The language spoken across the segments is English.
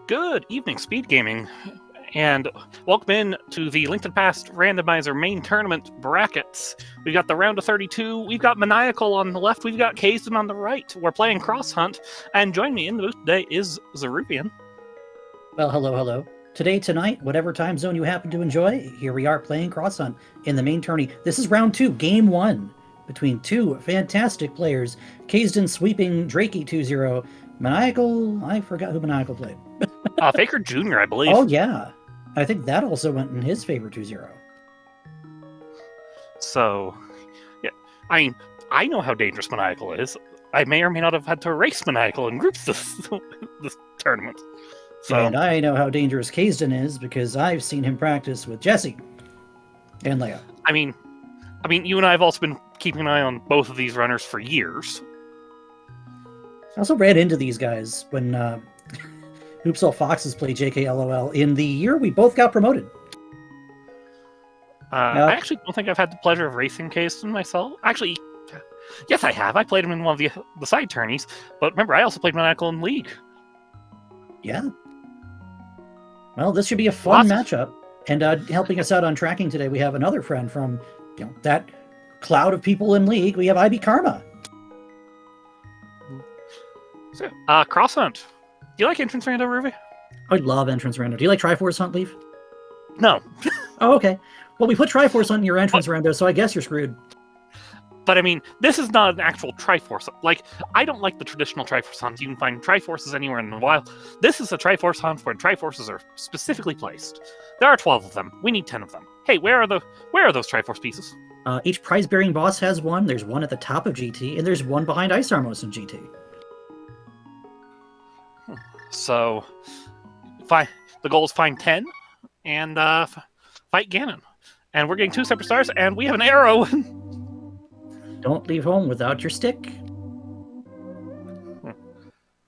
Good evening, SpeedGaming, and welcome in to the Link to the Past Randomizer main tournament brackets. We've got the round of 32, we've got Maniacal on the left, we've got Kaesden on the right. We're playing Cross Hunt, and joining me in the booth today is Zerupian. Well, hello. Tonight, whatever time zone you happen to enjoy, here we are playing Cross Hunt in the main tourney. This is round 2, game 1, between two fantastic players. Kaesden sweeping Drakey 2-0. Maniacal, I forgot who Maniacal played. Faker Jr., I believe. Oh, yeah. I think that also went in his favor 2-0. So, yeah, I mean, I know how dangerous Maniacal is. I may or may not have had to erase Maniacal in groups this tournament. So, and I know how dangerous Kaesden is because I've seen him practice with Jesse and Leia. I mean, you and I have also been keeping an eye on both of these runners for years. I also ran into these guys when Hoopsall Foxes played JKLOL in the year we both got promoted. I actually don't think I've had the pleasure of racing Kaesden myself. Actually, yes, I have. I played him in one of the side tourneys, but remember, I also played Maniacal in League. Yeah. Well, this should be a fun matchup. And helping us out on tracking today, we have another friend from that cloud of people in League. We have IB Karma. So, Cross Hunt. Do you like entrance rando, Ruby? I love entrance rando. Do you like Triforce Hunt, Leaf? No. Oh, okay. Well, we put Triforce Hunt in your entrance rando, so I guess you're screwed. But I mean, this is not an actual Triforce. Like, I don't like the traditional Triforce Hunt. You can find Triforces anywhere in the wild. This is a Triforce Hunt where Triforces are specifically placed. There are 12 of them. We need 10 of them. Hey, where are those Triforce pieces? Each prize-bearing boss has one. There's one at the top of GT, and there's one behind Ice Armos in GT. So, the goal is find 10 and fight Ganon. And we're getting 2 separate stars, and we have an arrow. Don't leave home without your stick.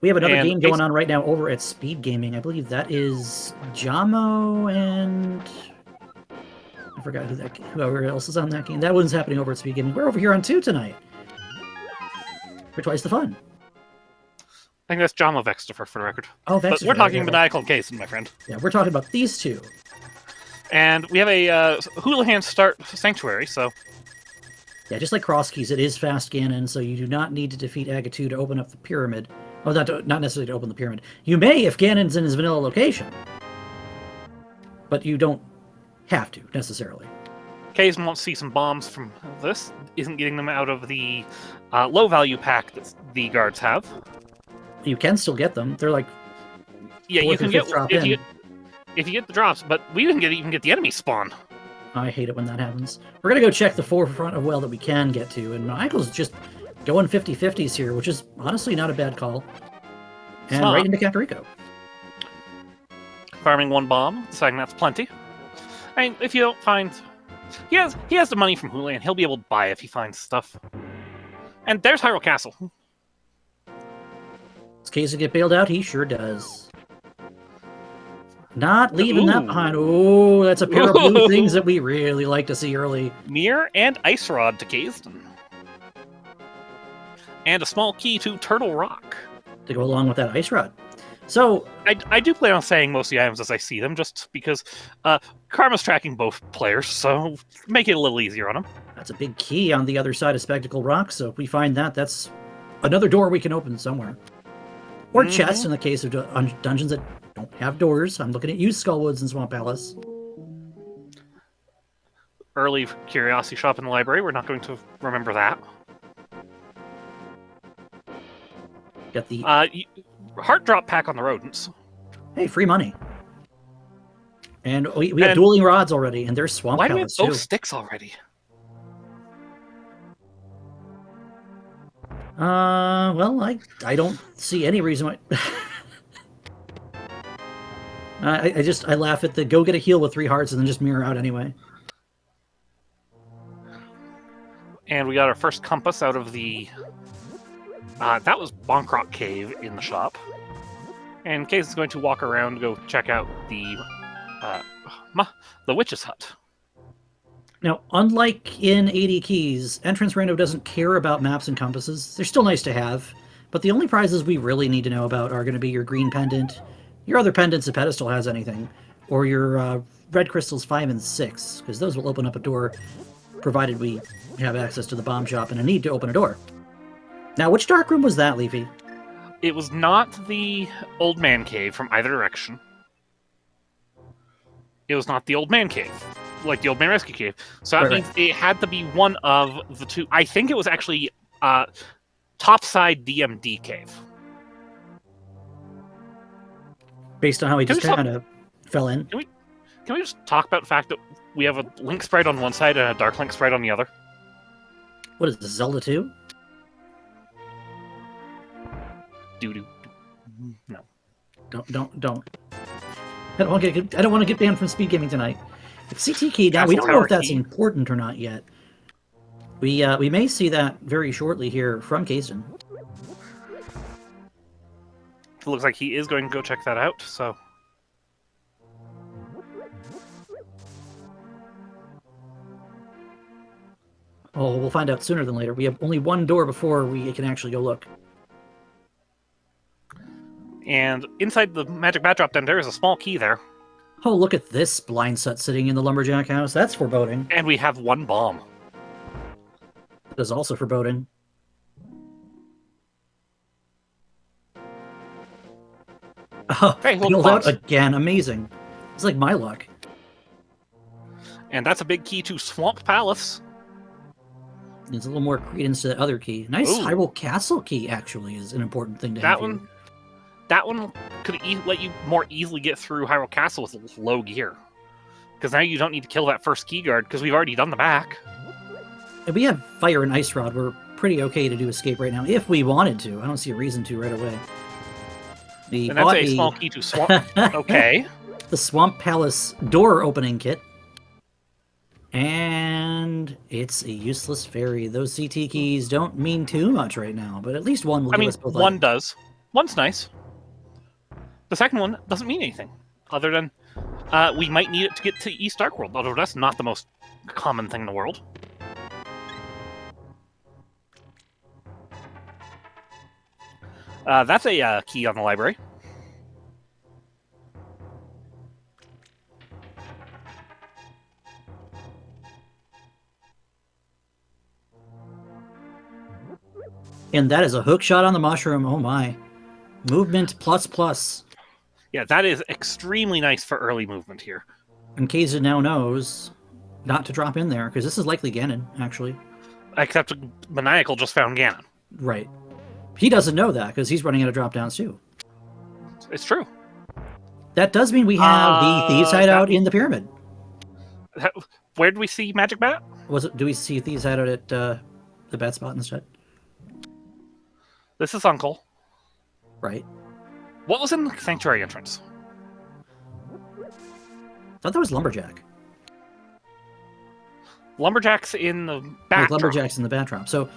We have another game going on right now over at SpeedGaming. I believe that is Jamo and I forgot whoever else is on that game. That one's happening over at SpeedGaming. We're over here on 2 tonight. For twice the fun. I think that's Jamo Vextifer for the record. Oh, Vextifer. But we're talking Maniacal Kaesden, my friend. Yeah, we're talking about these two. And we have a Houlihan start Sanctuary, so... Yeah, just like Cross Keys, it is fast Ganon, so you do not need to defeat Agatu to open up the pyramid. Oh, not necessarily to open the pyramid. You may if Ganon's in his vanilla location. But you don't have to, necessarily. Kaesden wants to see some bombs from this. Isn't getting them out of the low-value pack that the guards have. You can still get them. They're like... Yeah, you can get if you get the drops, but we didn't even get the enemy spawn. I hate it when that happens. We're going to go check the forefront of well that we can get to, and Michael's just going 50-50s here, which is honestly not a bad call. And right into Kakariko. Farming 1 bomb, saying that's plenty. I mean, if you don't find... He has the money from Houlihan, he'll be able to buy if he finds stuff. And there's Hyrule Castle. Does Kaesden get bailed out? He sure does. Not leaving that behind. Oh, that's a pair of blue things that we really like to see early. Mirror and Ice Rod to Kaesden. And a small key to Turtle Rock. To go along with that Ice Rod. So... I do plan on saying most of the items as I see them, just because Karma's tracking both players, so make it a little easier on him. That's a big key on the other side of Spectacle Rock, so if we find that, that's another door we can open somewhere. Or chests in the case of dungeons that don't have doors. I'm looking at you, Skullwoods and Swamp Palace. Early curiosity shop in the library. We're not going to remember that. Got the heart drop pack on the rodents. Hey, free money. And we have dueling rods already, and there's Swamp Palace. Why do we have both sticks already? Well, I don't see any reason why. I laugh at the go get a heal with 3 hearts and then just mirror out anyway. And we got our first compass out of the... that was Bonkrock Cave in the shop. And Kaesden's going to walk around to go check out the Witch's Hut. Now, unlike in 80 Keys, Entrance Rando doesn't care about maps and compasses. They're still nice to have, but the only prizes we really need to know about are going to be your green pendant, your other pendants if pedestal has anything, or your red crystals 5 and 6, because those will open up a door, provided we have access to the bomb shop and a need to open a door. Now, which dark room was that, Leafy? It was not the old man cave from either direction. It was not the old man cave, like the old man rescue cave. So that means it had to be one of the two. I think it was actually topside DMD cave. Based on how he just kind of fell in. Can we just talk about the fact that we have a Link sprite on one side and a Dark Link sprite on the other? What is this, Zelda 2? Doo-doo. No. Don't. I don't want to get banned from SpeedGaming tonight. CT key, now we don't know if that's important or not yet. We may see that very shortly here from Kaesden. It looks like he is going to go check that out, so... Oh, we'll find out sooner than later. We have only one door before we can actually go look. And inside the magic bat drop den, there is a small key there. Oh, look at this blind set sitting in the lumberjack house. That's foreboding. And we have one bomb. That's also foreboding. Oh, hey, peeled out again. Amazing. It's like my luck. And that's a big key to Swamp Palace. There's a little more credence to that other key. Nice Hyrule Castle key, actually, is an important thing to have. That one could let you more easily get through Hyrule Castle with low gear. Because now you don't need to kill that first key guard, because we've already done the back. If we have Fire and Ice Rod, we're pretty okay to do escape right now, if we wanted to. I don't see a reason to right away. And that's a small key to Swamp... Okay. The Swamp Palace door opening kit. And it's a useless fairy. Those CT keys don't mean too much right now, but at least one will give us both. One does. One's nice. The second one doesn't mean anything, other than we might need it to get to East Dark World, although that's not the most common thing in the world. That's a key on the library. And that is a hook shot on the mushroom. Oh my. Movement plus. Yeah, that is extremely nice for early movement here. And Kaesden now knows not to drop in there, because this is likely Ganon, actually. Except Maniacal just found Ganon. Right. He doesn't know that, because he's running out of drop-downs, too. It's true. That does mean we have the Thieves Hideout in the pyramid. Where do we see Magic Bat? Do we see Thieves Hideout at the bat spot instead? This is Uncle. Right. What was in the Sanctuary entrance? I thought that was Lumberjack. Lumberjack's in the bat drop. Lumberjack's in the bat drop. So,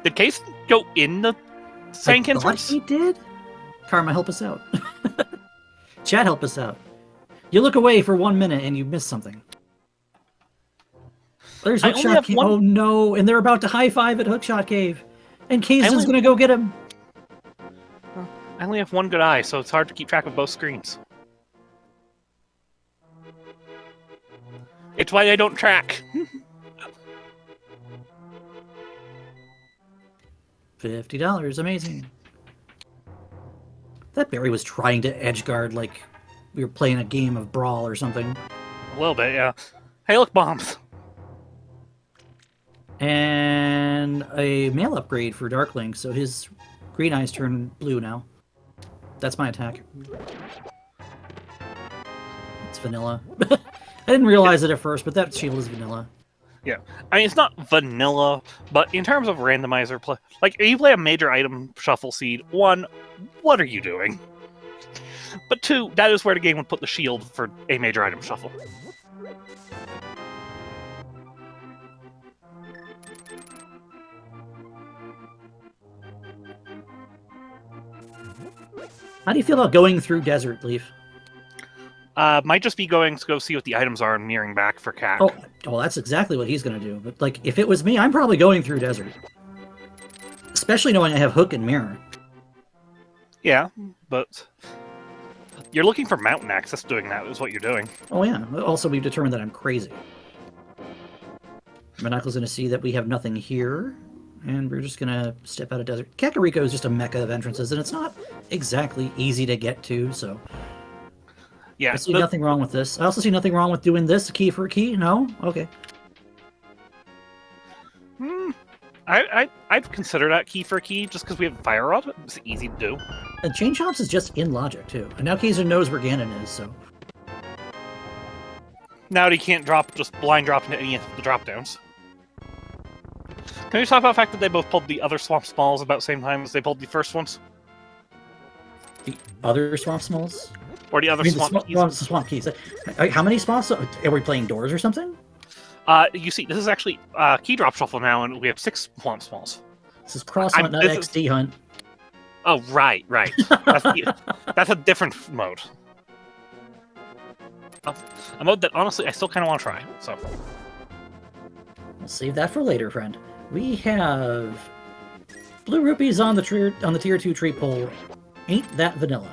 did Case go in the Sank entrance? He did? Karma, help us out. Chat, help us out. You look away for 1 minute and you miss something. There's Hookshot Cave. Oh no, and they're about to high-five at Hookshot Cave. And Kaesden's going to go get him. I only have one good eye, so it's hard to keep track of both screens. It's why I don't track. $50, amazing. That Barry was trying to edgeguard like we were playing a game of Brawl or something. A little bit, yeah. Hey, look, bombs. And a mail upgrade for Darkling, so his green eyes turn blue now. That's my attack. It's vanilla. I didn't realize it at first, but that shield is vanilla. Yeah. I mean, it's not vanilla, but in terms of randomizer play, like, if you play a major item shuffle seed, 1, what are you doing? But 2, that is where the game would put the shield for a major item shuffle. How do you feel about going through Desert, Leaf? Might just be going to go see what the items are and mirroring back for Cat. Oh, well, that's exactly what he's going to do. But, like, if it was me, I'm probably going through Desert. Especially knowing I have Hook and Mirror. Yeah, but you're looking for mountain access doing that is what you're doing. Oh yeah. Also, we've determined that I'm crazy. Maniacal's going to see that we have nothing here, and we're just going to step out of desert. Kakariko is just a mecca of entrances, and it's not exactly easy to get to, so... Yeah, I see nothing wrong with this. I also see nothing wrong with doing this key for a key. No? Okay. I'd consider that key for a key just because we have Fire Rod. It's easy to do. And Chain Chomps is just in logic, too. And now Kaesden knows where Ganon is, so... Now he can't just blind drop into any of the drop downs. Can we talk about the fact that they both pulled the other Swamp Smalls about the same time as they pulled the first ones? The other Swamp Smalls? Or the other Swamp Keys? Swamp Keys. How many Swamps? Are we playing doors or something? You see, this is actually Key Drop Shuffle now, and we have 6 Swamp Smalls. This is Cross Hunt, not XD Hunt. Oh, right. That's a different mode. A mode that, honestly, I still kind of want to try, so... We'll save that for later, friend. We have... Blue Rupees on the tier 2 tree pole. Ain't that vanilla?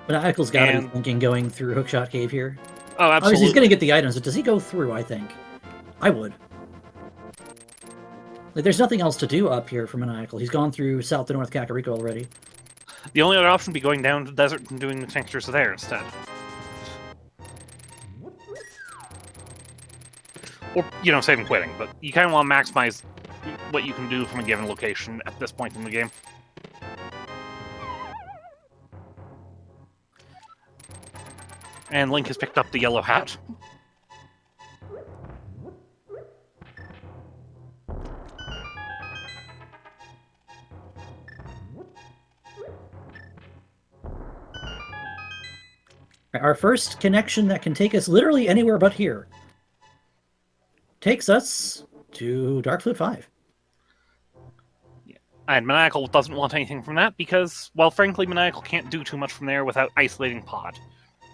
Maniacal's got to be thinking going through Hookshot Cave here. Oh, absolutely. Obviously, he's going to get the items, but does he go through, I think? I would. Like, there's nothing else to do up here for Maniacal. He's gone through South to North Kakariko already. The only other option would be going down to the desert and doing the connectors there instead. Or, saving quitting, but you kind of want to maximize what you can do from a given location at this point in the game. And Link has picked up the yellow hat. Our first connection that can take us literally anywhere but here takes us to Dark Fluid 5. Yeah. And Maniacal doesn't want anything from that because, well, frankly, Maniacal can't do too much from there without isolating Pod.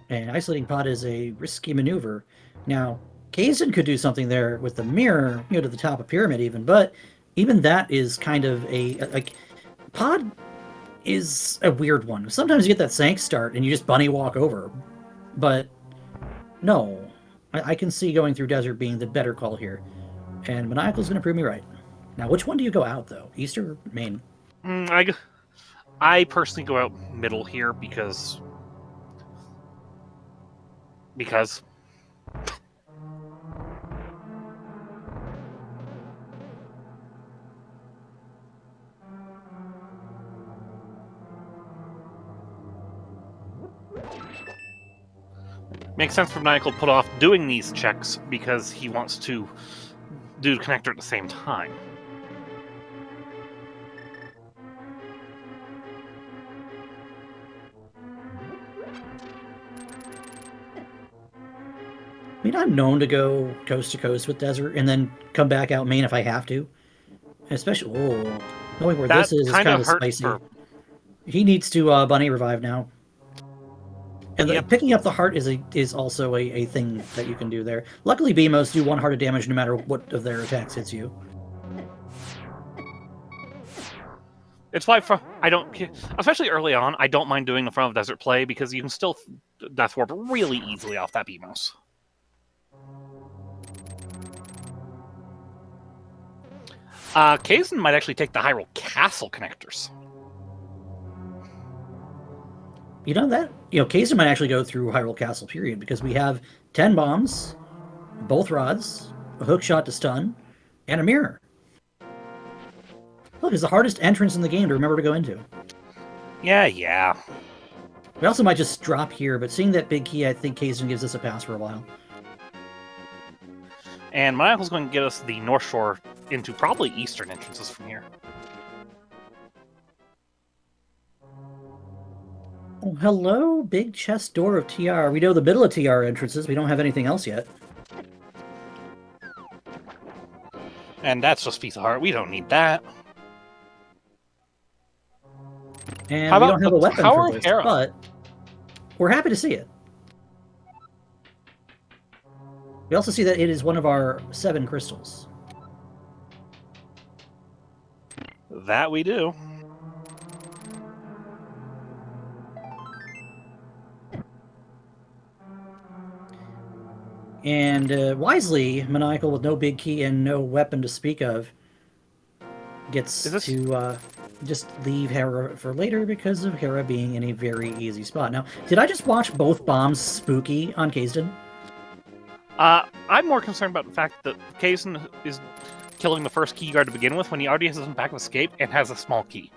And isolating Pod is a risky maneuver. Now, Kaesden could do something there with the mirror, to the top of Pyramid even, but even that is kind of Pod is a weird one. Sometimes you get that Sank start and you just bunny walk over. But no, I can see going through Desert being the better call here. And Maniacal's going to prove me right. Now, which one do you go out, though? East or Main? I personally go out middle here because... Makes sense for Maniacal to put off doing these checks because he wants to do the connector at the same time. I mean, I'm known to go coast to coast with Desert and then come back out Main if I have to. Especially, knowing where this is kind of spicy. He needs to bunny revive now. And picking up the heart is also a thing that you can do there. Luckily, BMOs do 1 heart of damage no matter what of their attacks hits you. It's why especially early on, I don't mind doing the front of desert play because you can still Death Warp really easily off that BMOs. Kaesden might actually take the Hyrule Castle connectors. Kaesden might actually go through Hyrule Castle, period, because we have 10 bombs, both rods, a hook shot to stun, and a mirror. Look, it's the hardest entrance in the game to remember to go into. Yeah. We also might just drop here, but seeing that big key, I think Kaesden gives us a pass for a while. And Maniacal's going to get us the North Shore into probably eastern entrances from here. Oh, hello, big chest door of TR. We know the middle of TR entrances. We don't have anything else yet. And that's just piece of heart. We don't need that. And we don't have a weapon for this, but we're happy to see it. We also see that it is one of our 7 crystals. That we do. And wisely, Maniacal, with no big key and no weapon to speak of, gets to just leave Hera for later because of Hera being in a very easy spot. Now, did I just watch both bombs spooky on Kaesden? I'm more concerned about the fact that Kaesden is killing the first key guard to begin with when he already has his back of escape and has a small key.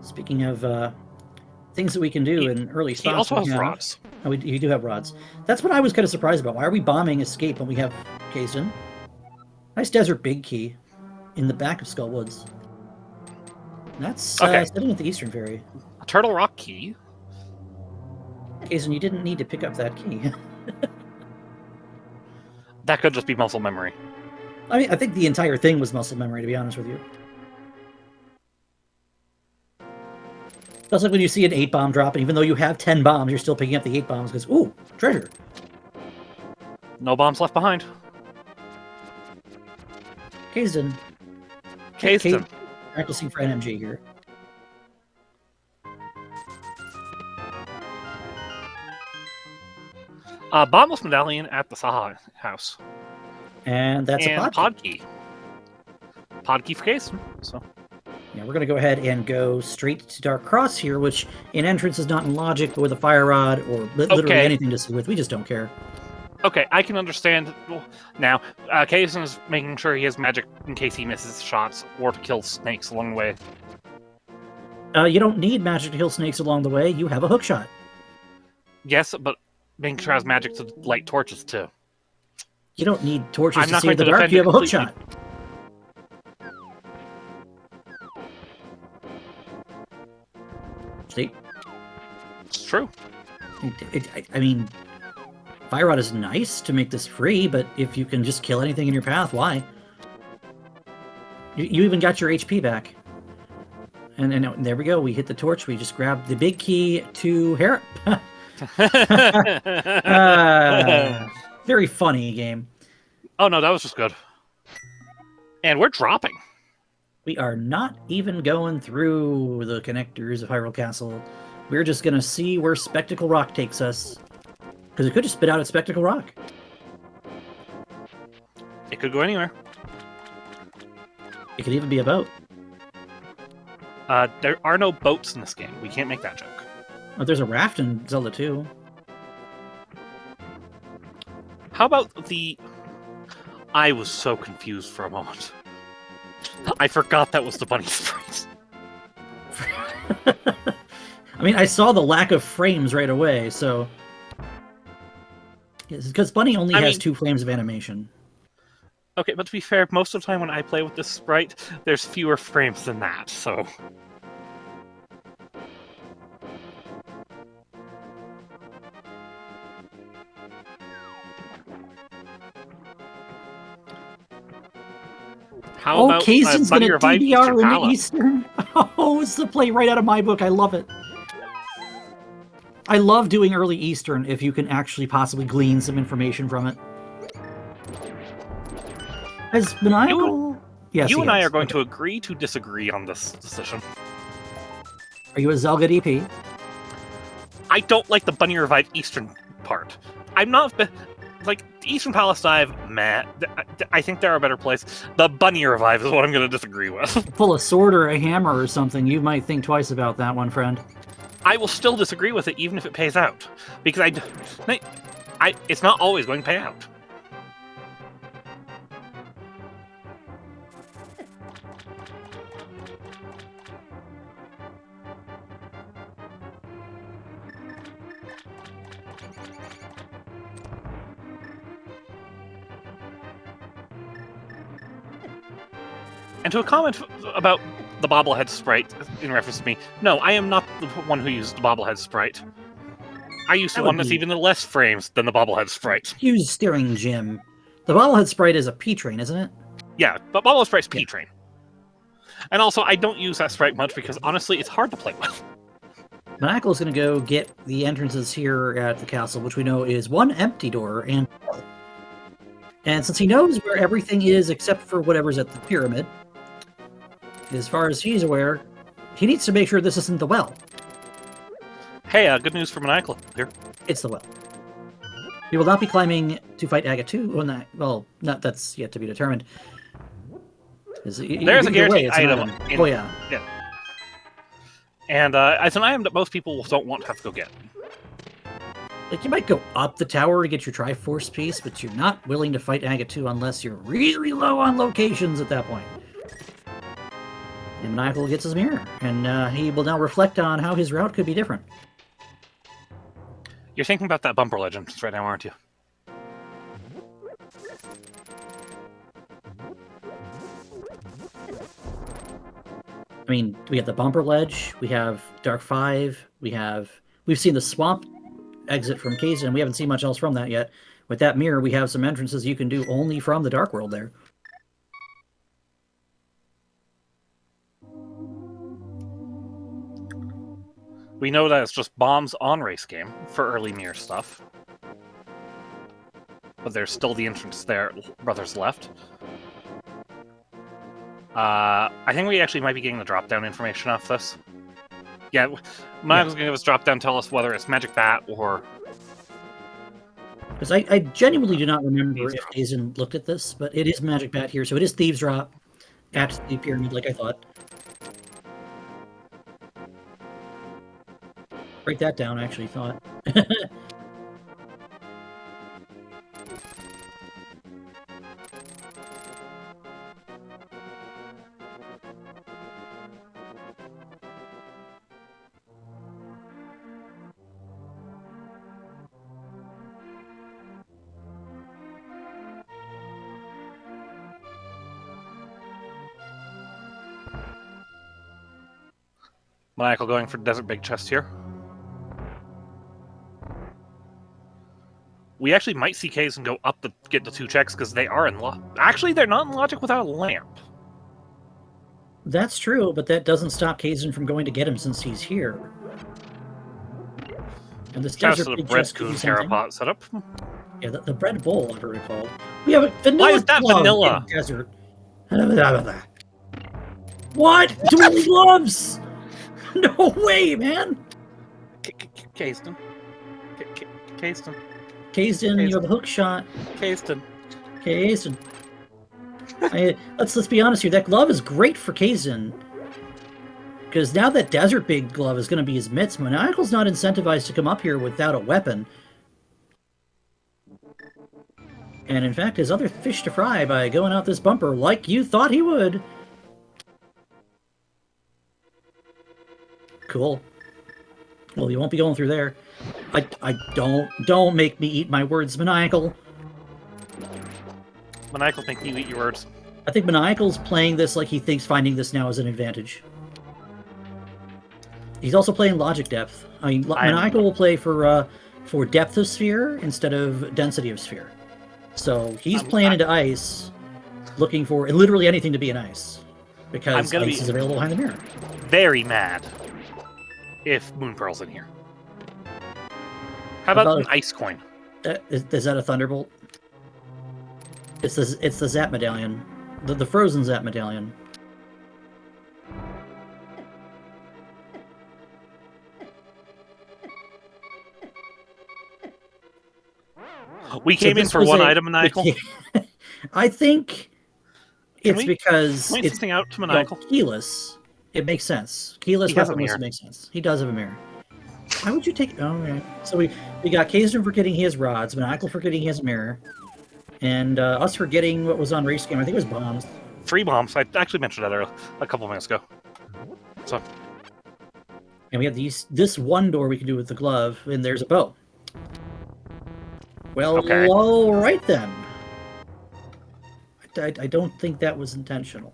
Speaking of things that we can do in early spots. He also has rods. Oh, we do have rods. That's what I was kind of surprised about. Why are we bombing escape when we have Kaesden? Nice desert big key in the back of Skull Woods. That's sitting at the Eastern Ferry. A Turtle Rock key. Kaesden, you didn't need to pick up that key. That could just be muscle memory. I mean, I think the entire thing was muscle memory, to be honest with you. That's like when you see an 8-bomb drop, and even though you have 10 bombs, you're still picking up the 8 bombs because, ooh, treasure. No bombs left behind. Kaesden. Practicing for NMG here. Bombless medallion at the Saha house. And that's a pod key. Pod key for Kaesden. So. Yeah, we're going to go ahead and go straight to Dark Cross here, which in entrance is not in logic, but with a fire rod or literally anything to see with. We just don't care. Okay, I can understand now. Kaesden is making sure he has magic in case he misses shots or to kill snakes along the way. You don't need magic to kill snakes along the way. You have a hook shot. Yes, but making sure he has magic to light torches too. You don't need torches to see in the dark. You have a hook shot. See? It's true. I mean, Fire Rod is nice to make this free, but if you can just kill anything in your path, why? You even got your HP back. And there we go. We hit the torch. We just grabbed the big key to Hera. Very funny game. Oh, no, that was just good. And we're dropping. We are not even going through the connectors of Hyrule Castle. We're just going to see where Spectacle Rock takes us. Because it could just spit out at Spectacle Rock. It could go anywhere. It could even be a boat. There are no boats in this game. We can't make that joke. Oh, there's a raft in Zelda 2. How about the... I was so confused for a moment. I forgot that was the bunny sprite. I mean, I saw the lack of frames right away, so... Because Bunny only has 2 frames of animation. Okay, but to be fair, most of the time when I play with this sprite, there's fewer frames than that, so... How about Kaesden's gonna DDR in the Eastern? Oh, it's the play right out of my book. I love it. I love doing early Eastern if you can actually possibly glean some information from it. As Maniacal... You and I are going to agree to disagree on this decision. Are you a Zelda DP? I don't like the Bunny Revive Eastern part. I'm not... Like, Eastern Palace Dive, meh. I think there are better places. The Bunny Revive is what I'm going to disagree with. Pull a sword or a hammer or something, you might think twice about that one, friend. I will still disagree with it, even if it pays out. Because it's not always going to pay out. And to a comment about the bobblehead sprite in reference to me, no, I am not the one who used the bobblehead sprite. I used the one that's even less frames than the bobblehead sprite. Use Steering Jim. The bobblehead sprite is a P-Train, isn't it? Yeah, but bobblehead sprite's P-Train. And also, I don't use that sprite much because, honestly, it's hard to play with. Maniacal is going to go get the entrances here at the castle, which we know is one empty door and since he knows where everything is except for whatever's at the pyramid, as far as he's aware, he needs to make sure this isn't the well. Hey, good news for Maniacal here. It's the well. He will not be climbing to fight Aga 2. Well, that's yet to be determined. There's a guaranteed item. Oh, yeah. And it's an item that most people don't want to have to go get. Like, you might go up the tower to get your Triforce piece, but you're not willing to fight Aga 2 unless you're really low on locations at that point. And Maniacal gets his mirror, and he will now reflect on how his route could be different. You're thinking about that bumper legend right now, aren't you? I mean, we have the bumper ledge, we have Dark 5, we've seen the swamp exit from Kaesden, we haven't seen much else from that yet. With that mirror, we have some entrances you can do only from the Dark World there. We know that it's just bombs on race game for early mirror stuff. But there's still the entrance there, brothers left. I think we actually might be getting the drop-down information off this. Yeah, Miles going to give us drop-down, tell us whether it's Magic Bat or... Because I genuinely do not remember if Kaesden looked at this, but it is Magic Bat here, so it is Thieves Drop at the pyramid, like I thought. Write that down, I actually thought. Maniacal going for Desert Big Chest here. We actually might see Kaesden go up to get the 2 checks because they are in Actually, they're not in logic without a lamp. That's true, but that doesn't stop Kaesden from going to get him since he's here. And this Desert Big Chest Bread Terrapot setup. Yeah, the bread bowl, if I recall. We have a vanilla. Why is that vanilla? Desert. What? Dual gloves? No way, man! Kaesden. Kaesden. Kaesden, you have a hook shot. Kaesden. Let's be honest here. That glove is great for Kaesden. Because now that Desert Big Glove is going to be his mitts, Maniacal's not incentivized to come up here without a weapon. And in fact, his other fish to fry by going out this bumper like you thought he would. Cool. Well, you won't be going through there. Don't make me eat my words, Maniacal. Maniacal, think you eat your words. I think Maniacal's playing this like he thinks finding this now is an advantage. He's also playing logic depth. I mean, Maniacal will play for depth of sphere instead of density of sphere. So he's playing into ice, looking for literally anything to be an ice, because ice is available behind the mirror. Very mad if Moon Pearl's in here. How about an ice coin? Is that a Thunderbolt? It's the Zap medallion, the frozen Zap medallion. We came in for one item, Maniacal. I think it's because point something out to Maniacal. Keyless. It makes sense. Keyless weaponless makes sense. He does have a mirror. Why would you take? Oh, right. So we got Kaesden for getting his rods, Maniacal for getting his mirror, and us for getting what was on race game. I think it was bombs. 3 bombs. I actually mentioned that a couple minutes ago. So. And we have this one door we can do with the glove, and there's a bow. Well, okay. All right then. I don't think that was intentional.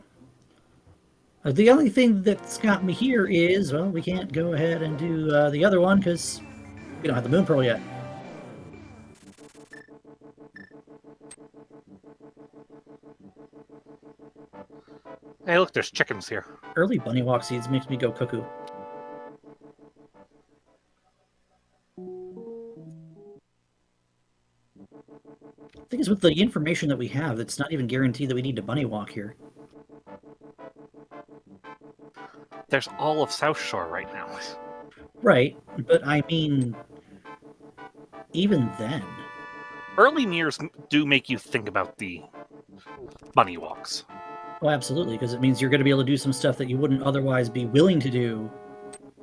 The only thing that's got me here is, well, we can't go ahead and do the other one because we don't have the Moon Pearl yet. Hey, look, there's chickens here. Early bunny walk seeds makes me go cuckoo. The thing is, with the information that we have, it's not even guaranteed that we need to bunny walk here. There's all of South Shore right now. Right, but I mean, even then. Early mirrors do make you think about the bunny walks. Oh, absolutely, because it means you're going to be able to do some stuff that you wouldn't otherwise be willing to do.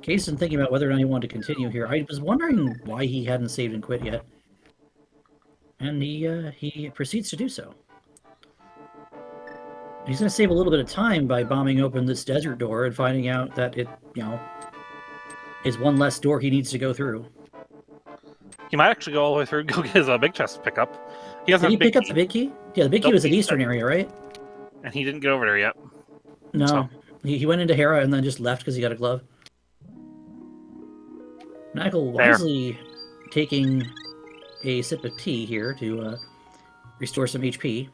Kaesden thinking about whether or not he wanted to continue here. I was wondering why he hadn't saved and quit yet. And he proceeds to do so. He's going to save a little bit of time by bombing open this desert door and finding out that it, is one less door he needs to go through. He might actually go all the way through, go get his big chest pickup. He Did he pick up the big key? Yeah, the big key was in Eastern area, right? And he didn't get over there yet. No, so. he went into Hera and then just left because he got a glove. Maniacal wisely taking a sip of tea here to restore some HP.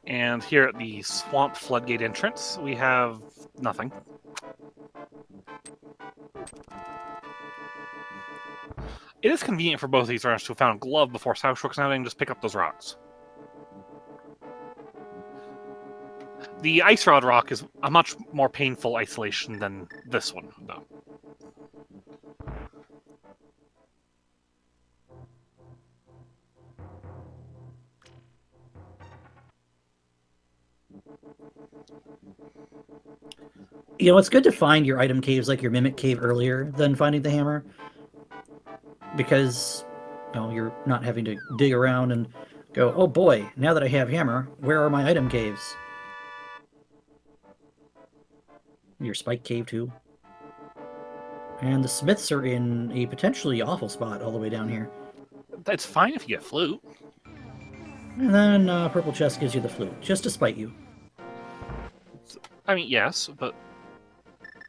And here at the Swamp Floodgate entrance, we have nothing. It is convenient for both of these runners to have found a glove before South Shore, now they can just pick up those rocks. The Ice Rod rock is a much more painful isolation than this one, though. You know, it's good to find your item caves like your Mimic Cave earlier than finding the hammer. Because, you're not having to dig around and go, oh boy, now that I have hammer, where are my item caves? Your Spike Cave, too. And the Smiths are in a potentially awful spot all the way down here. It's fine if you get flute. And then Purple Chest gives you the flute, just to spite you. I mean, yes, but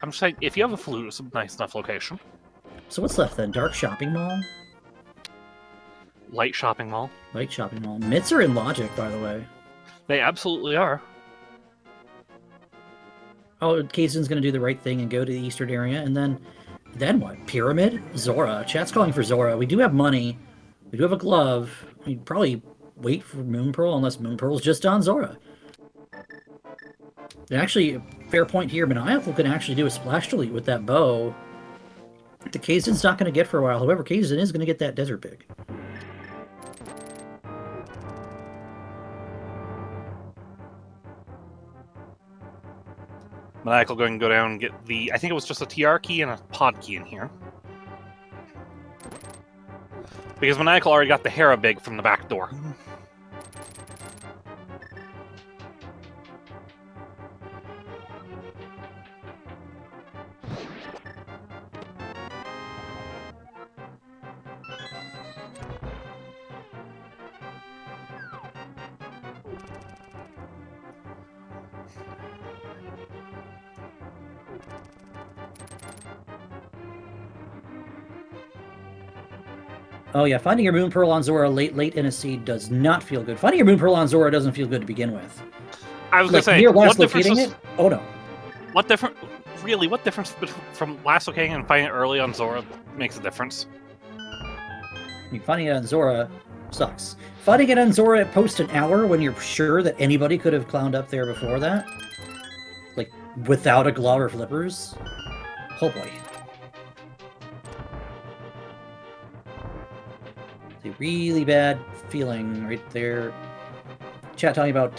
I'm just saying, if you have a flute, it's a nice enough location. So what's left then? Dark Shopping Mall? Light Shopping Mall. Light Shopping Mall. Myths are in Logic, by the way. They absolutely are. Oh, Kaesden's going to do the right thing and go to the eastern area, and then what? Pyramid? Zora. Chat's calling for Zora. We do have money. We do have a glove. We'd probably wait for Moon Pearl, unless Moon Pearl's just on Zora. And actually, fair point here, Maniacal can actually do a splash delete with that bow. The Kaesden's not going to get for a while. However, Kaesden is going to get that Desert Pig. Maniacal going to go down and get I think it was just a TR key and a pod key in here. Because Maniacal already got the Hera big from the back door. Oh yeah, finding your Moon Pearl on Zora late in a seed does not feel good. Finding your Moon Pearl on Zora doesn't feel good to begin with. I was going to say, what difference it? Oh no. What difference from last locating and finding it early on Zora makes a difference? I mean, finding it on Zora sucks. Finding it on Zora at post an hour when you're sure that anybody could have clowned up there before that? Like, without a glove or flippers? Oh boy. A really bad feeling right there. Chat talking about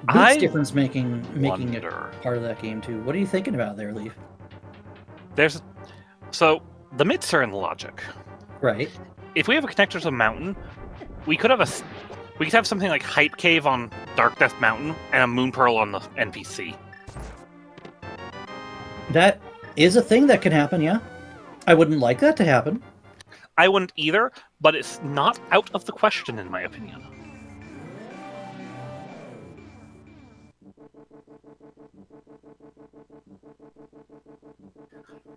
boots difference making it part of that game too. What are you thinking about there, Leaf? So the myths are in the Logic, right? If we have a connector to the mountain, we could have something like Hype Cave on Dark Death Mountain and a Moon Pearl on the NPC. That is a thing that can happen. Yeah, I wouldn't like that to happen. I wouldn't either, but it's not out of the question, in my opinion.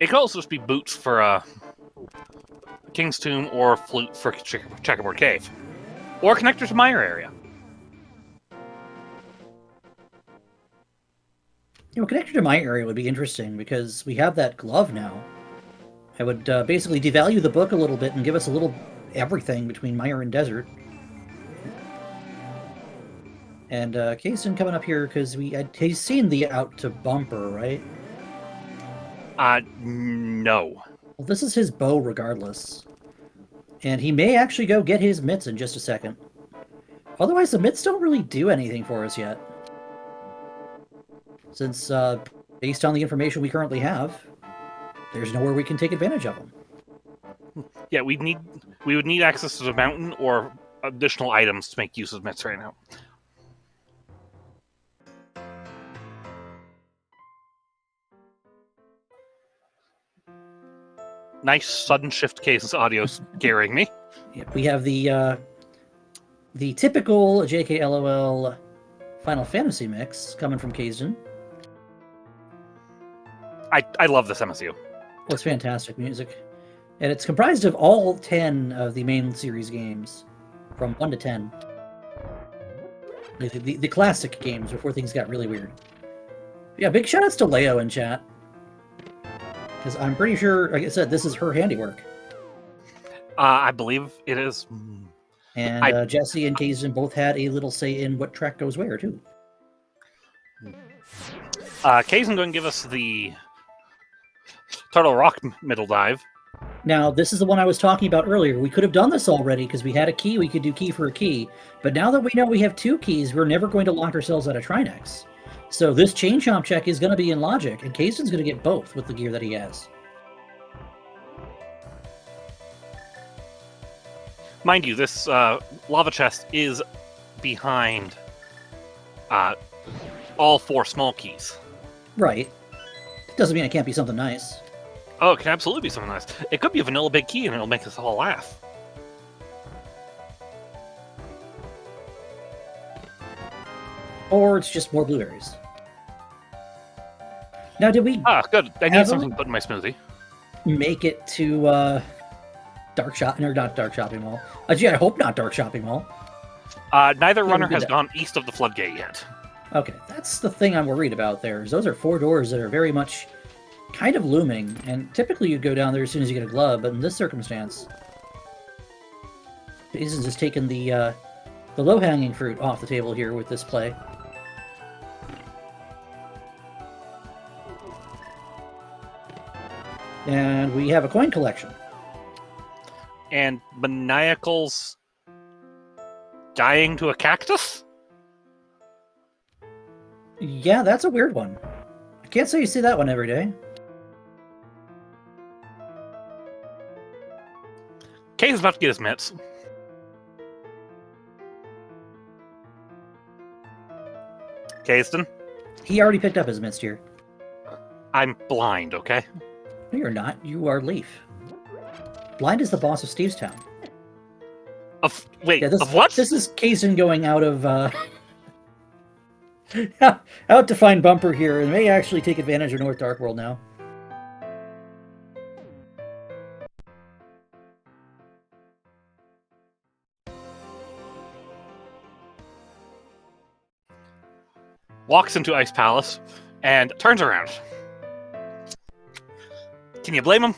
It could also just be boots for King's Tomb or flute for Checkerboard Cave. Or connector to Mire area. Connected to my area would be interesting because we have that glove now. I would basically devalue the book a little bit and give us a little everything between Mire and Desert. And Kaesden coming up here because he's seen the out to bumper, right? No. Well, this is his bow regardless. And he may actually go get his mitts in just a second. Otherwise, the mitts don't really do anything for us yet. Since, based on the information we currently have, there's nowhere we can take advantage of them. Yeah, we would need access to the mountain or additional items to make use of mitts right now. Nice sudden shift cases audio scaring me. Yeah, we have the typical JKLOL Final Fantasy mix coming from Kaesden. I love this MSU. Well, it's fantastic music. And it's comprised of all 10 of the main series games, from 1 to 10. The classic games before things got really weird. Yeah, big shout outs to Leo in chat. Because I'm pretty sure, like I said, this is her handiwork. I believe it is. And Jesse and Kaesden both had a little say in what track goes where, too. Kaesden going to give us the Turtle Rock middle dive. Now, this is the one I was talking about earlier. We could have done this already because we had a key. We could do key for a key. But now that we know we have 2 keys, we're never going to lock ourselves out of Trinex. So this chain chomp check is going to be in logic, and Kaesden's going to get both with the gear that he has. Mind you, this lava chest is behind all 4 small keys. Right. Doesn't mean it can't be something nice. Oh, it can absolutely be something nice. It could be a vanilla big key and it'll make us all laugh. Or it's just more blueberries. Now, did we good. I need something to put in my smoothie. Make it to Dark Shopping, or not Dark Shopping Mall? Gee, I hope not Dark Shopping Mall. Neither runner has gone east of the floodgate yet. Okay, that's the thing I'm worried about there, is those are 4 doors that are very much kind of looming, and typically you'd go down there as soon as you get a glove, but in this circumstance, Jason's just taking the low-hanging fruit off the table here with this play. And we have a coin collection. And Maniacal's dying to a cactus? Yeah, that's a weird one. I can't say you see that one every day. Kay's about to get his mitts. Kaesden? He already picked up his mitts here. I'm blind, okay? No, you're not. You are Leaf. Blind is the boss of Stevestown. Wait, Yeah, of what? This is Kaesden going out of... out to find Bumper here, and may actually take advantage of North Dark World now. Walks into Ice Palace and turns around. Can you blame him?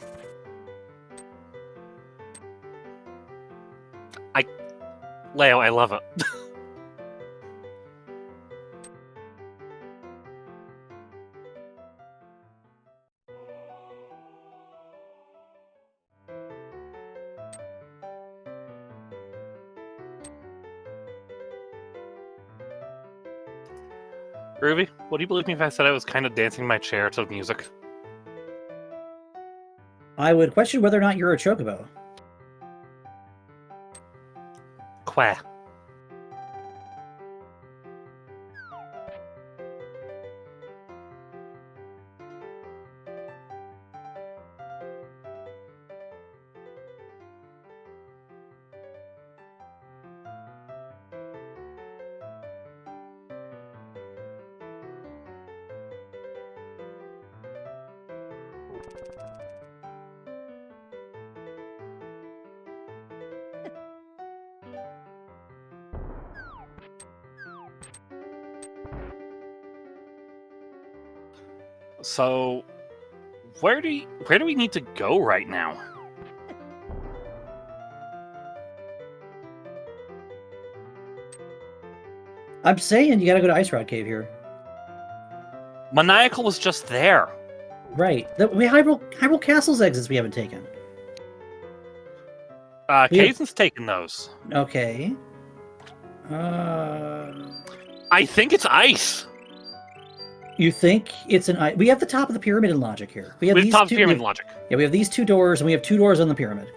Leo, I love it. Ruby, would you believe me if I said I was kind of dancing my chair to music? I would question whether or not you're a chocobo. Quah. So, where do we need to go right now? I'm saying you gotta go to Ice Rod Cave here. Maniacal was just there. Right. We Hyrule Castle's exits we haven't taken. Kaesden's taken those. Okay. I think it's ice. You think it's an ice? We have the top of the pyramid in logic here. We have With these top two, pyramid logic. Yeah, we have these 2 doors, and we have 2 doors on the pyramid.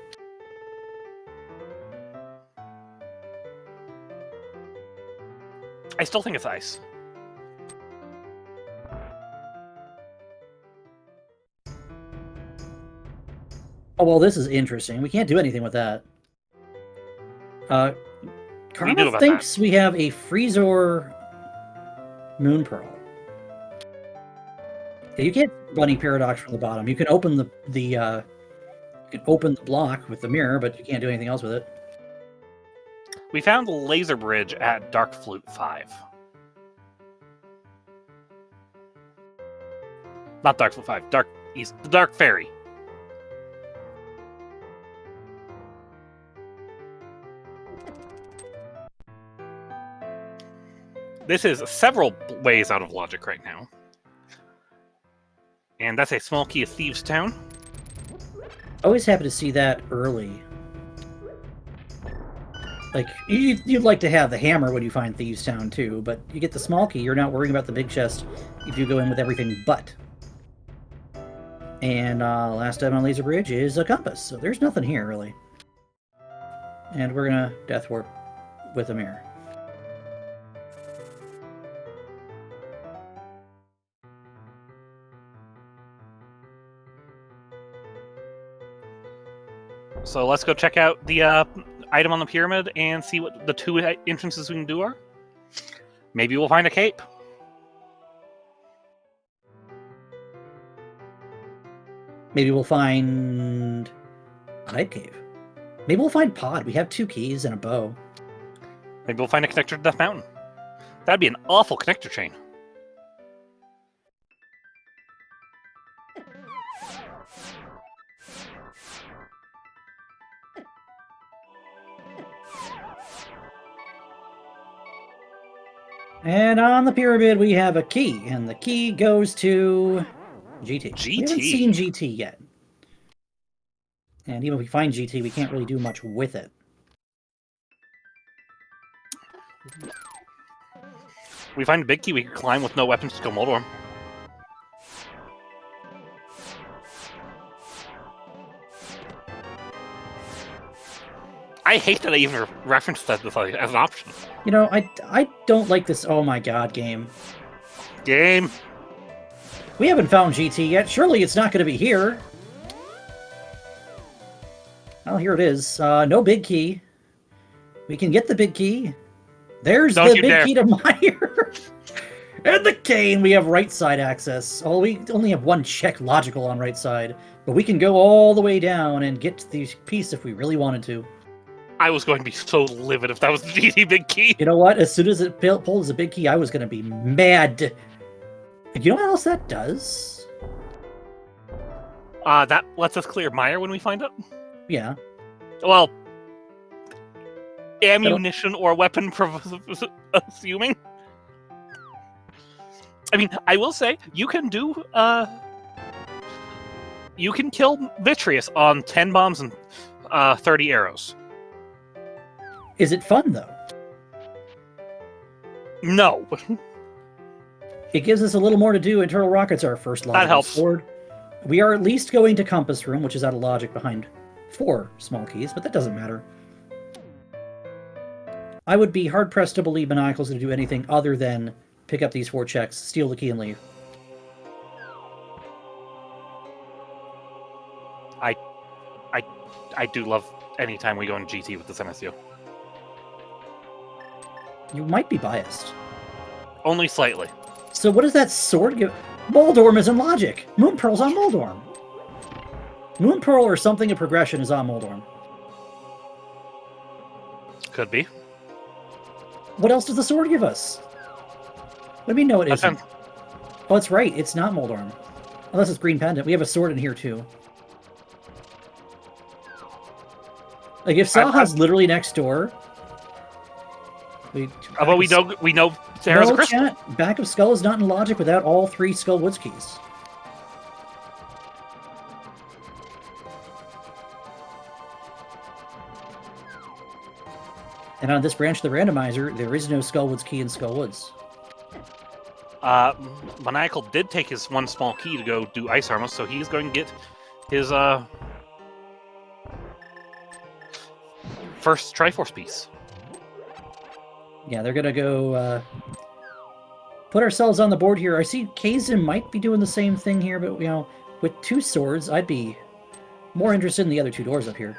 I still think it's ice. Oh, well, this is interesting. We can't do anything with that. Karma thinks we have a Freezor Moon Pearl. Yeah, you can't bunny paradox from the bottom. You can open the block with the mirror, but you can't do anything else with it. We found the laser bridge at Dark Flute 5. Not Dark Flute 5, Dark East, the Dark Fairy. This is several ways out of logic right now. And that's a small key of Thieves Town. Always happy to see that early. Like, you'd like to have the hammer when you find Thieves Town too, but you get the small key, you're not worrying about the big chest if you go in with everything but. And last item on Laser Bridge is a compass, so there's nothing here really. And we're gonna Death Warp with a mirror. So let's go check out the item on the pyramid and see what the 2 entrances we can do are. Maybe we'll find a cape. Maybe we'll find a Hype Cave. Maybe we'll find Pod. We have 2 keys and a bow. Maybe we'll find a connector to Death Mountain. That'd be an awful connector chain. And on the pyramid, we have a key, and the key goes to GT. GT? We haven't seen GT yet. And even if we find GT, we can't really do much with it. We find a big key we can climb with no weapons to kill Moldorm. I hate that I even referenced that as an option. You know, I don't like this oh my god game. Game. We haven't found GT yet. Surely it's not going to be here. Well, here it is. No big key. We can get the big key. There's the big key to Meyer. And the cane. We have right side access. Oh, we only have 1 check logical on right side. But we can go all the way down and get to the piece if we really wanted to. I was going to be so livid if that was the GT big key. You know what? As soon as it pulled as a big key, I was going to be mad. You know what else that does? That lets us clear Meyer when we find it? Yeah. Well, ammunition or weapon assuming. I mean, I will say, you can do, you can kill Vitreous on 10 bombs and 30 arrows. Is it fun, though? No. It gives us a little more to do. Internal rockets are our first logical That helps. sword. We are at least going to Compass Room, which is out of logic behind 4 small keys, but that doesn't matter. I would be hard-pressed to believe Maniacal's going to do anything other than pick up these 4 checks, steal the key, and leave. I do love any time we go in GT with this MSU. You might be biased. Only slightly. So what does that sword give? Moldorm is in logic. Moon Pearl's on Moldorm. Moon Pearl or something of progression is on Moldorm. Could be. What else does the sword give us? What do we know it isn't? Oh, it's right. It's not Moldorm. Unless it's green pendant. We have a sword in here, too. Like, if Saha's literally next door... But we know Sarah's a crystal. Chat, back of skull is not in logic without all 3 skull woods keys. And on this branch of the randomizer, there is no Skullwoods key in Skullwoods. Maniacal did take his 1 small key to go do Ice Armor, so he's going to get his first Triforce piece. Yeah, they're going to go put ourselves on the board here. I see Kaesden might be doing the same thing here, but, you know, with 2 swords, I'd be more interested in the other 2 doors up here.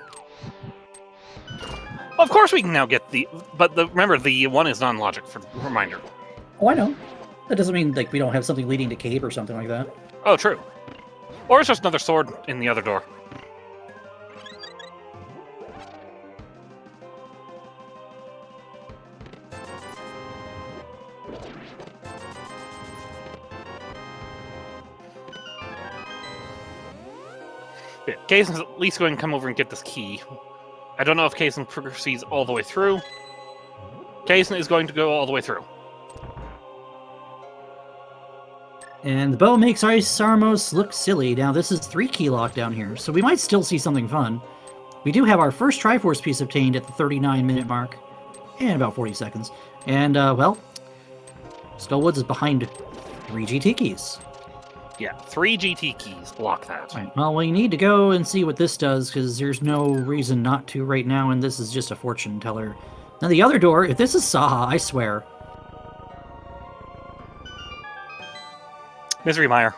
Of course we can now get remember, the 1 is non-logic, for reminder. Oh, I know. That doesn't mean, like, we don't have something leading to cave or something like that. Oh, true. Or it's just another sword in the other door. Yeah, Kaesden's at least going to come over and get this key. I don't know if Kaesden proceeds all the way through. Kaesden is going to go all the way through. And the bow makes Ice Sarmos look silly. Now, this is 3 key lock down here, so we might still see something fun. We do have our first Triforce piece obtained at the 39-minute mark, and about 40 seconds. And, well, Skullwoods is behind 3 GT keys. Yeah, 3 GT keys. Block that. Right. Well, we need to go and see what this does, because there's no reason not to right now, and this is just a fortune teller. Now, the other door, if this is Saha, I swear. Misery Mire.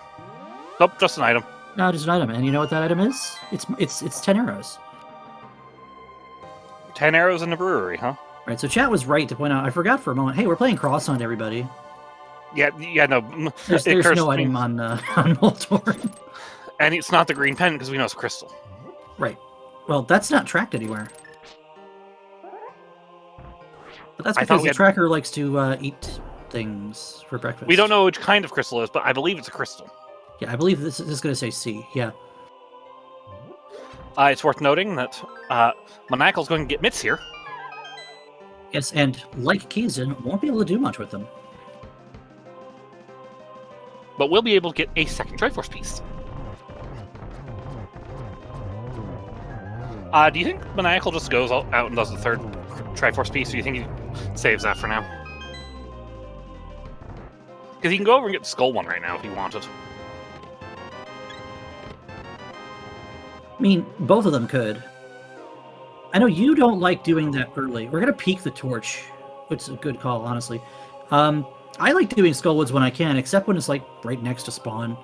Nope, just an item. No, just an item. And you know what that item is? It's 10 arrows. 10 arrows in the brewery, huh? Right, so chat was right to point out, I forgot for a moment, hey, we're playing Cross Hunt, everybody. Yeah, no. There's no item on Moltor. And it's not the green pen, because we know it's crystal. Right. Well, that's not tracked anywhere. But that's because the tracker likes to eat things for breakfast. We don't know which kind of crystal it is, but I believe it's a crystal. Yeah, I believe this is going to say C, yeah. It's worth noting that Maniacal's going to get mitts here. Yes, and like Kaesden, won't be able to do much with them. But we'll be able to get a second Triforce piece. Do you think Maniacal just goes out and does the third Triforce piece, or do you think he saves that for now? Because he can go over and get the Skull one right now if he wanted. I mean, both of them could. I know you don't like doing that early. We're going to peek the torch, which is a good call, honestly. I like doing Skullwoods when I can, except when it's, like, right next to spawn.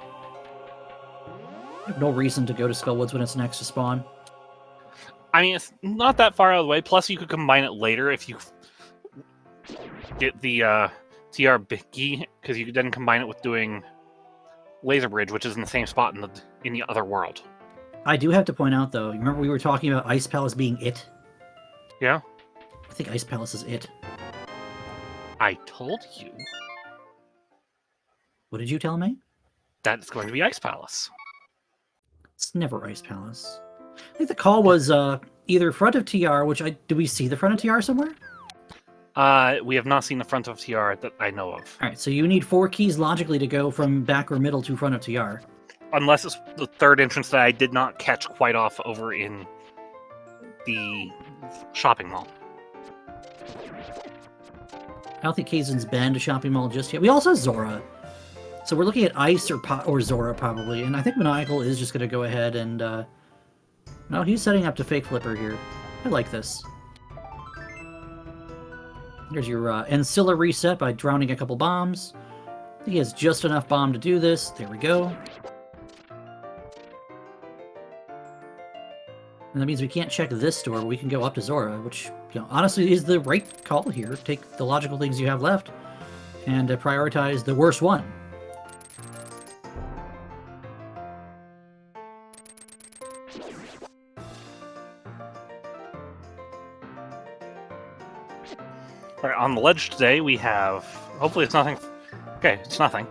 I have no reason to go to Skullwoods when it's next to spawn. I mean, it's not that far out of the way. Plus, you could combine it later if you get the TR Biggie, because you could then combine it with doing Laser Bridge, which is in the same spot in the other world. I do have to point out, though, you remember we were talking about Ice Palace being it? Yeah? I think Ice Palace is it. I told you. What did you tell me? That it's going to be Ice Palace. It's never Ice Palace. I think the call was either front of TR, which do we see the front of TR somewhere? We have not seen the front of TR that I know of. Alright, so you need 4 keys logically to go from back or middle to front of TR. Unless it's the third entrance that I did not catch quite off over in the shopping mall. I don't think Kaesden's been to shopping mall just yet. We also have Zora. So we're looking at Ice or Zora, probably. And I think Maniacal is just going to go ahead and... No, he's setting up to fake Flipper here. I like this. There's your Ancilla reset by drowning a couple bombs. I think he has just enough bomb to do this. There we go. And that means we can't check this door, but we can go up to Zora, which, you know, honestly is the right call here. Take the logical things you have left and prioritize the worst one. All right, on the ledge today we have... Hopefully it's nothing... Okay, it's nothing.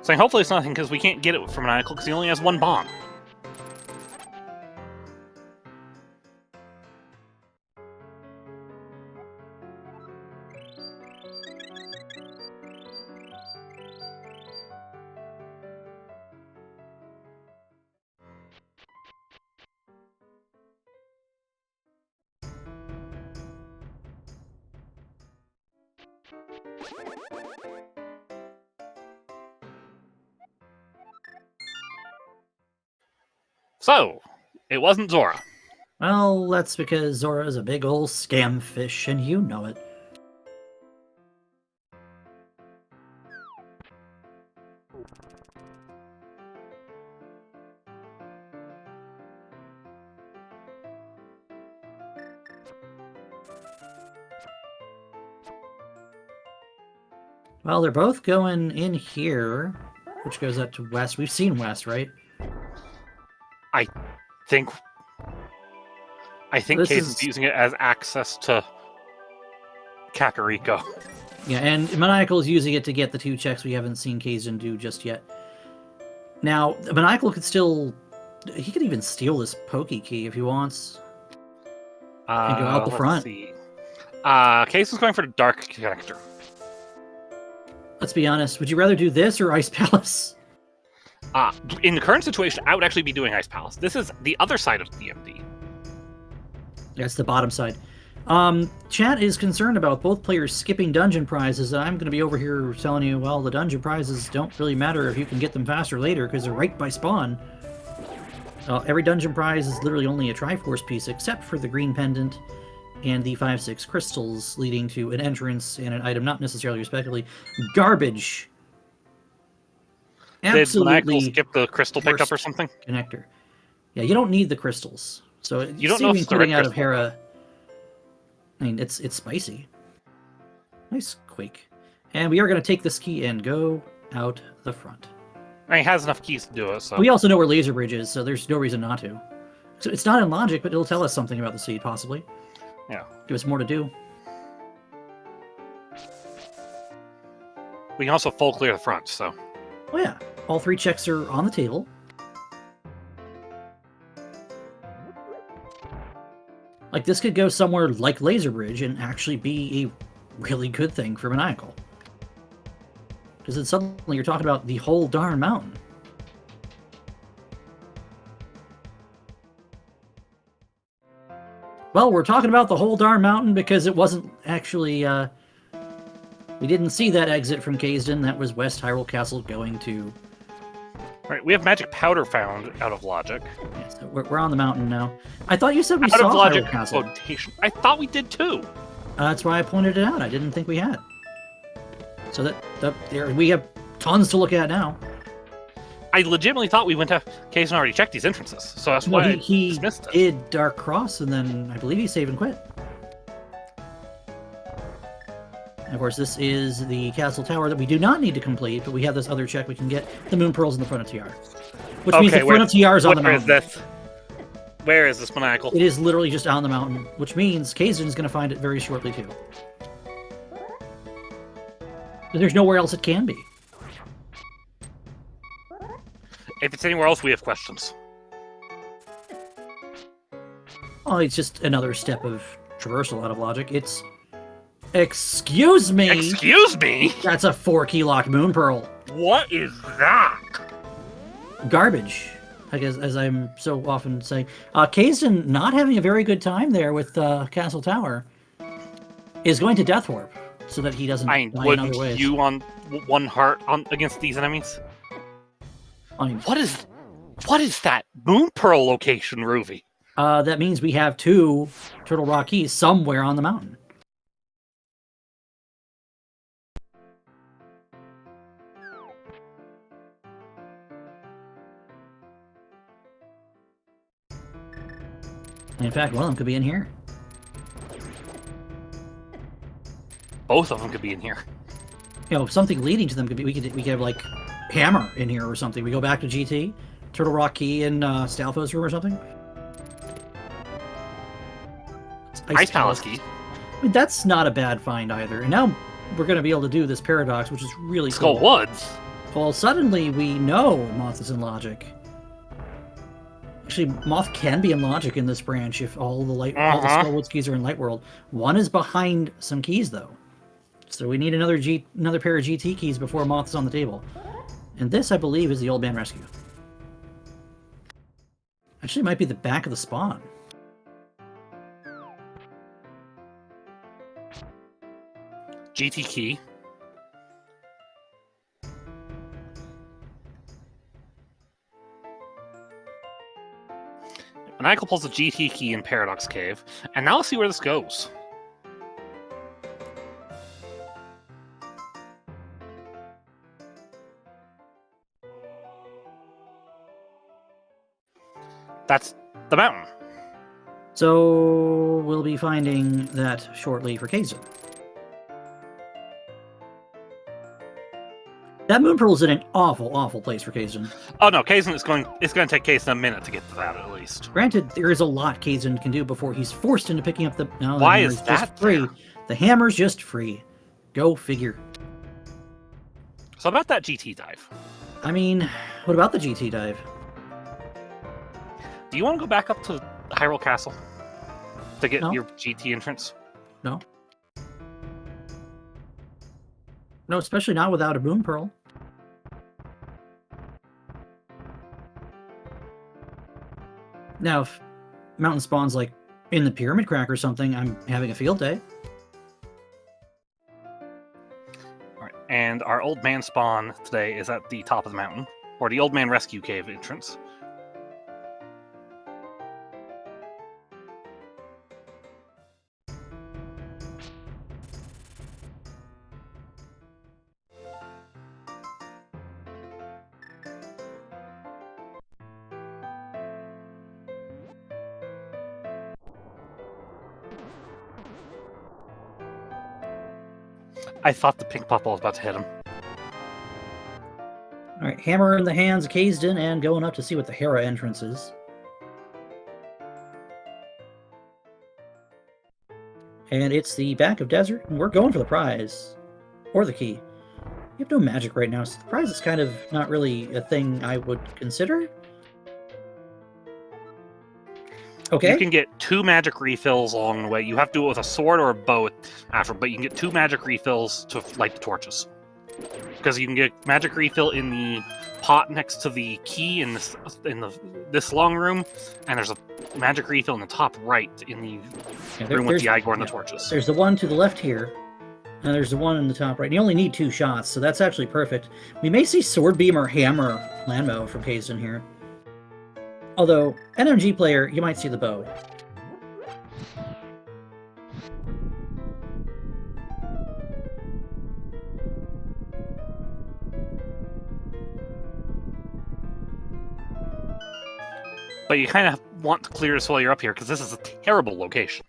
So hopefully it's nothing, because we can't get it from Maniacal, because he only has one bomb. So, it wasn't Zora. Well, that's because Zora's a big old scam fish, and you know it. Well, they're both going in here, which goes up to west. We've seen west, right? I think This Case is is- using it as access to Kakariko. Yeah, and Maniacal is using it to get the 2 checks we haven't seen Kaesden do just yet. Now, Maniacal could still... He could even steal this Pokey Key if he wants. And go out the front. See. Case is going for the Dark Connector. Let's be honest, would you rather do this or Ice Palace? In the current situation, I would actually be doing Ice Palace. This is the other side of DMD. That's the bottom side. Chat is concerned about both players skipping dungeon prizes. I'm going to be over here telling you, well, the dungeon prizes don't really matter if you can get them faster later because they're right by spawn. Every dungeon prize is literally only a Triforce piece except for the green pendant and the 5-6 crystals leading to an entrance and an item not necessarily respectively. Garbage. Did Maniacal Absolutely skip the crystal pickup or something? connector. Yeah, you don't need the crystals. So You don't see know if me it's the red including out of crystal. Hera. I mean, it's spicy. Nice Quake. And we are going to take this key and go out the front. I mean, he has enough keys to do it, so... We also know where Laser Bridge is, so there's no reason not to. So it's not in logic, but it'll tell us something about the seed, possibly. Yeah. Give us more to do. We can also full clear the front, so... Oh yeah, all 3 checks are on the table. Like, this could go somewhere like Laser Bridge and actually be a really good thing for Maniacal. Because then suddenly you're talking about the whole darn mountain. Well, we're talking about the whole darn mountain because it wasn't actually, we didn't see that exit from Kaesden. That was West Hyrule Castle going to... Right, we have magic powder found out of logic. Yeah, so we're on the mountain now. I thought you said we Out saw of logic Hyrule Castle. quotation. I thought we did too. That's why I pointed it out. I didn't think we had. So there we have tons to look at now. I legitimately thought we went to Kaesden already checked these entrances, so that's why he I dismissed it. did Dark Cross, and then I believe he save and quit. And of course, this is the castle tower that we do not need to complete, but we have this other check we can get, the moon pearls in the front of TR. Which means the front of TR is on the mountain. Where is this? Where is this Maniacal? It is literally just on the mountain, which means Kaesden is going to find it very shortly, too. There's nowhere else it can be. If it's anywhere else, we have questions. Oh, it's just another step of traversal out of logic. It's... Excuse me! Excuse me? That's a 4-key lock moon pearl. What is that? Garbage, I guess, as I'm so often saying. Kaesden not having a very good time there with Castle Tower is going to Death Warp so that he doesn't I mean, die in wouldn't other ways. you on one heart on against these enemies? I mean, What is that moon pearl location, Ruby? that means we have 2 Turtle Rock keys somewhere on the mountain. And in fact, one of them could be in here. Both of them could be in here. You know, something leading to them could be. We could have like Hammer in here or something. We go back to GT, Turtle Rock key in Stalfo's room or something. It's Ice Palace key. I mean, that's not a bad find either. And now we're going to be able to do this paradox, which is really Skull cool. Woods. Well, suddenly we know Moth is in Logic. Actually, Moth can be in Logic in this branch if all the Skullwoods keys are in Light World. One is behind some keys, though. So we need another pair of GT keys before Moth is on the table. And this, I believe, is the Old Man Rescue. Actually, it might be the back of the spawn. GT key. Maniacal pulls a GT key in Paradox Cave, and now let's see where this goes. That's the mountain. So we'll be finding that shortly for Kaesden. That moon pearl is in an awful, awful place for Kaesden. Oh no, Kaesden is going. It's going to take Kaesden a minute to get to that at least. Granted, there is a lot Kaesden can do before he's forced into picking up the. No, why is that free? The hammer's just free. Go figure. So about that GT dive. I mean, what about the GT dive? Do you want to go back up to Hyrule Castle to get No. your GT entrance? No. No, especially not without a moon pearl. Now, if mountain spawn's like in the pyramid crack or something, I'm having a field day. All right, and our old man spawn today is at the top of the mountain, or the old man rescue cave entrance. I thought the pink puffball was about to hit him. All right, hammer in the hands of Kaesden and going up to see what the Hera entrance is. And it's the back of Desert, and we're going for the prize. Or the key. You have no magic right now, so the prize is kind of not really a thing I would consider. Okay. You can get 2 magic refills along the way. You have to do it with a sword or a bow after, but you can get 2 magic refills to light the torches. Because you can get magic refill in the pot next to the key in this long room, and there's a magic refill in the top right in the room with the Igor and the torches. There's the one to the left here, and there's the one in the top right. And you only need 2 shots, so that's actually perfect. We may see Sword Beam or Hammer Landmo from Kaesden here. Although, NMG player, you might see the bow. But you kind of want to clear this while you're up here, because this is a terrible location.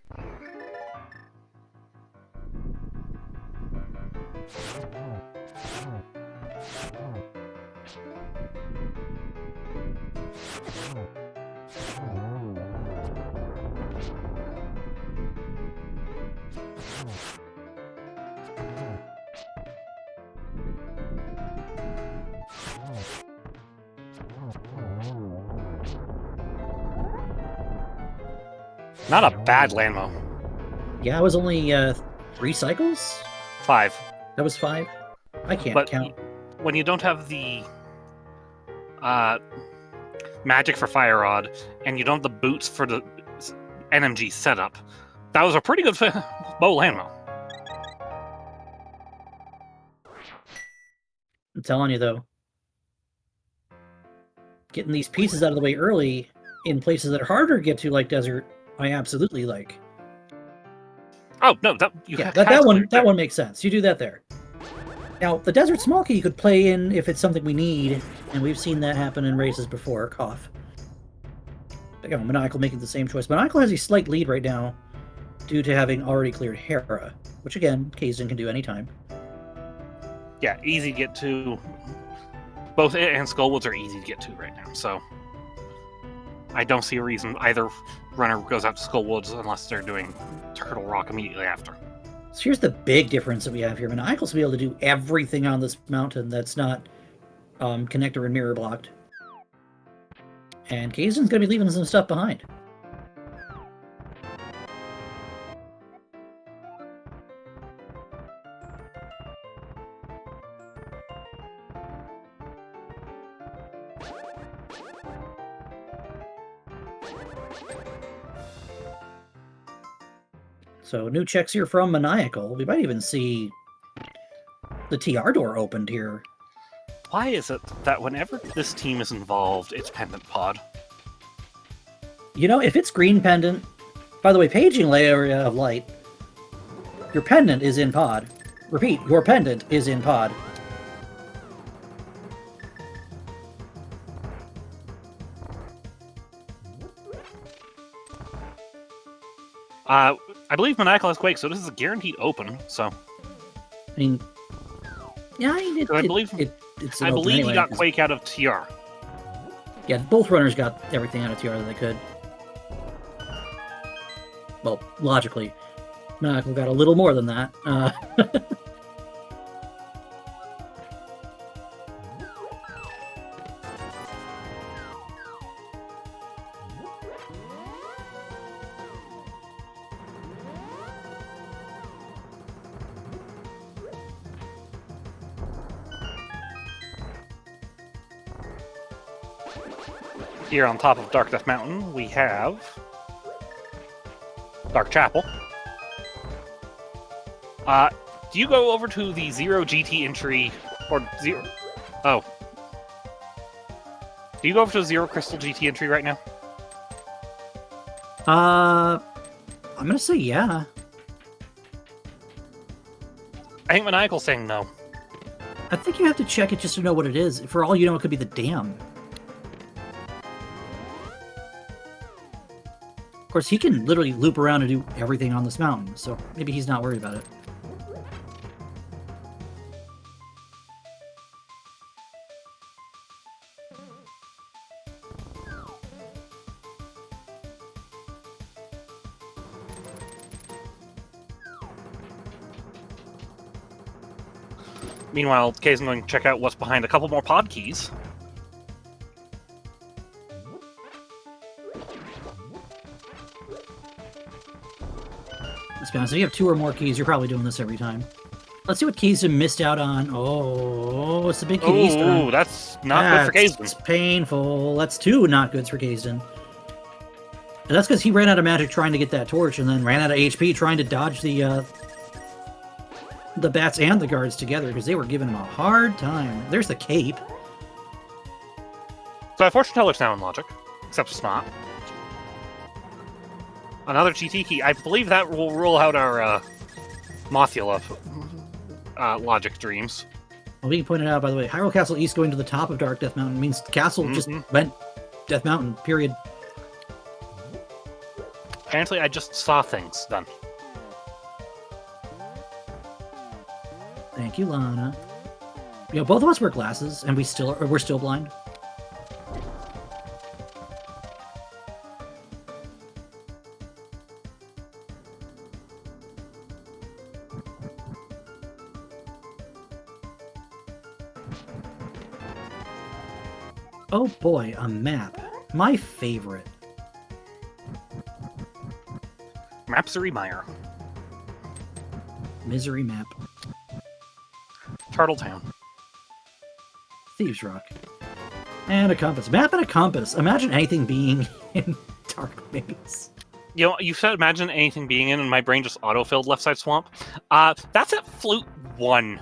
Not a bad landmo. Yeah, it was only 3 cycles? 5. That was 5? I can't count. When you don't have the magic for Fire Rod, and you don't have the boots for the NMG setup, that was a pretty good bow landmo. I'm telling you, though. Getting these pieces out of the way early in places that are harder to get to, like Desert, I absolutely like. Oh no, that one makes sense. You do that there. Now the Desert Small Key you could play in if it's something we need, and we've seen that happen in races before. Cough. You know, Maniacal making the same choice. Maniacal has a slight lead right now due to having already cleared Hera, which again Kaesden can do anytime. Yeah, easy to get to. Both it and Skullwoods are easy to get to right now, so I don't see a reason either runner goes out to Skullwoods unless they're doing Turtle Rock immediately after. So here's the big difference that we have here. Maniacal's will be able to do everything on this mountain that's not connector and mirror blocked. And Kaesden's going to be leaving some stuff behind. So new checks here from Maniacal. We might even see the TR door opened here. Why is it that whenever this team is involved, it's Pendant Pod? You know, if it's green pendant, by the way, paging area of light, your pendant is in pod. Repeat, your pendant is in pod. I believe Maniacal has Quake, so this is a guaranteed open. So, I mean, yeah, I believe it's I believe anyway, he got Quake out of TR. Yeah, both runners got everything out of TR that they could. Well, logically, Maniacal got a little more than that. Here on top of Dark Death Mountain, we have Dark Chapel. Do you go over to the 0 GT entry, or 0... Oh. Do you go over to the 0 Crystal GT entry right now? I'm gonna say yeah. I think Maniacal's saying no. I think you have to check it just to know what it is. For all you know, it could be the dam. Of course, he can literally loop around and do everything on this mountain, so maybe he's not worried about it. Meanwhile, Kaesden going to check out what's behind a couple more pod keys. Let's be honest, if you have 2 or more keys, you're probably doing this every time. Let's see what Kaesden missed out on. Oh, it's the big kid Easter. Oh, that's not good for Kaesden. It's painful. That's 2 not goods for Kaesden. And that's because he ran out of magic trying to get that torch, and then ran out of HP trying to dodge the bats and the guards together, because they were giving him a hard time. There's the cape. So Fortune Teller's now in logic, except it's not. Another GT key. I believe that will rule out our Mothula logic dreams. Well, we can point it out, by the way. Hyrule Castle East going to the top of Dark Death Mountain means the castle just went Death Mountain, period. Apparently, I just saw things done. Thank you, Lana. You know, both of us wear glasses, and we're still blind. Oh boy, a map. My favorite. Mapsery Mire. Misery map. Turtletown. Thieves Rock. And a compass. Map and a compass. Imagine anything being in Dark Maze. You know, you said imagine anything being in, and my brain just auto-filled Left Side Swamp. That's at Flute 1.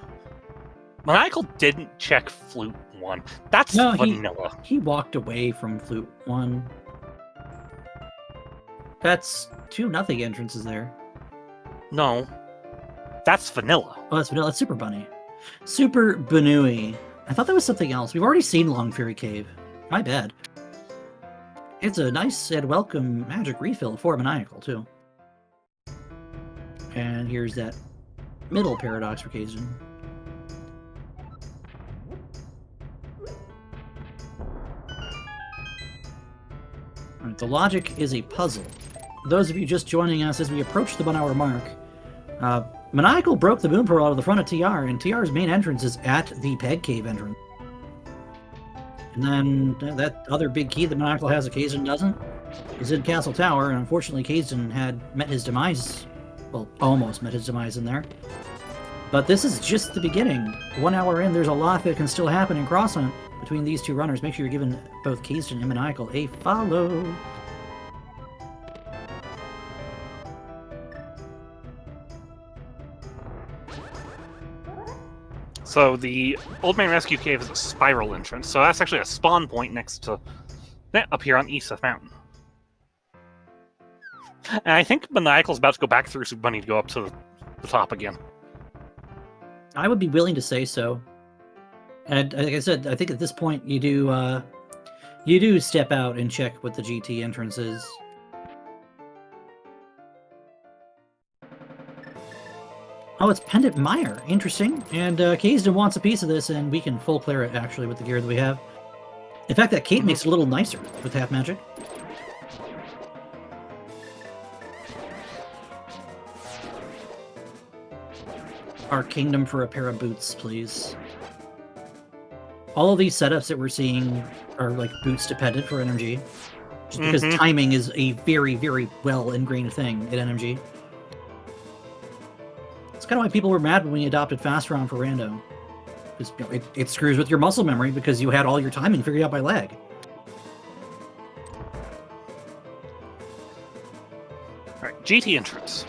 Maniacal didn't check Flute 1. That's vanilla. He walked away from Flute 1. That's 2-0 entrances there. No. That's vanilla. Oh, that's vanilla. That's Super Bunny. Super Banui. I thought that was something else. We've already seen Long Fairy Cave. My bad. It's a nice and welcome magic refill for Maniacal, too. And here's that middle paradox for Kaesden. Alright, the logic is a puzzle. Those of you just joining us as we approach the 1 hour mark, Maniacal broke the moon pearl out of the front of TR, and TR's main entrance is at the Peg Cave entrance. And then that other big key that Maniacal has that Kaesden doesn't is in Castle Tower, and unfortunately Kaesden had met his demise. Well, almost met his demise in there. But this is just the beginning. 1 hour in, there's a lot that can still happen in Crosshunt between these two runners. Make sure you're giving both Kaesden and Maniacal a follow. So the Old Man Rescue Cave is a spiral entrance, so that's actually a spawn point next to up here on East Mountain. And I think Maniacal's about to go back through Super Bunny to go up to the top again. I would be willing to say so. And like I said, I think at this point you do step out and check what the GT entrance is. Oh, it's Pendant Mire. Interesting. And Kaesden wants a piece of this, and we can full clear it, actually, with the gear that we have. In fact, that cape makes it a little nicer with half magic. Our kingdom for a pair of boots, please. All of these setups that we're seeing are like boots dependent for NMG. Just because timing is a very, very well ingrained thing at NMG. It's kind of why people were mad when we adopted Fast Round for Rando. Because it screws with your muscle memory because you had all your timing figured out by lag. Alright, GT entrance.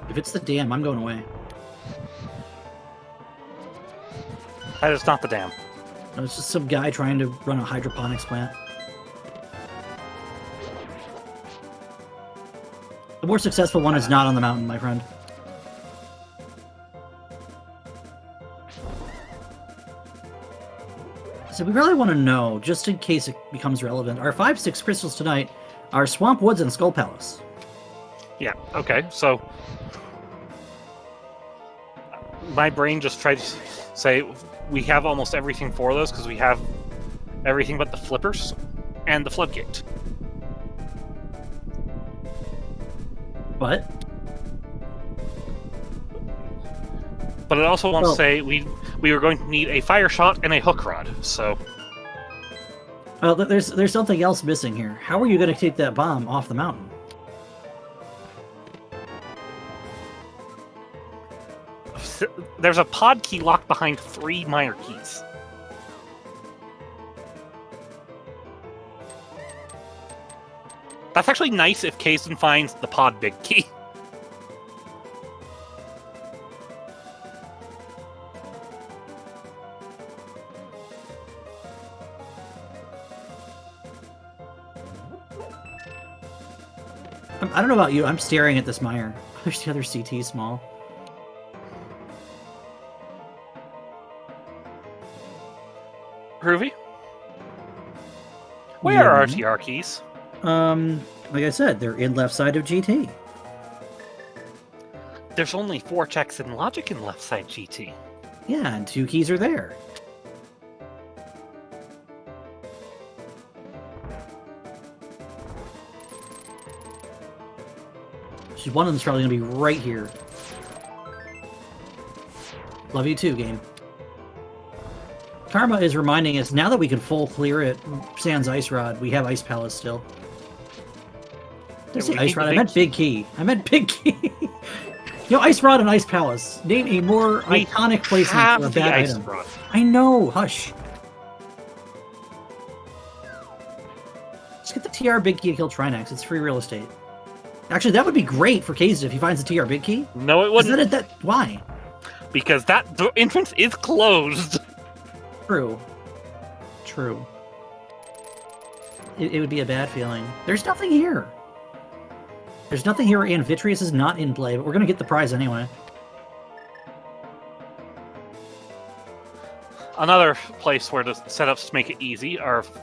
If it's the dam, I'm going away. That is not the dam. No, it's just some guy trying to run a hydroponics plant. The more successful one is not on the mountain, my friend. So we really want to know, just in case it becomes relevant, our 5-6 crystals tonight are Swamp Woods and Skull Palace. Yeah, okay, so my brain just tried to say we have almost everything for those because we have everything but the flippers and the floodgate. What? But it also wants to say we were going to need a fire shot and a hook rod, so... Well, there's something else missing here. How are you going to take that bomb off the mountain? There's a pod key locked behind 3 mire keys. That's actually nice if Kaesden finds the pod big key. I don't know about you, I'm staring at this mire. There's the other CT small. Groovy? Where are RTR keys? Like I said, they're in left side of GT. There's only 4 checks in logic in left side GT. Yeah, and 2 keys are there. One of them's probably going to be right here. Love you too, game. Karma is reminding us, now that we can full clear it, sans Ice Rod, we have Ice Palace still. Did I say Ice Rod? I meant Big Key. I meant Big Key. You know, Ice Rod and Ice Palace. Name a more iconic placement for a bad item. Rod. I know, hush. Just get the TR Big Key to kill Trinax. It's free real estate. Actually, that would be great for Kaesden if he finds the TR Big Key. No, it wouldn't. Why? Because the entrance is closed. True. True. It would be a bad feeling. There's nothing here. There's nothing here, and Vitreous is not in play, but we're going to get the prize anyway. Another place where the setups make it easy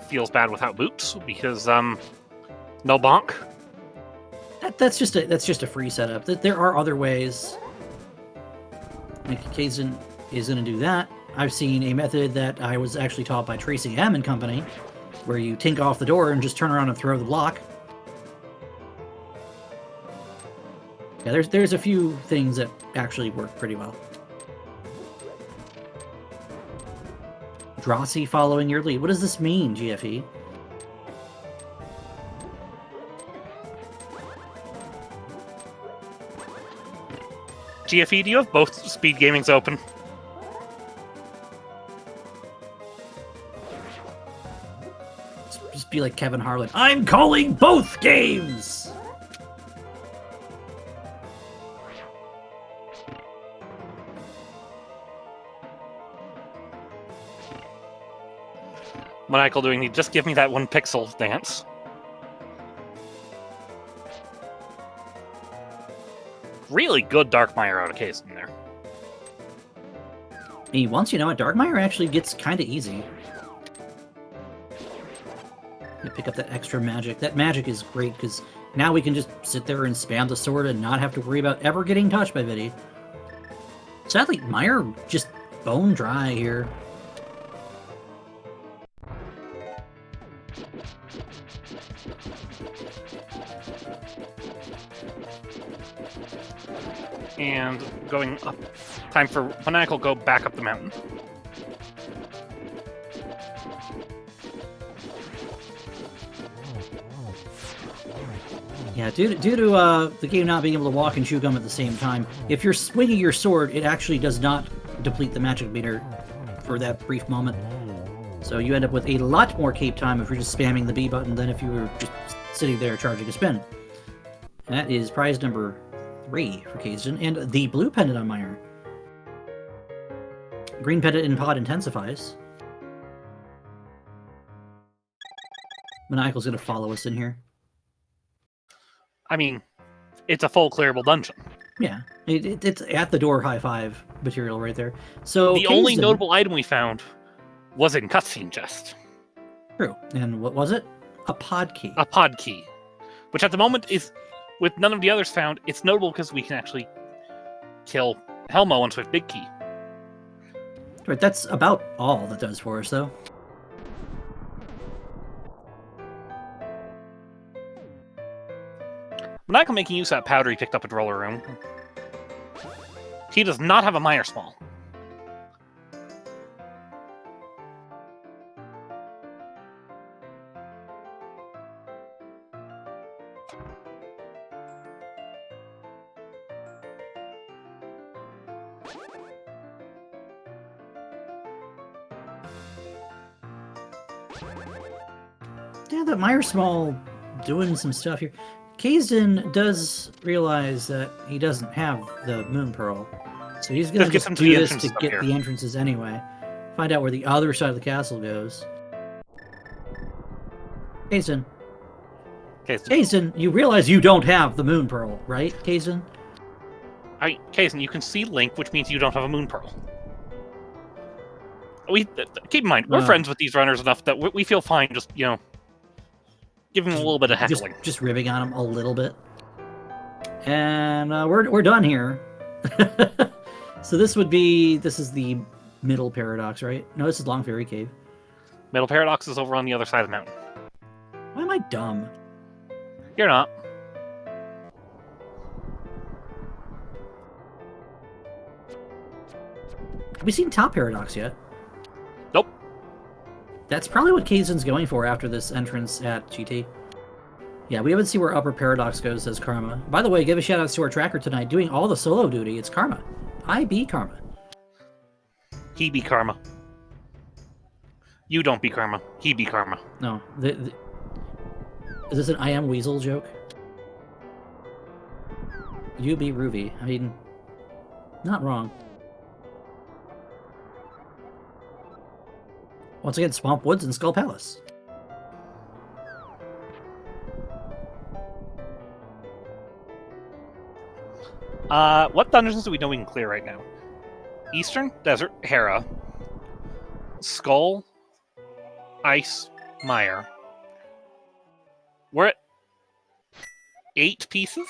feels bad without boots, because, no bonk. That's just a free setup. There are other ways. Like Kaesden is going to do that. I've seen a method that I was actually taught by Tracy M and company, where you tink off the door and just turn around and throw the block. Yeah, there's a few things that actually work pretty well. I'm Eldrazi following your lead. What does this mean, GFE? GFE, do you have both SpeedGamings open? Just be like Kevin Harlan. I'm calling both games! Maniacal doing the just give me that 1 pixel dance. Really good Darkmire out of Kaesden there. Once you know it, Darkmire actually gets kind of easy. You pick up that extra magic. That magic is great because now we can just sit there and spam the sword and not have to worry about ever getting touched by Vidi. Sadly, Mire just bone dry here. And going up. Time for Maniacal go back up the mountain. Yeah, due to the game not being able to walk and chew gum at the same time, if you're swinging your sword, it actually does not deplete the magic meter for that brief moment. So you end up with a lot more cape time if you're just spamming the B button than if you were just sitting there charging a spin. And that is prize number 3 for Kaesden, and the blue pendant on Mire. Green pendant in pod intensifies. Maniacal's gonna follow us in here. I mean, it's a full clearable dungeon. Yeah, it's at the door high five material right there. So the only notable item we found was in cutscene chest. True. And what was it? A pod key. A pod key. Which at the moment is, with none of the others found, it's notable because we can actually kill Helmo once with Big Key. Right, that's about all that does for us, though. Maniacal making use of that powder he picked up at Roller Room. He does not have a Mire Small. Yeah, that Mire Small doing some stuff here. Kaesden does realize that he doesn't have the Moon Pearl, so he's going to just do this to get the entrances anyway. Find out where the other side of the castle goes. Kaesden. Kaesden, you realize you don't have the Moon Pearl, right, Kaesden? Kaesden, you can see Link, which means you don't have a Moon Pearl. Keep in mind, we're friends with these runners enough that we feel fine just, giving him a little bit of heckling. Just ribbing on him a little bit. And we're done here. So this is the middle paradox, right? No, this is Long Fairy Cave. Middle paradox is over on the other side of the mountain. Why am I dumb? You're not. Have we seen Top Paradox yet? Nope. That's probably what Kaesden's going for after this entrance at GT. Yeah, we haven't seen where Upper Paradox goes, says Karma. By the way, give a shout out to our tracker tonight, doing all the solo duty. It's Karma. I be Karma. He be Karma. You don't be Karma. He be Karma. No. Is this an I am Weasel joke? You be Ruby. I mean, not wrong. Once again, Swamp Woods and Skull Palace. What dungeons do we know we can clear right now? Eastern Desert, Hera, Skull, Ice, Mire. We're at 8 pieces?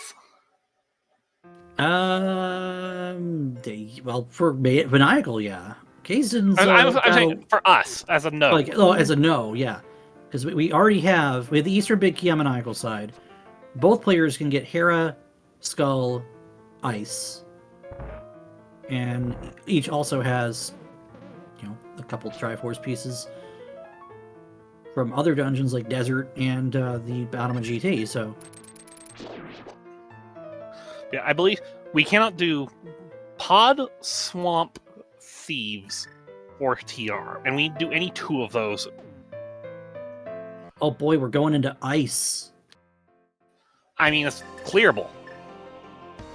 Well, for Maniacal, yeah. Kaesden's... I'm saying for us, as a no. As a no, yeah. Because we already have the Eastern Big Key on Maniacal side. Both players can get Hera, Skull, Ice. And each also has, the couple Triforce pieces from other dungeons like Desert and the bottom of GT. So yeah, I believe we cannot do Pod, Swamp, Thieves, or TR, and we do any two of those. oh boy, we're going into ice. I mean, it's clearable.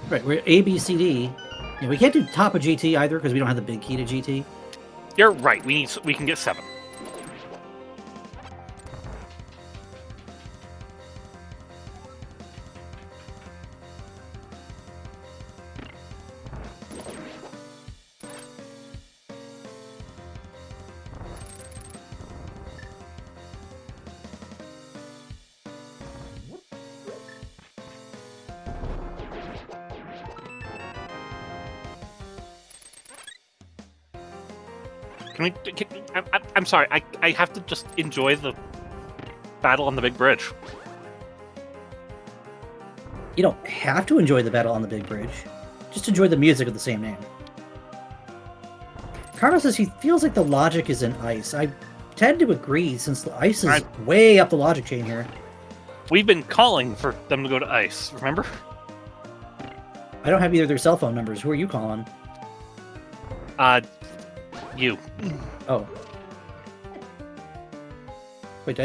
Right, we're A, B, C, D. Yeah, we can't do top of GT either because we don't have the big key to GT. You're right. We can get 7. I'm sorry. I have to just enjoy the battle on the big bridge. You don't have to enjoy the battle on the big bridge. Just enjoy the music of the same name. Karma says he feels like the logic is in ice. I tend to agree since the ice is way up the logic chain here. We've been calling for them to go to ice, remember? I don't have either of their cell phone numbers. Who are you calling? You. Oh. Wait,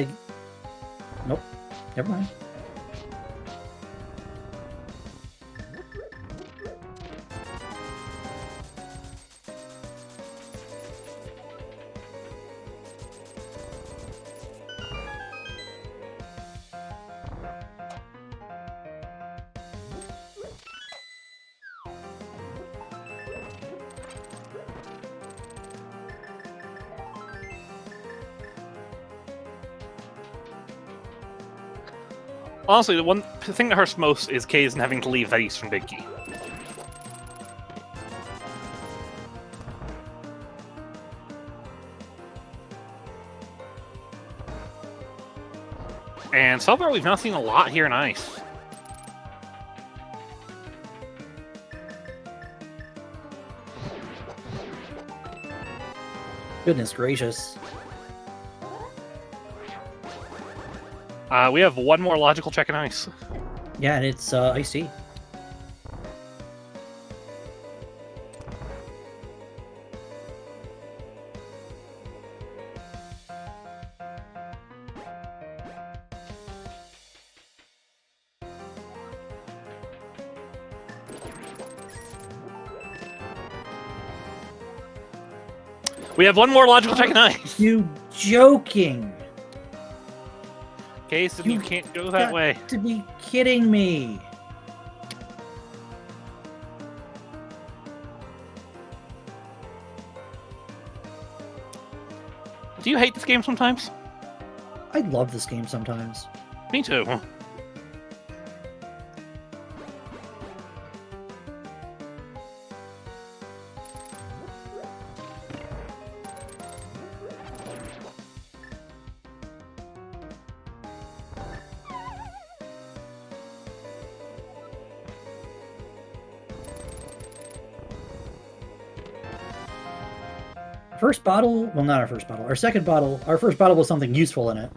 Nope. Never mind. Honestly, the one thing that hurts most is Kaesden having to leave that eastern big key. And so far, we've not seen a lot here in ice. Goodness gracious. We have one more logical check in ice. Yeah, and it's icy. We have one more logical check in ice. You joking? Kaesden, you can't go that way. To be kidding me. Do you hate this game sometimes? I love this game sometimes. Me too. First bottle, well, not our first bottle. Our second bottle, our first bottle was something useful in it.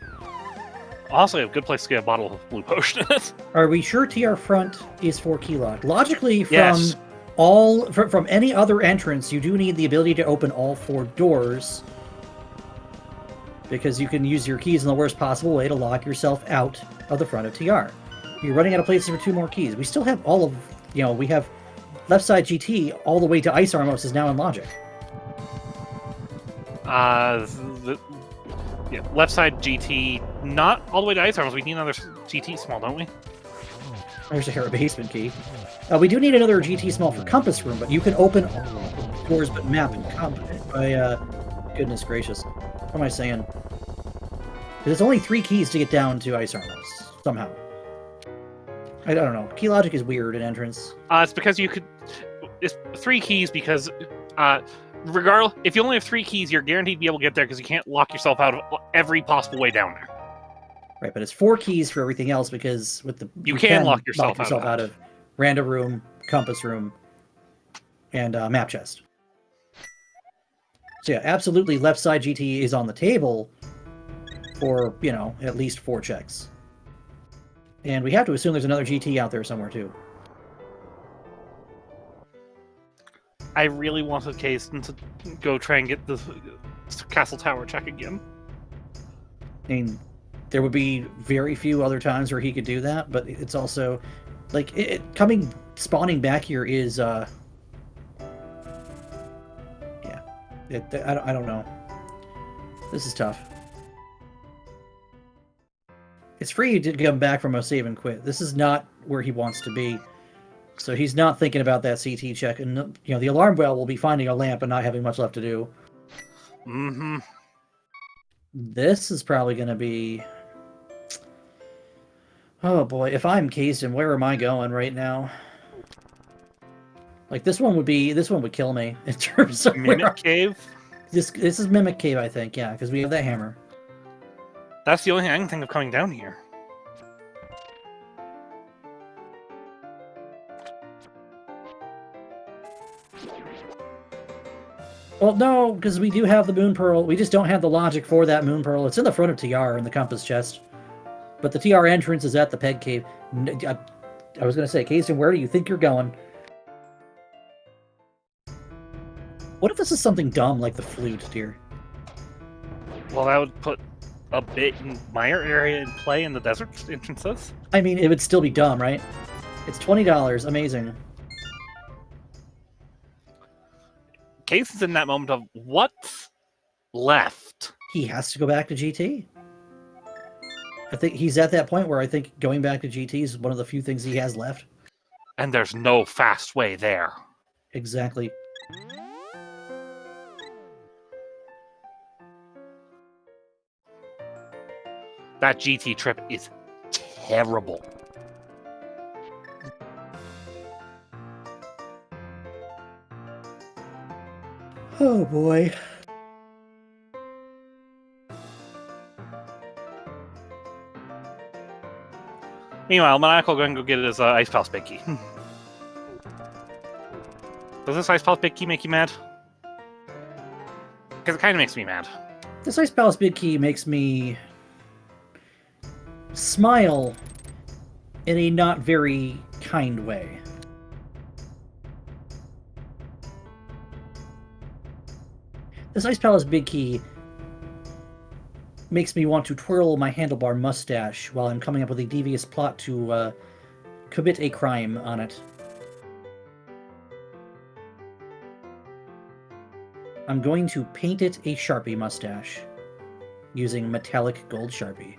Also, a good place to get a bottle of blue potion. Are we sure TR front is for key lock? Logically, from Yes. from any other entrance, you do need the ability to open all 4 doors, because you can use your keys in the worst possible way to lock yourself out of the front of TR. You're running out of places for 2 more keys. We still have all of, we have left side GT all the way to Ice Armos is now in logic. Yeah, left side GT, not all the way to Ice Arms. We need another GT small, don't we? There's a Hera basement key. We do need another GT small for Compass Room, but you can open all doors but map and compass. Goodness gracious. What am I saying? There's only 3 keys to get down to Ice Armos, somehow. I don't know. Key logic is weird in entrance. It's because it's 3 keys because, regardless, if you only have 3 keys, you're guaranteed to be able to get there because you can't lock yourself out of every possible way down there. Right, but it's 4 keys for everything else because with the you can lock yourself out of Random Room, Compass Room, and Map Chest. So yeah, absolutely left side GT is on the table for, you know, at least 4 checks. And we have to assume there's another GT out there somewhere too. I really wanted Kaesden to go try and get the castle tower check again. I mean, there would be very few other times where he could do that, but it's also like spawning back here is yeah. I don't know. This is tough. It's free to come back from a save and quit. This is not where he wants to be. So he's not thinking about that CT check, and you know the alarm bell will be finding a lamp and not having much left to do. Mm-hmm. This is probably going to be... Oh boy, if I'm Kaesden, where am I going right now? Like this one would kill me in terms of Mimic Cave? This is Mimic Cave, I think, yeah, because we have that hammer. That's the only thing I can think of coming down here. Well, no, because we do have the Moon Pearl. We just don't have the logic for that Moon Pearl. It's in the front of TR in the compass chest. But the TR entrance is at the Peg Cave. I was going to say, Kaesden, where do you think you're going? What if this is something dumb like the flute, dear? Well, that would put a bit in Mire area in play in the desert entrances. I mean, it would still be dumb, right? It's $20. Amazing. Kaesden's in that moment of what's left. He has to go back to GT. I think he's at that point where I think going back to GT is one of the few things he has left. And there's no fast way there. Exactly. That GT trip is terrible. Oh boy. Meanwhile, Maniacal going to go get his Ice Palace Big Key. Does this Ice Palace Big Key make you mad? Because it kind of makes me mad. This Ice Palace Big Key makes me smile in a not very kind way. This Ice Palace Big Key makes me want to twirl my handlebar mustache while I'm coming up with a devious plot to commit a crime on it. I'm going to paint it a Sharpie mustache using metallic gold Sharpie.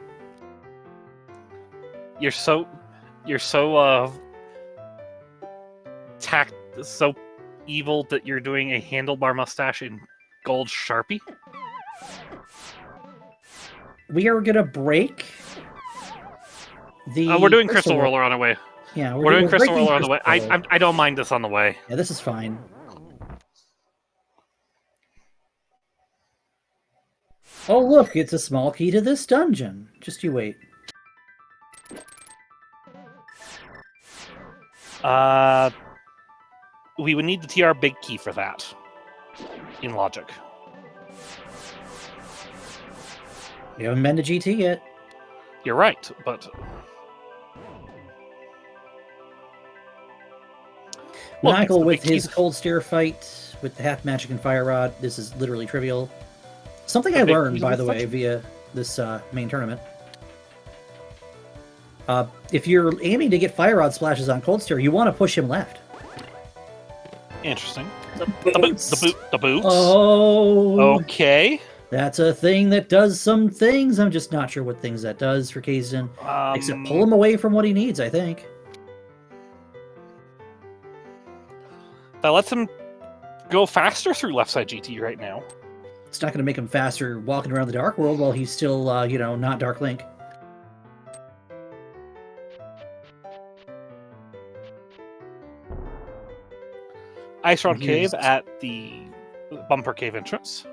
You're so so evil that you're doing a handlebar mustache in gold Sharpie? We are gonna break the. We're doing Crystal Roller on the way. Yeah, we're doing Crystal Roller on the way. Roller. I don't mind this on the way. Yeah, this is fine. Oh look, it's a small key to this dungeon. Just you wait. We would need the TR big key for that. In logic. We haven't been to GT yet. You're right, but... Maniacal with his cold stare fight with the half magic and fire rod. This is literally trivial. Something I learned, by the way, via this main tournament. If you're aiming to get fire rod splashes on cold stare, you want to push him left. Interesting. The boots. Oh. Okay. That's a thing that does some things. I'm just not sure what things that does for Kaesden. Except pull him away from what he needs, I think. That lets him go faster through left side GT right now. It's not going to make him faster walking around the Dark World while he's still, you know, not Dark Link. Ice Rod Cave at the Bumper Cave entrance.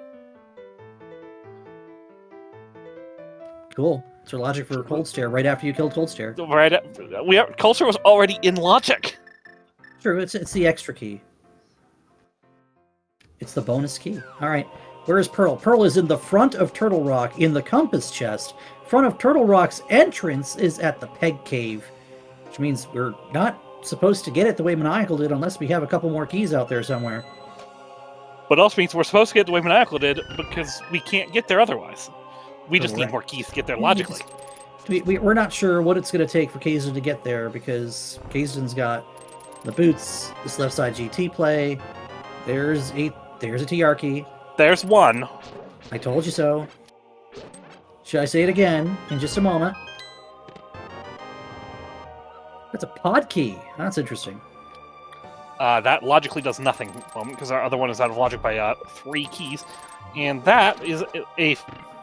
Cool. It's our logic for Cold Stare right after you killed Cold Stare. Cold Stare was already in logic. True, it's the extra key. It's the bonus key. All right. Where is Pearl? Pearl is in the front of Turtle Rock in the compass chest. Front of Turtle Rock's entrance is at the Peg Cave, which means we're not supposed to get it the way Maniacal did unless we have a couple more keys out there somewhere. But also means we're supposed to get it the way Maniacal did because we can't get there otherwise. We just need more keys to get there logically. We're not sure what it's going to take for Kaesden to get there because Kaesden's got the boots, this left side GT play. There's a TR key. There's one. I told you so. Should I say it again in just a moment? That's a pod key. That's interesting. That logically does nothing at the moment because our other one is out of logic by 3 keys. And that is a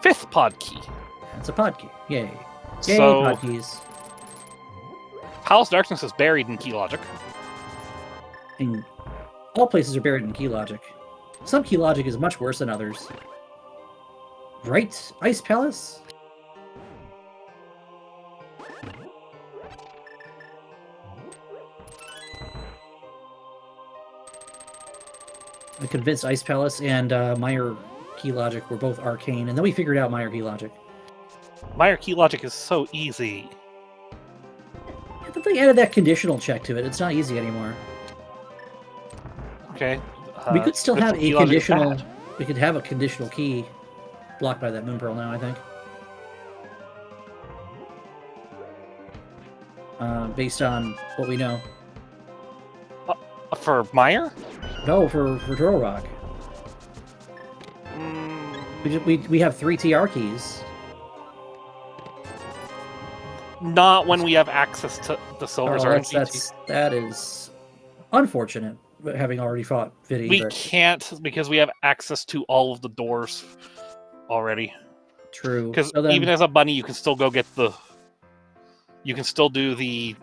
5th pod key. That's a pod key. Yay. Yay, So, pod keys. Palace Darkness is buried in key logic. And all places are buried in key logic. Some key logic is much worse than others. Right, Ice Palace? I convinced Ice Palace and Meyer key logic were both arcane, and then we figured out Meyer key logic. Meyer key logic is so easy. Yeah, but they added that conditional check to it. It's not easy anymore. Okay. We could still have a key logic is conditional. bad. We could have a conditional key blocked by that Moon Pearl now, I think. Based on what we know. For Meyer? No, for Turtle Rock. We have 3 TR keys. Not when we have access to the silvers or That is unfortunate, having already fought Vidi. We can't because we have access to all of the doors already. True. Because So then- even as a bunny, you can still go get the. You can still do the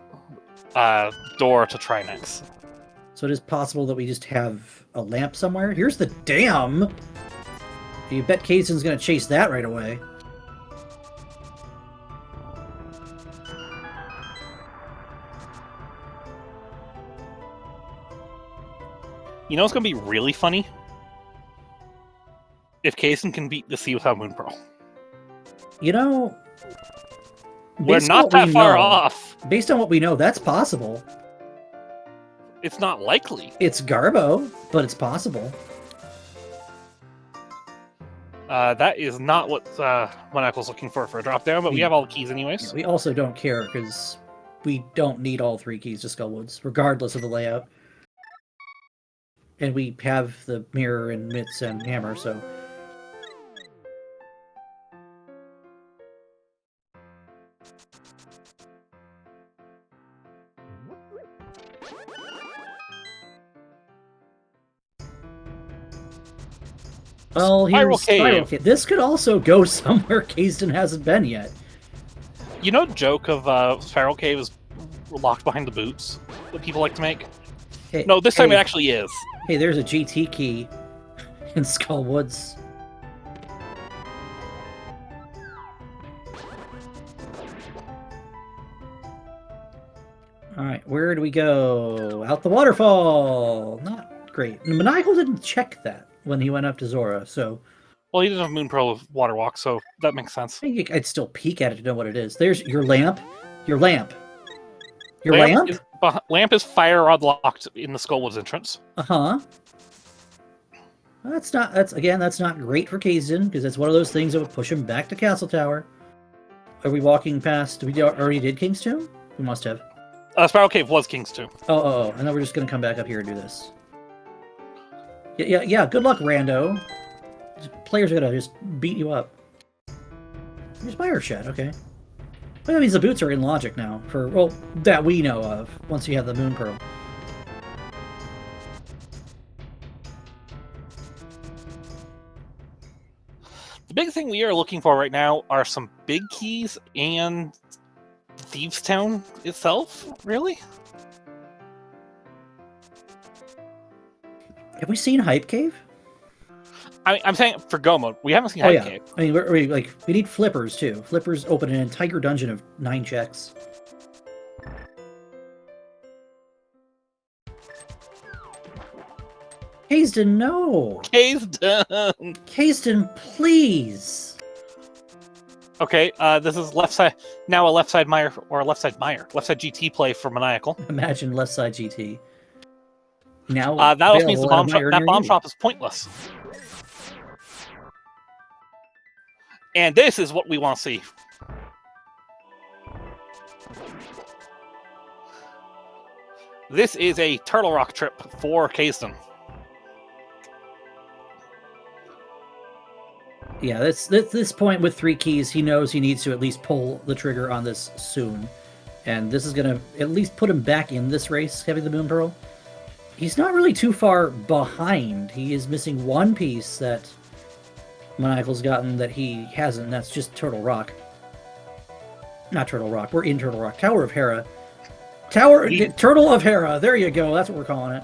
door to Trinex. So it is possible that we just have a lamp somewhere. Here's the dam. You bet Kaesden's going to chase that right away. You know what's going to be really funny? If Kaesden can beat the sea without Moon Pearl. You know, We're based on not what that we far know- off. Based on what we know, that's possible. It's not likely. It's Garbo, but it's possible. That is not what Maniacal's looking for a drop down, but we have all the keys anyways. We also don't care because we don't need all 3 keys to Skullwoods, regardless of the layout. And we have the mirror and mitts and hammer, so. Well, here's Spiral Cave. This could also go somewhere Kaesden hasn't been yet. You know, the joke of Spiral Cave is locked behind the boots that people like to make. Hey, No, this time hey, it actually is. Hey, there's a GT key in Skullwoods. Alright, where do we go? Out the waterfall! Not great. Maniacal didn't check that when he went up to Zora, so Well, he didn't have Moon Pearl with Water Walk, so that makes sense. I think I'd still peek at it to know what it is. There's your lamp. Your lamp. Your lamp? Lamp is fire rod locked in the Skullwoods entrance. Uh-huh. That's not great for Kaesden, because it's one of those things that would push him back to Castle Tower. Are we walking past? We already did King's Tomb? We must have. Spiral Cave was King's Tomb. Oh, and then we're just gonna come back up here and do this. Yeah, good luck, rando. Players are gonna just beat you up. There's Meyer Shed, okay. Well, that means the boots are in logic now, that we know of, once you have the Moon Pearl. The big thing we are looking for right now are some big keys and Thieves Town itself, really? Have we seen Hype Cave? I'm saying for Go mode, we haven't seen Hype Cave. I mean, we need Flippers, too. Flippers open an entire dungeon of 9 checks. Kaesden, no! Kaesden! Kaesden, please! Okay, this is left side now a left side Meyer or a left side GT play for Maniacal. Imagine left side GT. Now that also means the available at a Meyer that near bomb you. shop is pointless. And this is what we want to see. This is a Turtle Rock trip for Kaesden. Yeah, this point with 3 keys, he knows he needs to at least pull the trigger on this soon. And this is going to at least put him back in this race, having the Moon Pearl. He's not really too far behind. He is missing one piece that Maniacal's gotten that he hasn't, and that's just Turtle Rock. Not Turtle Rock, we're in Turtle Rock. Tower of Hera. Turtle of Hera, there you go, that's what we're calling it.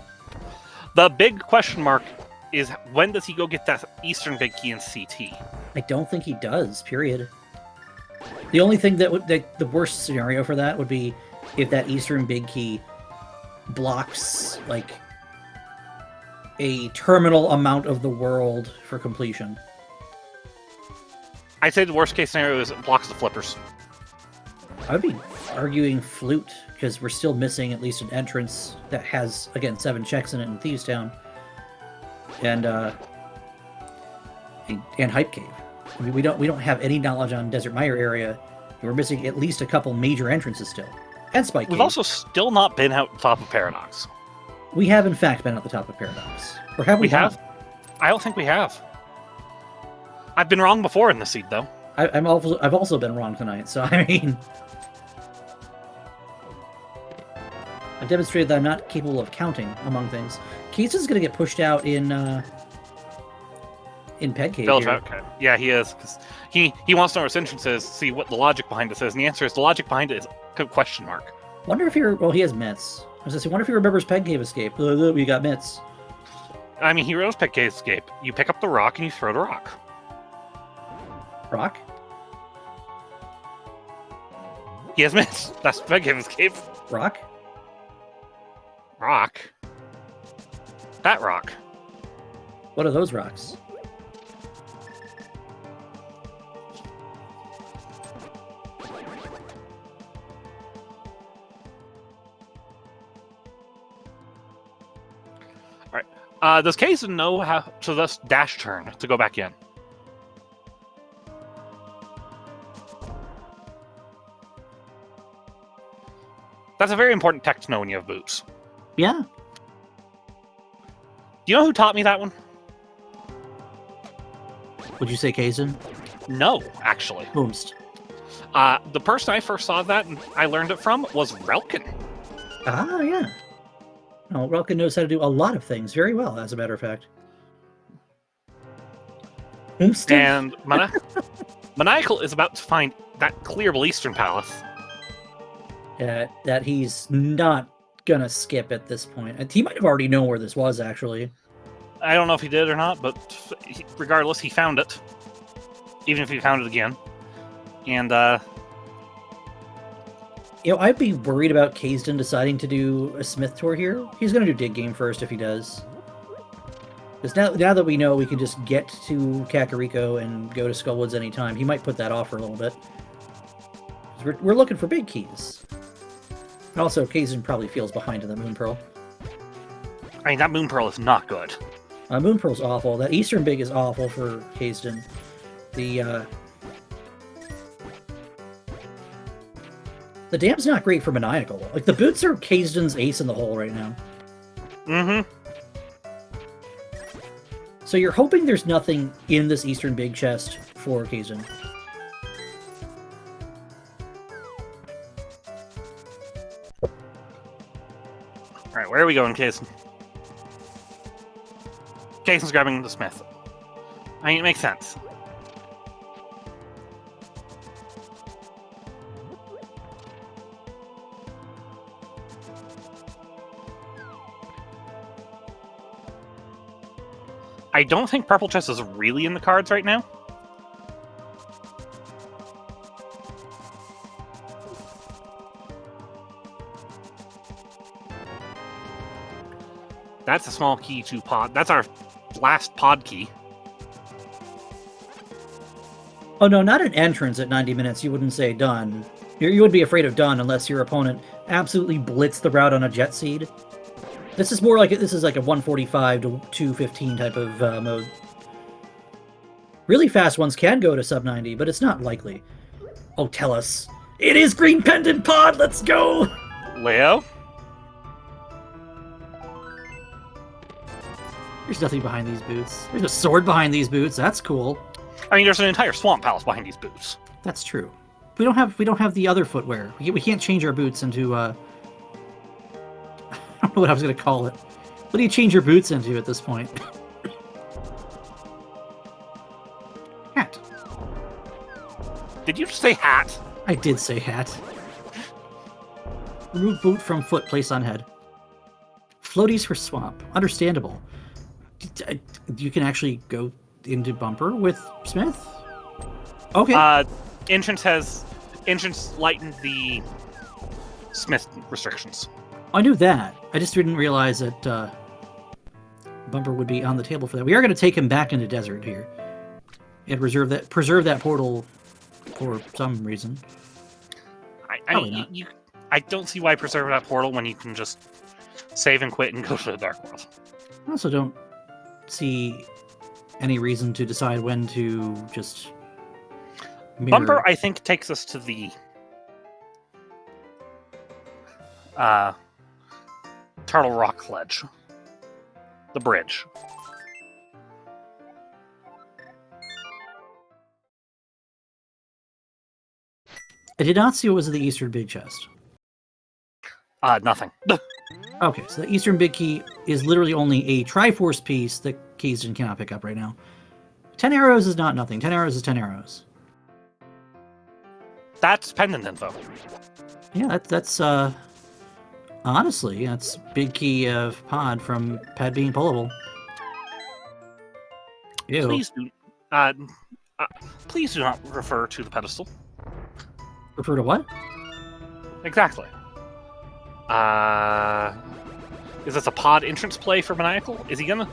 The big question mark is when does he go get that Eastern Big Key in CT? I don't think he does, period. The only thing that would, the worst scenario for that would be if that Eastern Big Key blocks, like, a terminal amount of the world for completion. I'd say the worst case scenario is it blocks the flippers. I would be arguing Flute, because we're still missing at least an entrance that has, again, 7 checks in it in Thieves Town. And Hype Cave. I mean, we don't have any knowledge on Desert Mire area. We're missing at least a couple major entrances still. And Spike Cave. We've also still not been out top of Paradox. We have, in fact, been at the top of Paradox. Or have we? We have? I don't think we have. I've been wrong before in the seed, though. I've also been wrong tonight, so I mean... I've demonstrated that I'm not capable of counting, among things. Kaesden's going to get pushed out in Peg Cave here. Okay. Yeah, he is. Cause he wants to know where his entrance is, see what the logic behind it is, and the answer is the logic behind it is a question mark. Wonder if well, he has mitts. I was going to say, wonder if he remembers Peg Cave Escape. We got mitts. I mean, he knows Peg Cave Escape. You pick up the rock and you throw the rock. Rock? He has mitts. That's Peg Cave Escape. Rock? Rock? That rock. What are those rocks? Alright. Does Kaesden know how to thus dash turn to go back in? That's a very important tech to know when you have boots. Yeah. Do you know who taught me that one? Would you say Kaesden? No, actually. Boomst. The person I first saw that and I learned it from was Relkin. Ah, yeah. No, Relkin knows how to do a lot of things very well, as a matter of fact. Boomst. And Maniacal is about to find that clearable Eastern Palace. That he's not gonna skip at this point. He might have already known where this was, actually. I don't know if he did or not, but regardless, he found it. Even if he found it again. And, You know, I'd be worried about Kaesden deciding to do a Smith tour here. He's gonna do Dig Game first if he does. Because now that we know we can just get to Kakariko and go to Skullwoods anytime, he might put that off for a little bit. We're looking for big keys. And also, Kaesden probably feels behind in the Moon Pearl. I mean, that Moon Pearl is not good. Moon Pearl's awful. That Eastern Big is awful for Kaesden. The dam's not great for Maniacal. Like, the boots are Kaesden's ace in the hole right now. Mm-hmm. So you're hoping there's nothing in this Eastern Big chest for Kaesden. Alright, where are we going, Kaesden? Kaesden's grabbing the Smith. I mean, it makes sense. I don't think Purple Chest is really in the cards right now. That's a small key to pod. That's our last pod key. Oh no, not an entrance at 90 minutes. You wouldn't say done. You would be afraid of done unless your opponent absolutely blitzed the route on a jet seed. This is more like this is like a 145 to 215 type of mode. Really fast ones can go to sub 90, but it's not likely. Oh, tell us. It is Green Pendant Pod! Let's go! Leo? There's nothing behind these boots. There's a sword behind these boots. That's cool. I mean, there's an entire swamp palace behind these boots. That's true. We don't have the other footwear. We can't change our boots into I don't know what I was going to call it. What do you change your boots into at this point? Hat. Did you just say hat? I did say hat. Remove boot from foot, place on head. Floaties for swamp. Understandable. You can actually go into bumper with Smith? Okay. Entrance lightened the Smith restrictions. I knew that. I just didn't realize that bumper would be on the table for that. We are going to take him back into desert here and preserve that portal for some reason. I don't see why preserve that portal when you can just save and quit and go to the Dark World. I also don't see any reason to decide when to just mirror. Bumper, I think, takes us to the Turtle Rock Ledge. The bridge. I did not see what was in the Eastern Big Chest. Nothing. Okay, so the Eastern Big Key is literally only a Triforce piece that Kaesden cannot pick up right now. 10 arrows is not nothing. 10 arrows is 10 arrows. That's pendant info. Yeah, that's honestly, that's Big Key of Pod from Pad being pullable. Ew. Please do not refer to the pedestal. Refer to what? Exactly. Is this a pod entrance play for Maniacal? Is he gonna...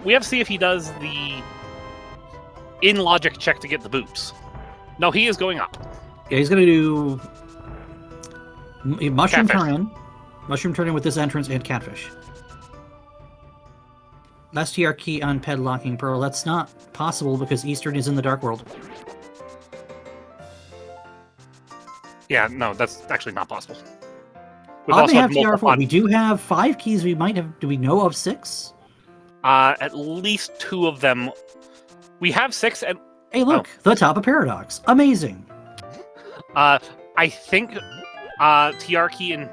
We have to see if he does the in-logic check to get the boots. No, he is going up. Yeah, he's gonna do mushroom Catfish. turn-in. Mushroom turn-in with this entrance and catfish. Last TR key on padlocking pearl. That's not possible because Eastern is in the Dark World. Yeah, no, that's actually not possible. We've Odd also may had have TR4. multiple We do have 5 keys. We might have. Do we know of 6? at least 2 of them. We have 6, and Hey, look, the top of Paradox. Amazing. I think TR key and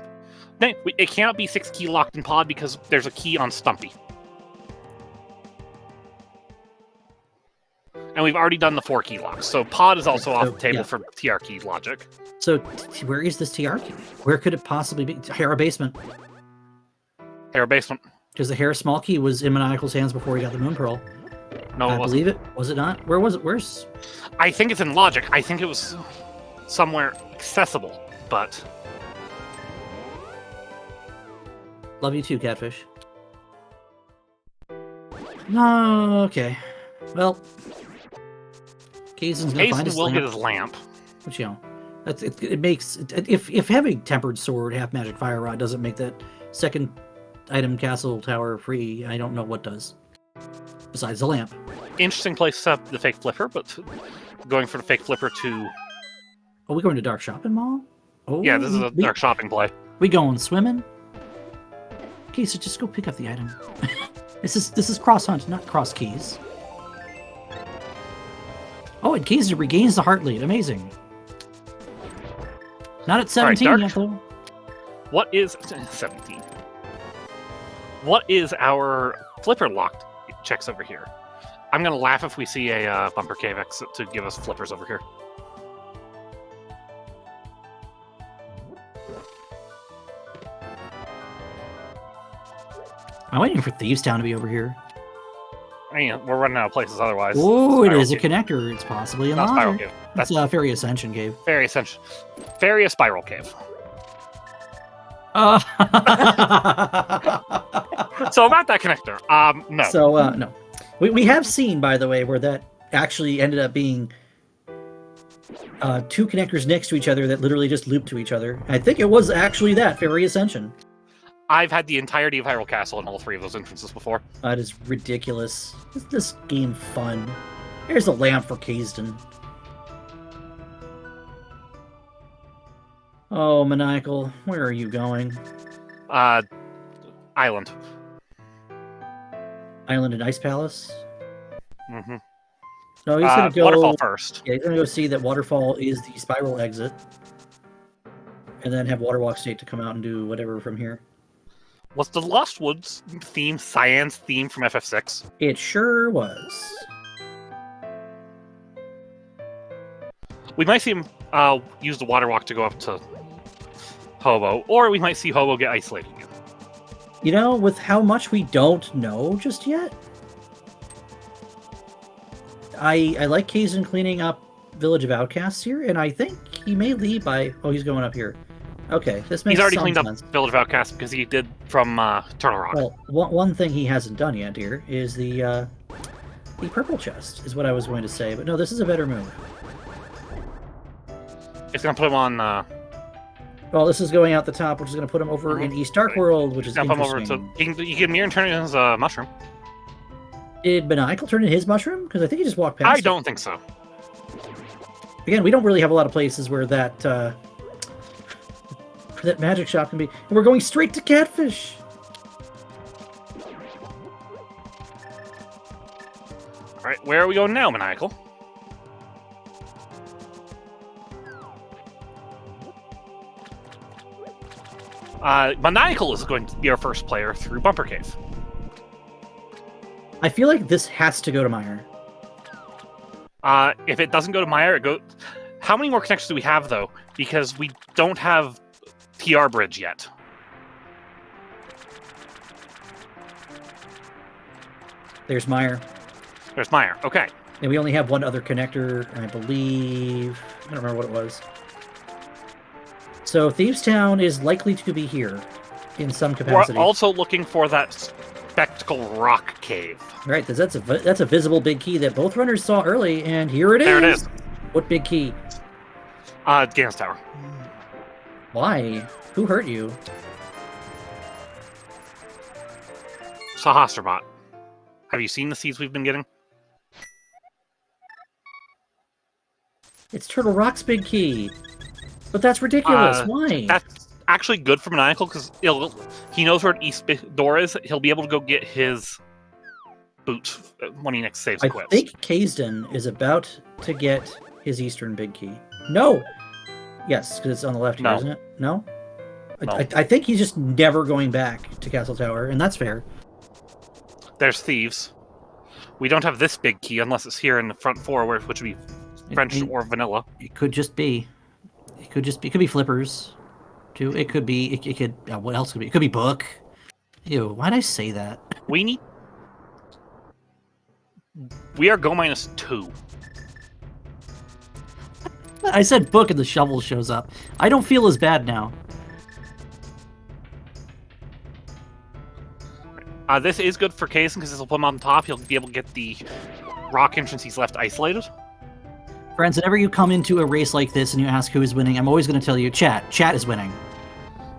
no, it cannot be 6 key locked in pod because there's a key on Stumpy. And we've already done the 4 key locks, so pod is also off the table for TR key logic. So where is this TR key? Where could it possibly be? Hera Basement. Hera Basement. Because the Hera Small Key was in Maniacal's hands before he got the Moon Pearl. No, I it wasn't. believe it. Was it not? Where was it? Where's... I think it's in logic. I think it was somewhere accessible, but... Love you too, Catfish. No, okay. Well, Kaesden's gonna find his will lamp. get his lamp. Which, you know, that's it makes... If having Tempered Sword, Half Magic Fire Rod doesn't make that second item castle tower free, I don't know what does. Besides the lamp. Interesting place to have the fake flipper, but going for the fake flipper to... Oh, we going to Dark Shopping Mall? Oh, Yeah, this is a dark shopping play. We going swimming? Okay, so just go pick up the item. This is cross hunt, not cross keys. Oh, and Kaesden regains the heart lead. Amazing. Not at 17 Dark. yet, though. What is... 17. What is our flipper locked checks over here? I'm going to laugh if we see a bumper cave exit to give us flippers over here. I'm waiting for Thieves Town to be over here. I mean, we're running out of places otherwise. Oh, it Spiral is a Cave. connector. It's possibly a Not Spiral ladder. Cave. That's a Fairy Ascension Cave. Very essential. Very a spiral cave. So about that connector, no. So, no. We have seen, by the way, where that actually ended up being two connectors next to each other that literally just loop to each other. I think it was actually that, Fairy Ascension. I've had the entirety of Hyrule Castle in all three of those entrances before. That is ridiculous. Is this game fun? There's a lamp for Kaesden. Oh, Maniacal, where are you going? Island. Island and Ice Palace? Mm-hmm. No, he's gonna go... Waterfall first. Yeah, he's gonna go see that Waterfall is the spiral exit. And then have Waterwalk State to come out and do whatever from here. Was the Lost Woods theme Cyan's theme from FF6? It sure was. We might see him use the water walk to go up to Hobo, or we might see Hobo get isolated again. You know, with how much we don't know just yet, I like Kaesden cleaning up Village of Outcasts here, and I think he may leave by... Oh, he's going up here. Okay, this makes He's already some cleaned sense. up Village of Outcasts because he did from Turtle Rock. Well, one thing he hasn't done yet here is the purple chest, is what I was going to say. But no, this is a better move. It's going to put him on... Well, this is going out the top, which is going to put him over in East Dark World, which is Put him over interesting. to... You can mirror and turn it into a mushroom. Did Maniacal turn in his mushroom? Because I think he just walked past I it. don't think so. Again, we don't really have a lot of places where that magic shop can be. And we're going straight to Catfish. All right, where are we going now, Maniacal? Maniacal is going to be our first player through Bumper Cave. I feel like this has to go to Meyer. If it doesn't go to Meyer, it goes... How many more connections do we have, though? Because we don't have TR Bridge yet. There's Meyer. There's Meyer. Okay. And we only have one other connector, I believe. I don't remember what it was. So Thieves Town is likely to be here in some capacity. We're also looking for that spectacle rock cave. Right, that's a visible big key that both runners saw early, and here it is. There it is. What big key? Ganon's Tower. Why? Who hurt you? Sahasrabot. Have you seen the seeds we've been getting? It's Turtle Rock's big key. But that's ridiculous. Why? That's actually good for Maniacal because he knows where an east door is. He'll be able to go get his boot when he next saves I quits. think Kaesden is about to get his eastern big key. No! Yes, because it's on the left here, No. isn't it? No? No. I think he's just never going back to Castle Tower, and that's fair. There's Thieves. We don't have this big key unless it's here in the front four, which would be French or vanilla. It could just be. It could be Flippers, too. It could be. It could. What else could it be? It could be Book. Ew. Why'd I say that? We are go -2. I said Book, and the shovel shows up. I don't feel as bad now. This is good for Kaesden because this will put him on top. He'll be able to get the rock entrance he's left isolated. Friends, whenever you come into a race like this and you ask who is winning, I'm always going to tell you, Chat is winning.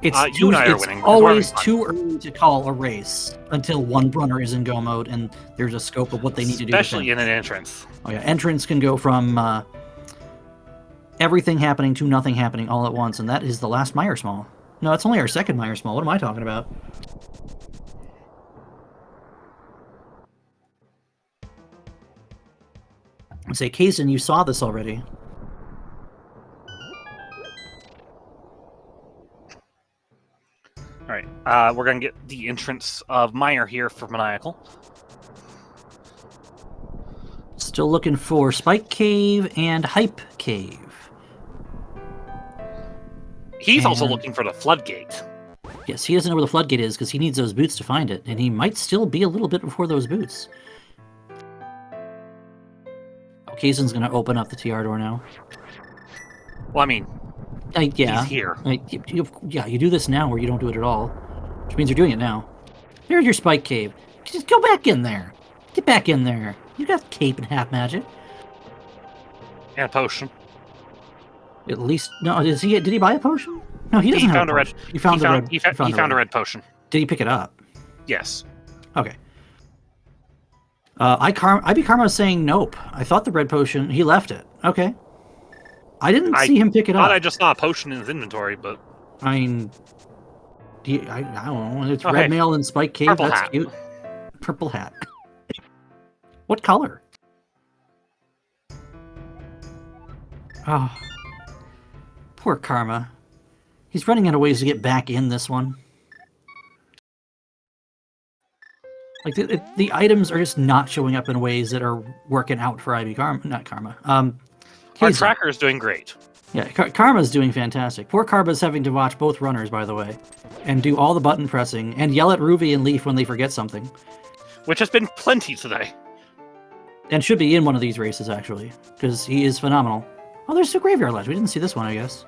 It's you and I are winning. always too early to call a race until one runner is in go mode and there's a scope of what they need to do. Especially in an entrance. Oh yeah, entrance can go from everything happening to nothing happening all at once, and that is the last Meyer Small. No, that's only our second Meyer Small. What am I talking about? Say, Kaesden, you saw this already. All right, we're going to get the entrance of Meyer here for Maniacal. Still looking for Spike Cave and Hype Cave. He's also looking for the floodgate. Yes, he doesn't know where the floodgate is because he needs those boots to find it, and he might still be a little bit before those boots. Kaesden's going to open up the TR door now. Well, I mean, Yeah. He's here. You do this now, or you don't do it at all, which means you're doing it now. There's your spike cave. Just go back in there. Get back in there. You got cape and half magic. And a potion. At least no. Did he buy a potion? No, he doesn't. He found a red. He found a red potion. Did he pick it up? Yes. Okay. IB Karma was saying nope. I thought the red potion. He left it. Okay. I didn't see him pick it up. I just saw a potion in his inventory, but I mean, I don't know. It's red mail and spike cave. Purple That's hat. cute. Purple hat. What color? Oh, poor Karma. He's running out of ways to get back in this one. Like the items are just not showing up in ways that are working out for IB Karma. Not Karma. Our tracker is doing great. Yeah, Karma's doing fantastic. Poor Karma's having to watch both runners, by the way, and do all the button pressing and yell at Ruby and Leaf when they forget something. Which has been plenty today. And should be in one of these races, actually, because he is phenomenal. Oh, there's a graveyard ledge. We didn't see this one, I guess.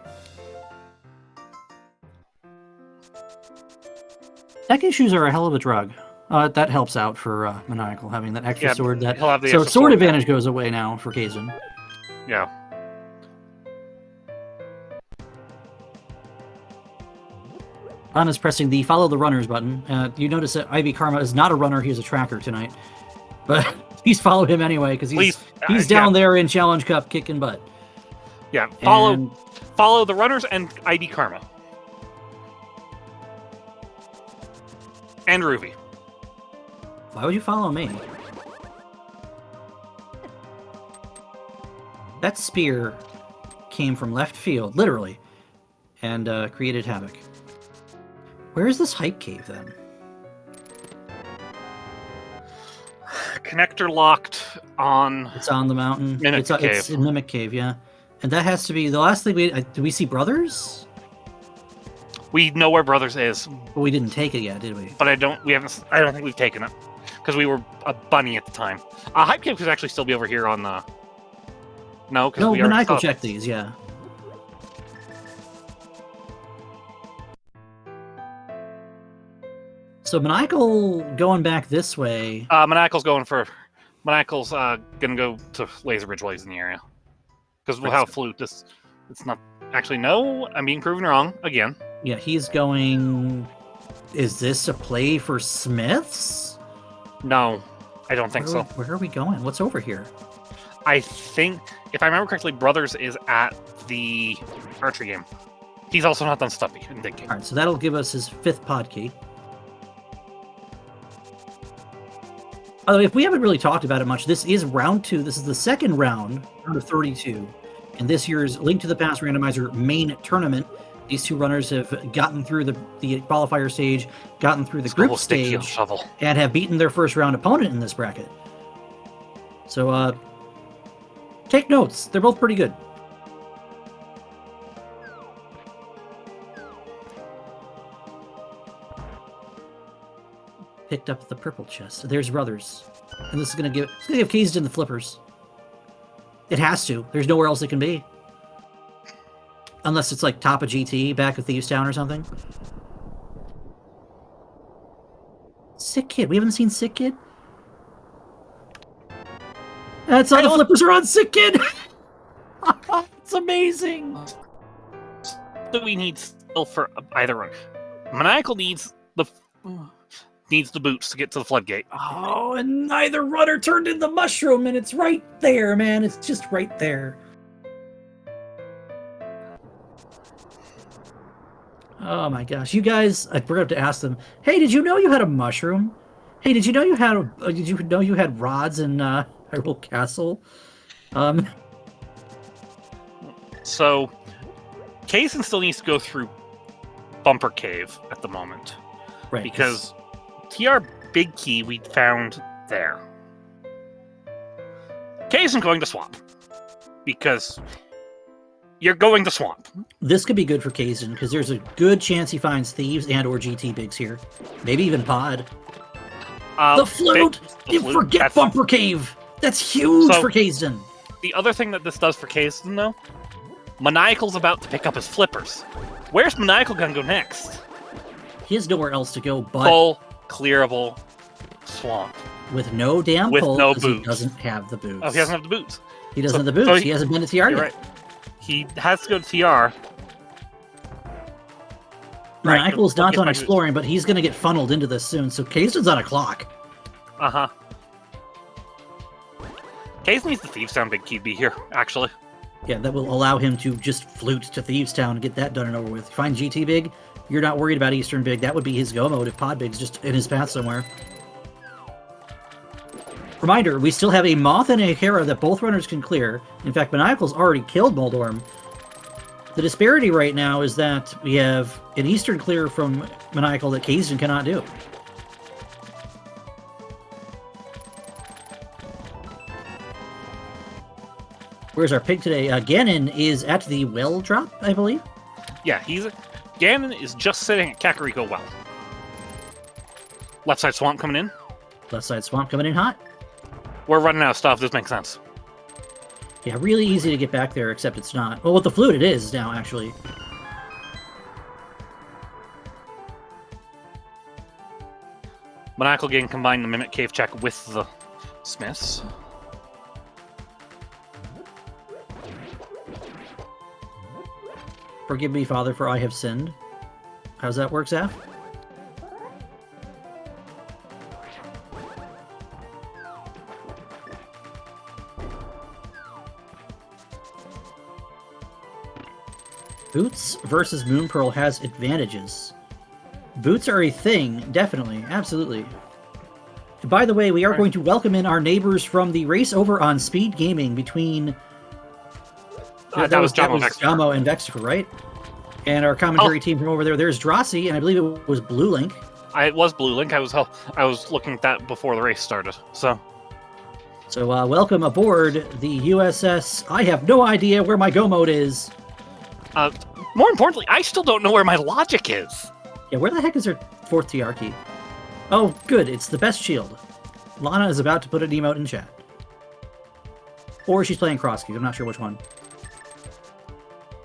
Second shoes are a hell of a drug. That helps out for Maniacal, having that extra sword. He'll have the so extra sword advantage goes away now for Kaesden. Yeah. Anna's pressing the follow the runners button. You notice that IB Karma is not a runner, he's a tracker tonight. But please follow him anyway, because he's down there in Challenge Cup kicking butt. Yeah, follow the runners and IB Karma. And Ruby. Why would you follow me? That spear came from left field, literally, and created havoc. Where is this hype cave, then? Connector locked on... It's on the mountain. It's in Mimic Cave, yeah. And that has to be... The last thing did we see Brothers? We know where Brothers is. But we didn't take it yet, did we? But I don't think we've taken it. Because we were a bunny at the time. Hype Cave could actually still be over here on the... No, because we Maniacal checked these, yeah. So Maniacal going back this way. Maniacal's gonna go to Laser Bridge while he's in the area. Because we'll have Flute. It's not... Actually, no. I'm being proven wrong again. Yeah, he's going... Is this a play for Smiths? No, I don't think so. Where are we going? What's over here? I think, if I remember correctly, Brothers is at the archery game. He's also not done Stumpy in Big Game. All right, so that'll give us his 5th pod key. By the way, if we haven't really talked about it much, this is round 2. This is the second round of 32. In this year's Link to the Past Randomizer main tournament. These two runners have gotten through the qualifier stage, gotten through the group stage, and have beaten their first round opponent in this bracket. So, take notes. They're both pretty good. Picked up the purple chest. There's Brothers. And this is going to give Kaesden the flippers. It has to. There's nowhere else it can be. Unless it's like top of GT back at Thieves Town or something. Sick Kid. We haven't seen Sick Kid? That's how the flippers are on Sick Kid! It's amazing! That we need still for either one. Maniacal needs the boots to get to the floodgate. Oh, and neither runner turned in the mushroom, and it's right there, man. It's just right there. Oh my gosh, you guys! I forgot to ask them. Hey, did you know you had a mushroom? Hey, did you know you had rods in Hyrule Castle? So, Kaesden still needs to go through Bumper Cave at the moment, right? Because TR Big Key we found there. Kaesden's going to swamp because. You're going to swamp. This could be good for Kaesden, because there's a good chance he finds Thieves and or GT Bigs here. Maybe even Pod. The Flute! Forget Bumper Cave! That's huge for Kaesden! The other thing that this does for Kaesden, though, Maniacal's about to pick up his flippers. Where's Maniacal gonna go next? He has nowhere else to go but Full, clearable swamp. with no damn With pull no because he boots. doesn't have the boots. Oh, he doesn't have the boots. He doesn't have the boots. so he hasn't been to TR You're yet. right. He has to go to TR. Maniacal's Right, not get done my exploring, but he's going to get funneled into this soon. So Kaesden's on a clock. Uh-huh. Case needs the Thieves Town big key to be here, actually. Yeah, that will allow him to just flute to Thieves Town and get that done and over with. Find GT Big. You're not worried about Eastern Big. That would be his go mode if Pod Big's just in his path somewhere. Reminder, we still have a Moth and a Hera that both runners can clear. In fact, Maniacal's already killed Moldorm. The disparity right now is that we have an Eastern clear from Maniacal that Kaesden cannot do. Where's our pig today? Ganon is at the well drop, I believe. Yeah, Ganon is just sitting at Kakariko Well. Left side swamp coming in. Left side swamp coming in hot. We're running out of stuff. This makes sense. Yeah, really easy to get back there, except it's not. Well, with the flute it is now, actually. Maniacal getting combined the Mimic Cave check with the Smiths. Forgive me, Father, for I have sinned. How's that work, Zaf? Boots versus Moon Pearl has advantages. Boots are a thing, definitely, absolutely. By the way, we are going to welcome in our neighbors from the race over on SpeedGaming between... that was Jamo and Vexifer, right? And our commentary team from over there, there's Drossi, and I believe it was Blue Link. It was Blue Link. I was looking at that before the race started. So welcome aboard the USS. I have no idea where my go mode is. More importantly, I still don't know where my logic is. Yeah, where the heck is her 4th TR key? Oh, good. It's the best shield. Lana is about to put an emote in chat. Or she's playing cross keys. I'm not sure which one.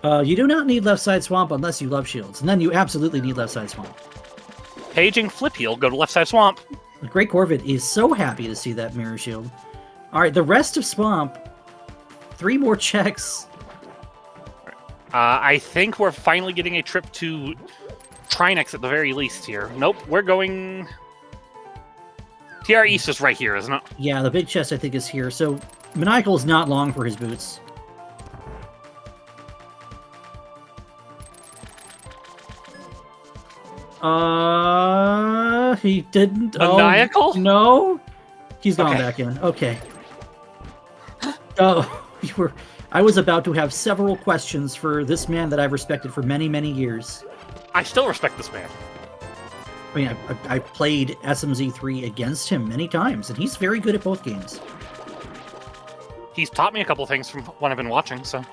You do not need left side swamp unless you love shields. And then you absolutely need left side swamp. Paging flip heal, go to left side swamp. The Great Corvid is so happy to see that mirror shield. Alright, the rest of swamp. 3 more checks. I think we're finally getting a trip to Trinex at the very least here. Nope, we're going... TR East is right here, isn't it? Yeah, the big chest I think is here. So Maniacal is not long for his boots. He didn't. Maniacal? Oh, no. He's gone back in. Okay. Oh, I was about to have several questions for this man that I've respected for many, many years. I still respect this man. I mean, I played SMZ3 against him many times, and he's very good at both games. He's taught me a couple things from when I've been watching, so...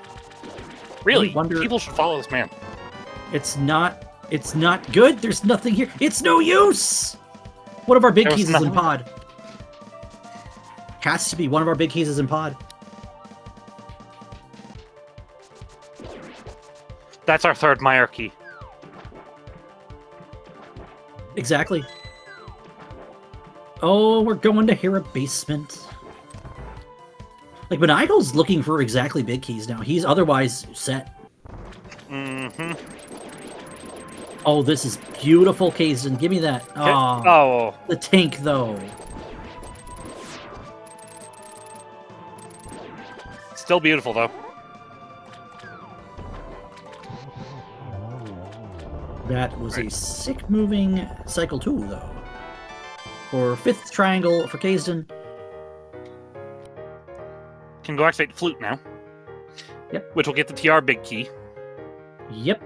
Really, people should follow this man. It's not good. There's nothing here. It's no use! One of our big keys is in pod. Has to be. One of our big keys is in pod. That's our 3rd Meyer key. Exactly. Oh, we're going to Hera Basement. Like, Maniacal's looking for exactly big keys now. He's otherwise set. Mm-hmm. Oh, this is beautiful, Kaesden. Give me that. Oh, the tank, though. Still beautiful, though. That was a sick-moving Cycle 2, though. For 5th triangle for Kaesden. Can go activate the flute now. Yep. Which will get the TR big key. Yep.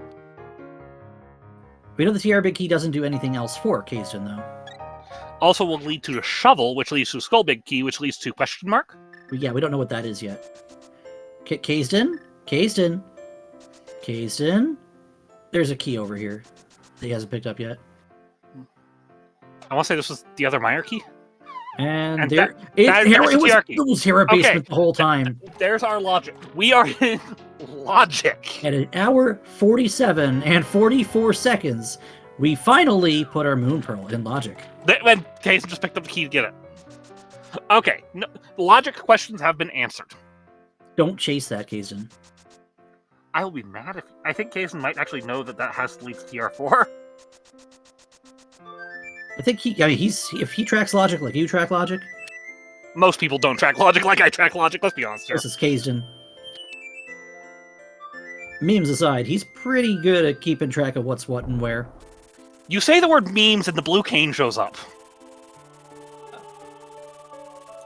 We know the TR big key doesn't do anything else for Kaesden, though. Also will lead to a shovel, which leads to a skull big key, which leads to question mark. Yeah, we don't know what that is yet. Kaesden? Kaesden? Kaesden? There's a key over here that he hasn't picked up yet. I want to say this was the other Meyer key. And there... It was Hera Basement the whole time. There's our logic. We are in logic. At an hour 47 and 44 seconds, we finally put our Moon Pearl in logic. When Kaesden just picked up the key to get it. Okay, no, logic questions have been answered. Don't chase that, Kaesden. I will be mad if... I think Kaesden might actually know that has to lead to TR4. I think if he tracks logic like you track logic... Most people don't track logic like I track logic, let's be honest here. This is Kaesden. Memes aside, he's pretty good at keeping track of what's what and where. You say the word memes and the blue cane shows up.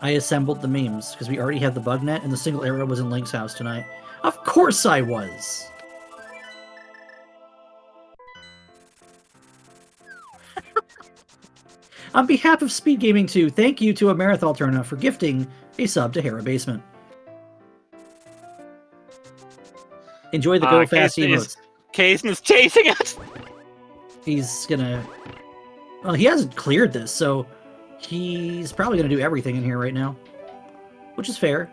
I assembled the memes, because we already had the bug net, and the single arrow was in Link's house tonight. Of course I was! On behalf of SpeedGaming 2, thank you to Marathon Turner for gifting a sub to Hera Basement. Enjoy the go fast emotes. Kaesden is chasing it! He's gonna... Well, he hasn't cleared this, so he's probably gonna do everything in here right now. Which is fair.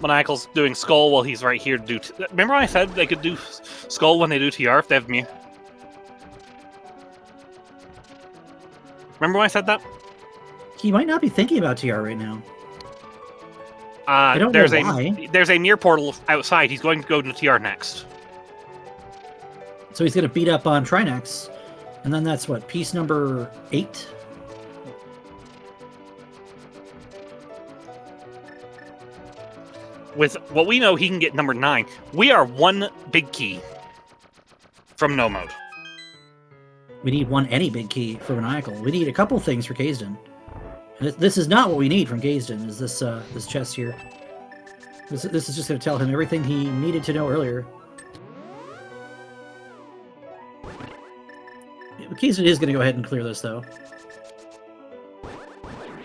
Maniacal's doing Skull while he's right here to do... Remember I said they could do Skull when they do TR if they have me? Remember when I said that? He might not be thinking about TR right now. I don't know why. There's a mirror portal outside. He's going to go to TR next. So he's going to beat up on Trinex. And then that's what, piece number 8? With what we know, he can get number 9. We are one big key from no mode. We need one any big key for Maniacal. We need a couple things for Kaesden. This is not what we need from Kaesden, is this this chest here. This is just going to tell him everything he needed to know earlier. Kaesden is going to go ahead and clear this, though.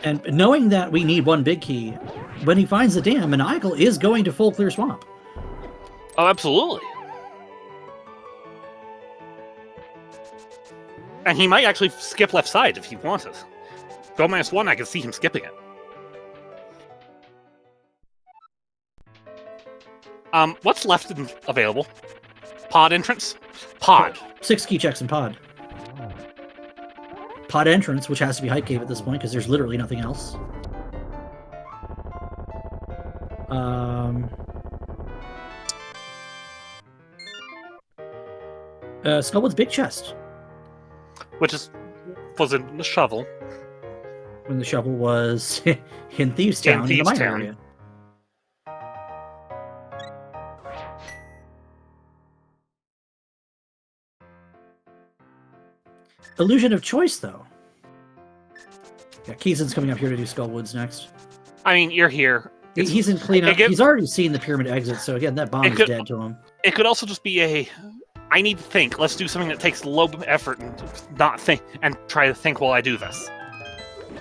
And knowing that we need one big key, when he finds the dam, Maniacal is going to full clear swamp. Oh, absolutely. And he might actually skip left side if he wanted. Go -1, I can see him skipping it. What's left and available? Pod entrance? Pod. 6 key checks in pod. Pod entrance, which has to be Hype Cave at this point, because there's literally nothing else. Skullwood's big chest. Which was in the shovel. When the shovel was in Thieves Town, in the mine area. Illusion of choice, though. Yeah, Kaesden's coming up here to do Skullwoods next. I mean, you're here. He's in cleanup. He's already seen the pyramid exit, so again, that bomb is dead to him. It could also just be a... I need to think. Let's do something that takes low effort and not think, and try to think while I do this.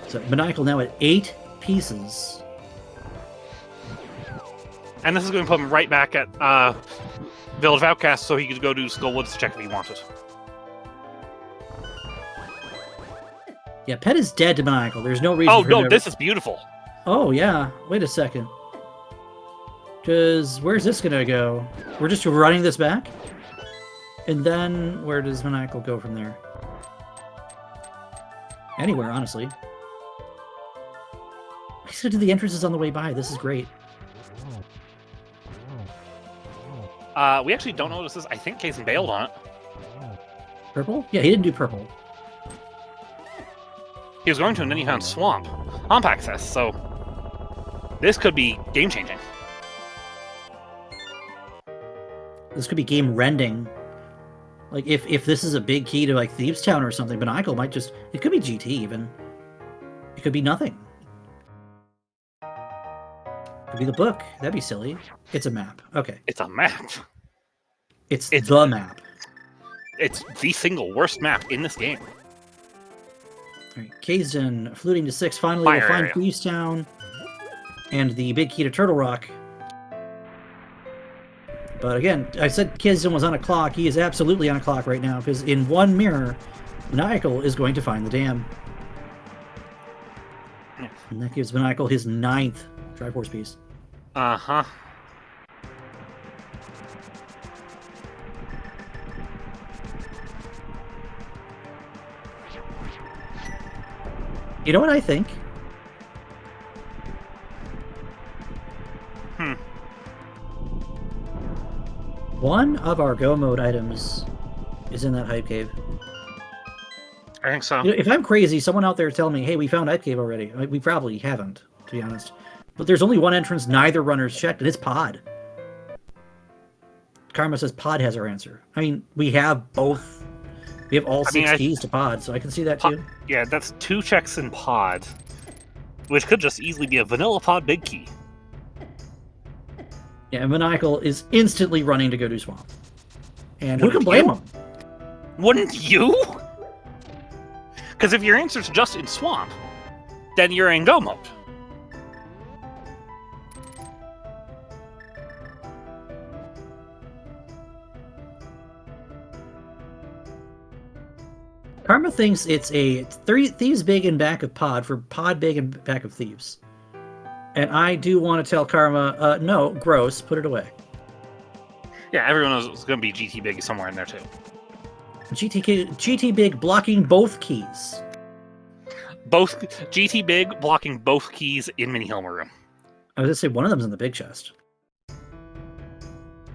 So Maniacal now at 8 pieces. And this is going to put him right back at Village of Outcasts, so he could go do Skullwoods to check if he wanted. Yeah, Pet is dead to Maniacal. There's no reason. Oh no, this is beautiful. Oh yeah. Wait a second. Because where's this gonna go? We're just running this back, and then where does Maniacal go from there? Anywhere, honestly. He's gonna do the entrances on the way by. This is great. We actually don't know what this is. I think Kaesden bailed on it. Purple? Yeah, he didn't do purple. He was going to, and then he found Swamp. Hump access, so this could be game-changing. This could be game-rending. Like, if this is a big key to, like, Thieves Town or something, Maniacal might just... It could be GT, even. It could be nothing. It could be the book. That'd be silly. It's a map. Okay. It's a map. It's the map. It's the single worst map in this game. All right, Kaesden fluting to 6. Finally, Fire we'll find area. Thieves Town and the big key to Turtle Rock. But again, I said Kaesden was on a clock. He is absolutely on a clock right now, because in one mirror, Maniacal is going to find the dam. And that gives Maniacal his 9th Triforce piece. Uh-huh. You know what I think? One of our go mode items is in that hype cave. I think so. You know, if I'm crazy, someone out there tell me, hey, we found hype cave already. We probably haven't, to be honest. But there's only one entrance neither runner's checked, and it's pod. Karma says pod has our answer. I mean, we have both. We have all 6 keys to pod, so I can see that too. Yeah, that's 2 checks in pod, which could just easily be a vanilla pod big key. Yeah, and Maniacal is instantly running to go do Swamp. And who can blame him? Wouldn't you? Because if your answer's just in Swamp, then you're in go mode. Karma thinks it's a 3 Thieves big in back of pod for pod big in back of Thieves. And I do want to tell Karma, no, gross, put it away. Yeah, everyone knows it's going to be GT big somewhere in there too. GT big blocking both keys. Both GT big blocking both keys in Mini Helmer room. I was going to say one of them's in the big chest.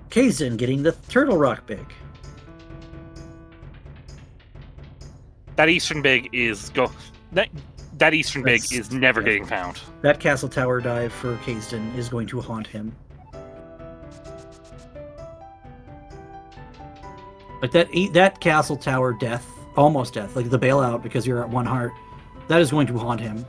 Kaesden getting the Turtle Rock big. That Eastern big is that Eastern big is never getting found. That Castle Tower dive for Kaesden is going to haunt him. Like that Castle Tower death, almost death, like the bailout because you're at 1 heart, that is going to haunt him.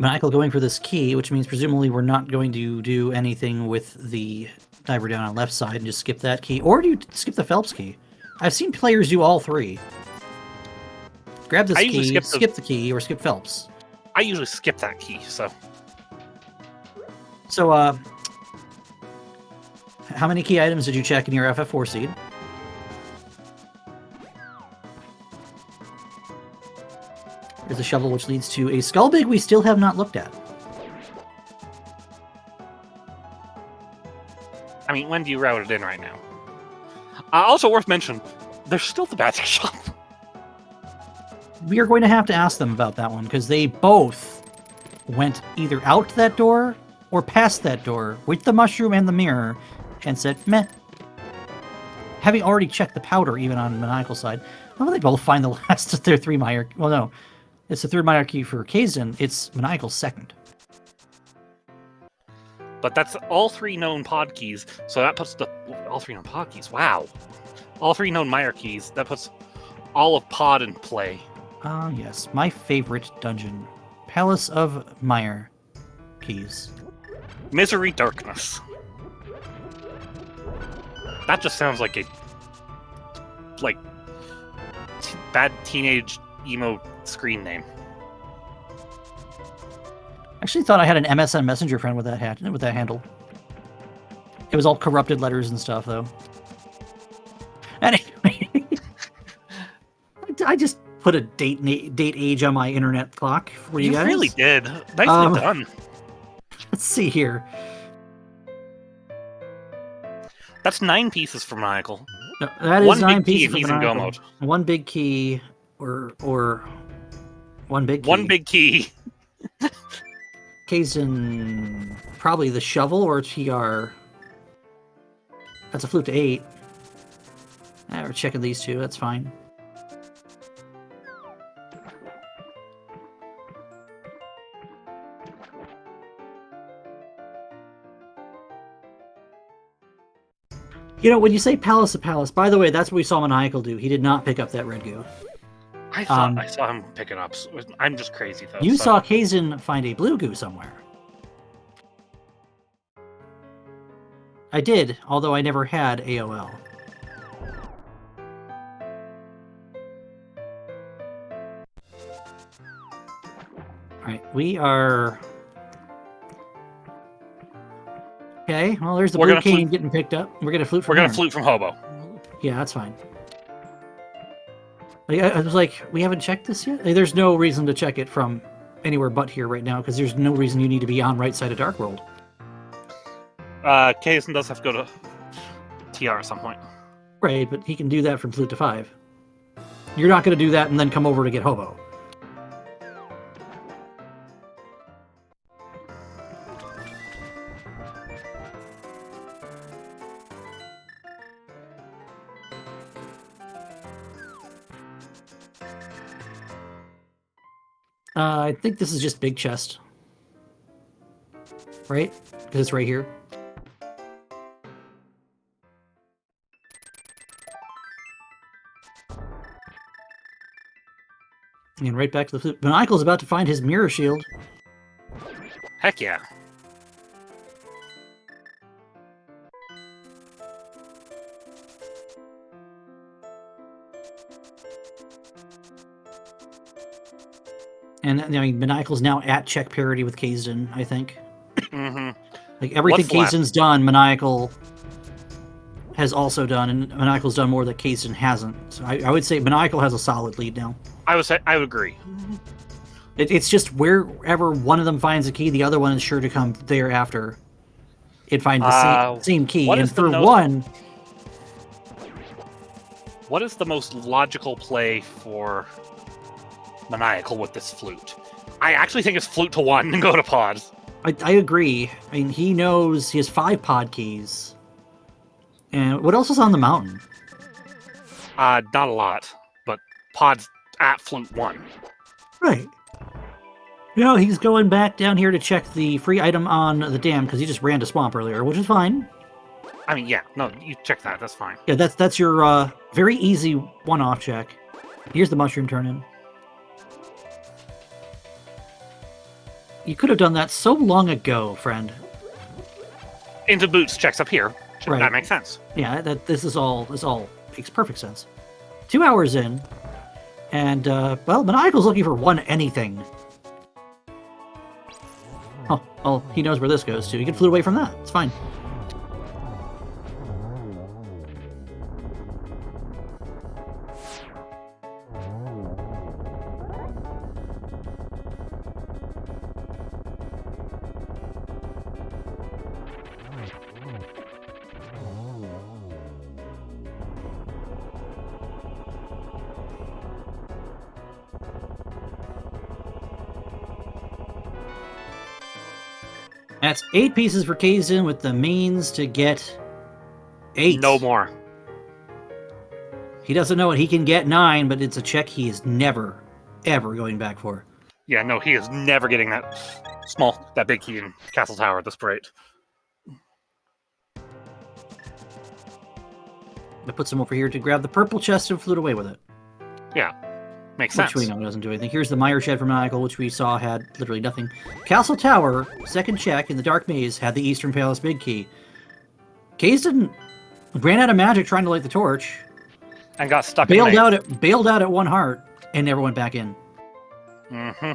Maniacal going for this key, which means presumably we're not going to do anything with the diver down on left side and just skip that key. Or do you skip the Phelps key? I've seen players do all 3. Grab this key, skip the key, or skip Phelps. I usually skip that key, so... So, how many key items did you check in your FF4 seed? There's a shovel which leads to a skull big we still have not looked at. I mean, when do you route it in right now? Also worth mentioning, there's still the magic shop. We are going to have to ask them about that one, because they both went either out that door or past that door with the mushroom and the mirror and said, meh. Having already checked the powder, even on Maniacal's side, how do they both find the last of their 3 Meyer... Well, no. It's the 3rd Meyer key for Kaesden. It's Maniacal's 2nd. But that's all 3 known pod keys, so that puts all 3 known pod keys. Wow. All 3 known Meyer keys. That puts all of pod in play. Ah, yes. My favorite dungeon. Palace of Meyer keys. Misery Darkness. That just sounds like a... bad teenage emo screen name. I actually thought I had an MSN Messenger friend with that handle. It was all corrupted letters and stuff, though. Anyway, I just put a date age on my internet clock for you guys. You really did. Nicely done. Let's see here. That's 9 pieces for Maniacal. No, that is 9 pieces for Maniacal. Go mode. 1 big key, or 1 big key. 1 big key. Kaesden, probably the shovel or TR. That's a flute to 8. We're checking these 2. That's fine. You know, when you say Palace of Palace, by the way, that's what we saw Maniacal do. He did not pick up that red goo. I thought I saw him pick it up. I'm just crazy, though. You saw Kaesden find a blue goo somewhere. I did, although I never had AOL. Alright, we are... Okay, well, there's the blue cane getting picked up. We're gonna flute from We're gonna flute from Hobo. Yeah, that's fine. I was like, we haven't checked this yet? Like, there's no reason to check it from anywhere but here right now, because there's no reason you need to be on right side of Dark World. Kaesden does have to go to TR at some point. Right, but he can do that from Flute to 5. You're not going to do that and then come over to get Hobo. I think this is just big chest. Right? Because it's right here. And right back to the flute. Maniacal's about to find his mirror shield. Heck yeah. And I mean, Maniacal's now at check parity with Kaesden, I think. Mm-hmm. Like everything What's Kaesden's done, Maniacal has also done, and Maniacal's done more that Kaesden hasn't. So I would say Maniacal has a solid lead now. I would agree. It's just wherever one of them finds a key, the other one is sure to come thereafter. It finds the same key, and for one. What is the most logical play for Maniacal with this flute? I actually think it's flute to 1 and go to pods. I agree. I mean, he knows he has 5 pod keys. And what else is on the mountain? Not a lot, but pods at flute 1. Right. You know, he's going back down here to check the free item on the dam because he just ran to swamp earlier, which is fine. I mean, yeah, no, you check that. That's fine. Yeah, that's your very easy one-off check. Here's the mushroom turn-in. You could have done that so long ago, friend. Into boots checks up here. Right. That makes sense. Yeah, this all makes perfect sense. 2 hours in, and well, Maniacal's looking for one anything. Oh, well, he knows where this goes to. He can flute away from that. It's fine. That's 8 pieces for Kaesden with the means to get 8. No more. He doesn't know it. He can get 9, but it's a check he is never, ever going back for. Yeah, no, he is never getting that big key in Castle Tower at this rate. I put some over here to grab the purple chest and flute away with it. Yeah, makes sense. Which we know doesn't do anything. Here's the Mire Shed from Maniacal, which we saw had literally nothing. Castle Tower, second check in the Dark Maze, had the Eastern Palace big key. Kaesden ran out of magic trying to light the torch. And got stuck bailed out at 1 heart and never went back in. Mm-hmm.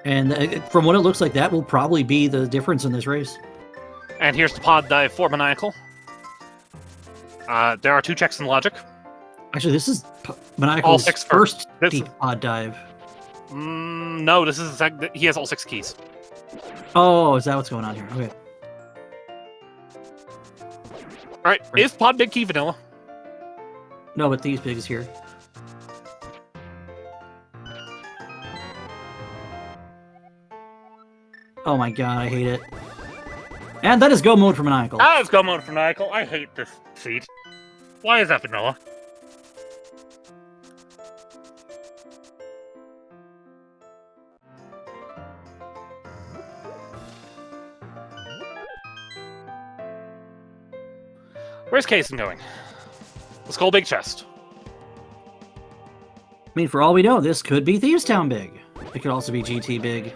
And from what it looks like, that will probably be the difference in this race. And here's the pod dive for Maniacal. There are 2 checks in logic. Actually, this is Maniacal's first deep is... pod dive. No, this is he has all 6 keys. Oh, is that what's going on here? Okay. Alright, is pod big key vanilla? No, but these bigs here. Oh my god, I hate it. And that is go mode for Maniacal. That is go mode for Maniacal. I hate this seat. Why is that vanilla? Where's Kaesden going? Let's call big chest. I mean, for all we know, this could be Thieves Town big. It could also be GT big.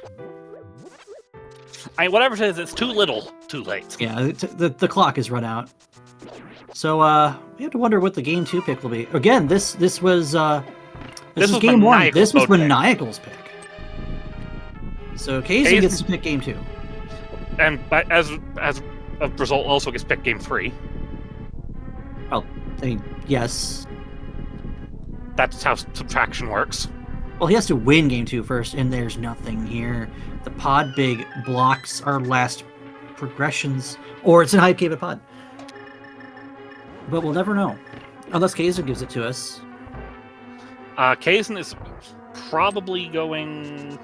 I mean, whatever it is, it's too little, too late. Yeah, the clock has run out. So we have to wonder what the game 2 pick will be. Again, this was game 1. This was Maniacal's pick. So Kaesden gets to pick game 2. And as a result, also gets picked game 3. Well, I mean, yes. That's how subtraction works. Well, he has to win game 2 first, and there's nothing here. The pod big blocks our last progressions, or it's an hype cave at pod. But we'll never know. Unless Kaesden gives it to us. Kaesden is probably going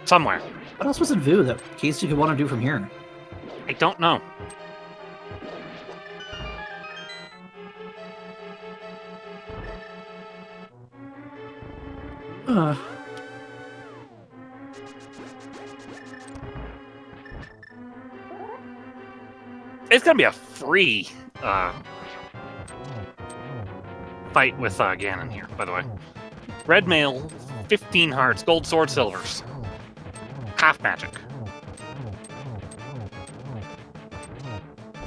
somewhere. What else was in Vu that Kaesden could want to do from here? I don't know. It's gonna be a free fight with Ganon here, by the way. Red mail, 15 hearts, gold sword, silvers. Half magic.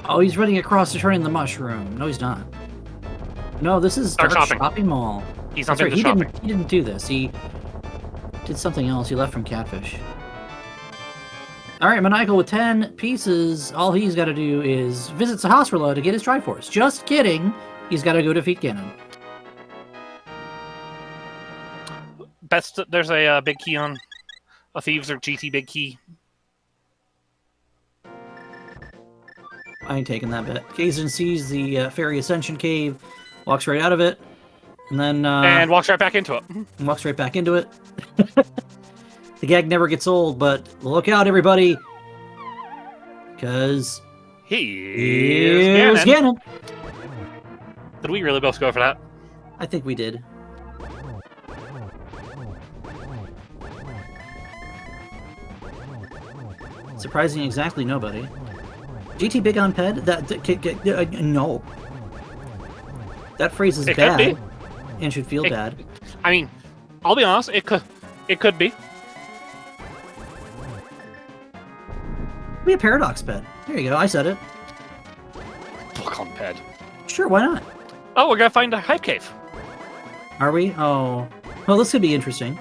Oh, he's running across to turn in the mushroom. No, he's not. No, this is Dark Dark shopping. Shopping Mall. He's That's not right. into shopping. He didn't do this. He did something else. He left from Catfish. All right, Maniacal with 10 pieces. All he's got to do is visit Sahasrahla to get his Triforce. Just kidding. He's got to go defeat Ganon. There's a big key on a Thieves or GT big key. I ain't taking that bet. Kaesden sees the Fairy Ascension Cave, walks right out of it, and then... and walks right back into it. Walks right back into it. The gag never gets old, but look out, everybody! Because... Here's Ganon. Ganon! Did we really both go for that? I think we did. Surprising exactly nobody. GT big on ped? No. That phrase is It bad. could be. And should feel bad. I mean, I'll be honest, it could be. Be a paradox ped. There you go, I said it. Book on ped. Sure, why not? Oh, we're gonna find a hype cave. Are we? Oh. Well, this could be interesting.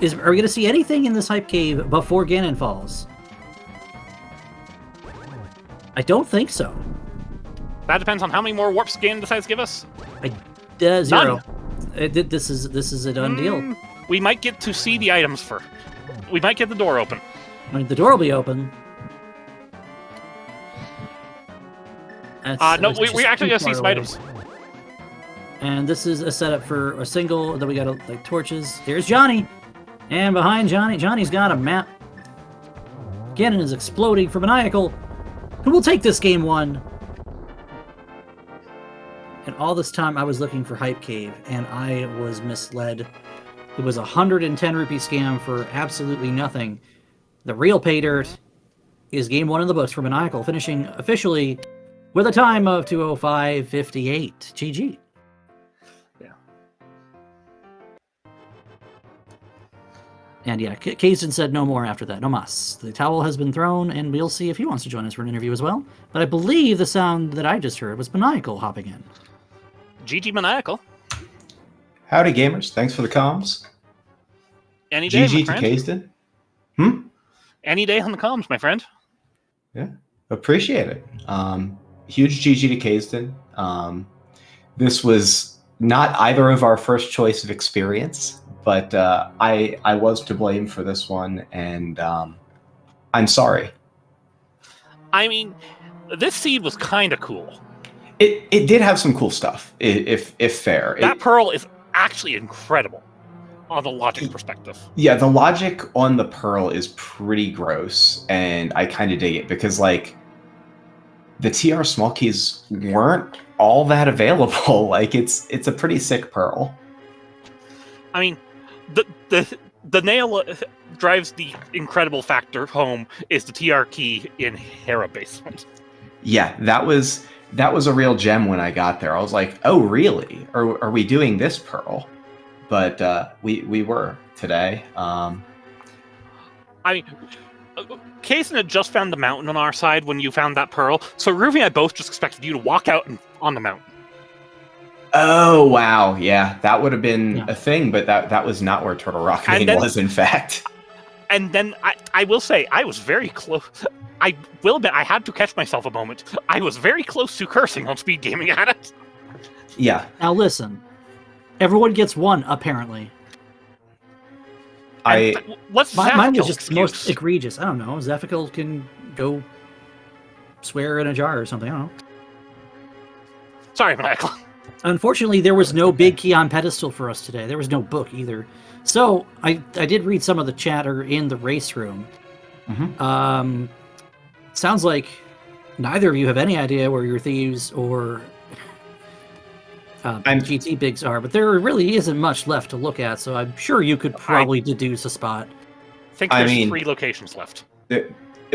Are we gonna see anything in this hype cave before Ganon falls? I don't think so. That depends on how many more warps Ganon decides to give us. Zero. This is a done deal. We might get to see the items first. We might get the door open. I mean, the door will be open. No, we actually gotta see some items. And this is a setup for a single. Then we got like torches. Here's Johnny, and behind Johnny's got a map. Ganon is exploding for Maniacal, who will take this game 1. And all this time I was looking for Hype Cave, and I was misled. It was a 110 rupee scam for absolutely nothing. The real pay dirt is game 1 in the books for Maniacal, finishing officially with a time of 2:05:58. GG. Yeah. And yeah, Kaesden said no more after that. No mas. The towel has been thrown, and we'll see if he wants to join us for an interview as well. But I believe the sound that I just heard was Maniacal hopping in. GG Maniacal. Howdy, gamers. Thanks for the comms. Any day, my GG to friend. Kaesden. Any day on the comms, my friend. Yeah, appreciate it. Huge GG to Kaesden. This was not either of our first choice of experience, but I was to blame for this one, and I'm sorry. I mean, this seed was kind of cool. It did have some cool stuff, if fair. That pearl is actually incredible on the logic perspective. Yeah, the logic on the pearl is pretty gross, and I kind of dig it because, like, the TR small keys weren't all that available. Like, it's a pretty sick pearl. I mean, the nail drives the incredible factor home is the TR key in Hera Basement. Yeah, that was a real gem when I got there. I was like, oh, really? Are we doing this pearl? But we were today. I mean, Kaesden had just found the mountain on our side when you found that pearl, so Ruby and I both just expected you to walk out on the mountain. Oh, wow. Yeah, that would have been a thing, but that was not where Turtle Rock was, in fact. And then I will say, I was very close. I will admit, I had to catch myself a moment. I was very close to cursing on speed gaming at it. Yeah. Now listen, everyone gets one apparently. What's Mine was Zaphical's just the most excuse? egregious. I don't know. Zephical can go swear in a jar or something. I don't know. Sorry, Maniacal. Unfortunately, there was no big key on pedestal for us today. There was no book either. So I did read some of the chatter in the race room. Mm-hmm. Sounds like neither of you have any idea where your thieves or GT bigs are, but there really isn't much left to look at. So I'm sure you could probably deduce a spot. I think there's 3 locations left.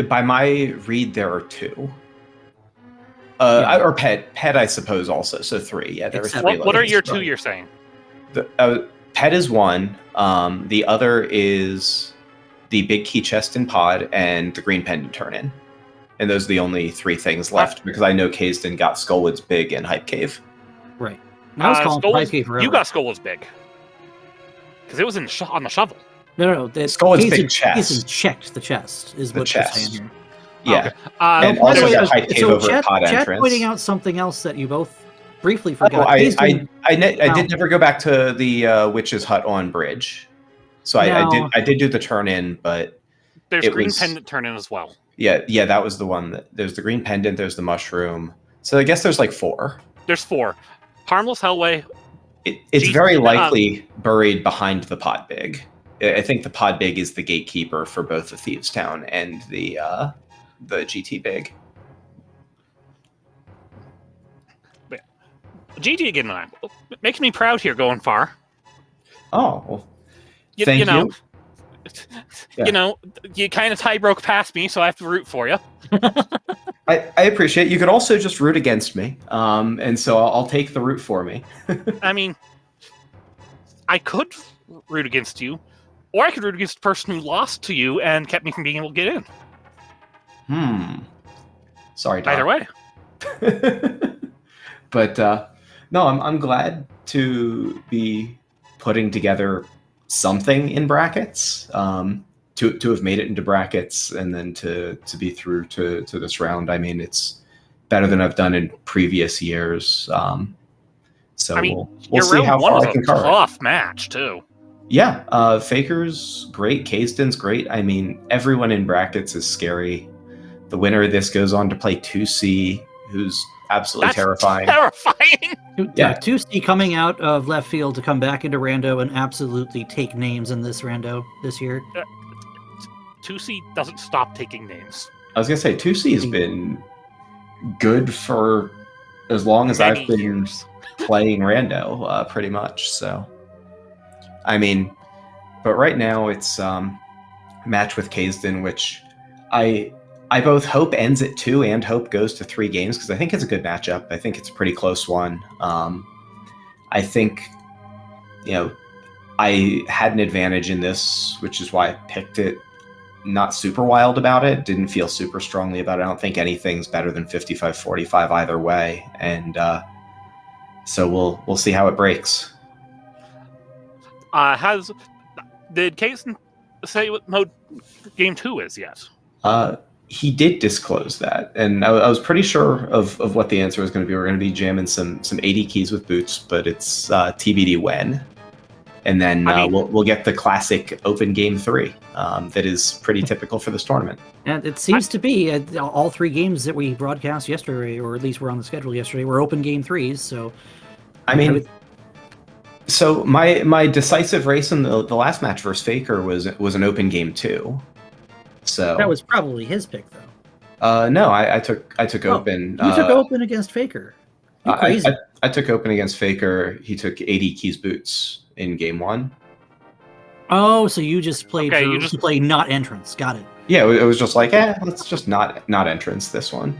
By my read, there are 2. Or pet, I suppose also. So 3. Yeah, there are 3. What are your 2 you're saying? Pet is 1. The other is the big key chest and pod and the green pendant turn-in. And those are the only 3 things left because I know Kaesden got Skullwood's big and Hype Cave. Right. I was calling Hype Cave forever. You got Skullwood's big. Because it was on the shovel. No. Skullwood's big chest. Kaesden checked the chest, is what you're saying here. Yeah. Okay. And also the Hype Cave over pod Chat entrance. pointing out something else that you both briefly forgot. I did never go back to the Witch's Hut on Bridge. So I did do the turn-in, but there's green pendant turn-in as well. Yeah, that was the one. There's the green pendant, there's the mushroom. So I guess there's like 4. There's 4. Harmless Hellway. It's very likely buried behind the pod big. I think the pod big is the gatekeeper for both the Thieves Town and the GT big. GT again, making me proud here going far. Oh, well, thank you. Yeah. You know, you kind of tie broke past me, so I have to root for you. I appreciate it. You could also just root against me, and so I'll take the root for me. I mean, I could root against you, or I could root against the person who lost to you and kept me from being able to get in. Sorry, Doc. Either way. But no, I'm glad to be putting together something in brackets. To have made it into brackets and then to be through to this round. I mean, it's better than I've done in previous years. So I mean, we'll see how far I can cover. Tough match too. Yeah, Faker's great. Kaesden's great. I mean, everyone in brackets is scary. The winner of this goes on to play 2C, who's absolutely terrifying. Terrifying. Yeah, 2C coming out of left field to come back into Rando and absolutely take names in this Rando this year. 2C doesn't stop taking names. I was gonna say 2C has been good for as long as I've been playing Rando, pretty much. So, I mean, but right now it's match with Kaesden, which I both hope ends at 2 and hope goes to 3 games because I think it's a good matchup. I think it's a pretty close one. I think, I had an advantage in this, which is why I picked it. Not super wild about it. Didn't feel super strongly about it. I don't think anything's better than 55-45 either way. And so we'll see how it breaks. Did Kaesden say what mode game 2 is yet? He did disclose that, and I was pretty sure of what the answer was going to be. We're going to be jamming some 80 keys with boots, but it's TBD when. And then we'll get the classic open game 3 that is pretty typical for this tournament. And it seems to be all 3 games that we broadcast yesterday, or at least were on the schedule yesterday, were open game 3s. So, I mean, so my decisive race in the last match versus Faker was an open game 2. So that was probably his pick, though. No, I took open. You took open against Faker. You're crazy. I took open against Faker. He took 80 keys boots in game 1. Oh, so you just played play not entrance. Got it. Yeah, it was just like, let's just not entrance this one.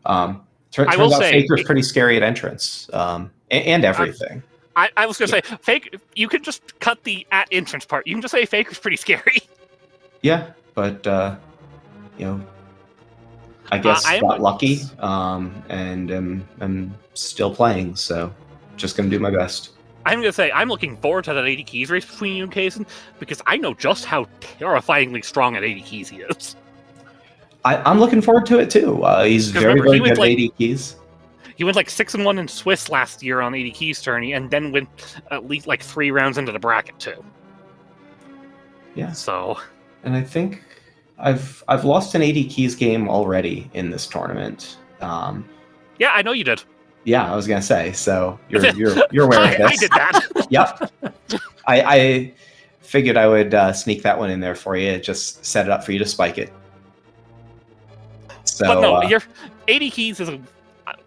Turns out Faker's pretty scary at entrance, and everything. I was gonna say, Fake. You could just cut the at entrance part. You can just say Faker's pretty scary. Yeah, but I guess got lucky, and I'm still playing, so just gonna do my best. I'm gonna say I'm looking forward to that 80 keys race between you and Kaesden, because I know just how terrifyingly strong at 80 keys he is. I'm looking forward to it too. He's very, remember, very good at 80 keys. He went like 6-1 in Swiss last year on 80 keys tourney, and then went at least like 3 rounds into the bracket too. Yeah. So, and I think I've lost an 80 keys game already in this tournament. Yeah, I know you did. Yeah, I was gonna say. So you're aware of this. I did that. Yep. I figured I would sneak that one in there for you. Just set it up for you to spike it. So, but no, your 80 keys is.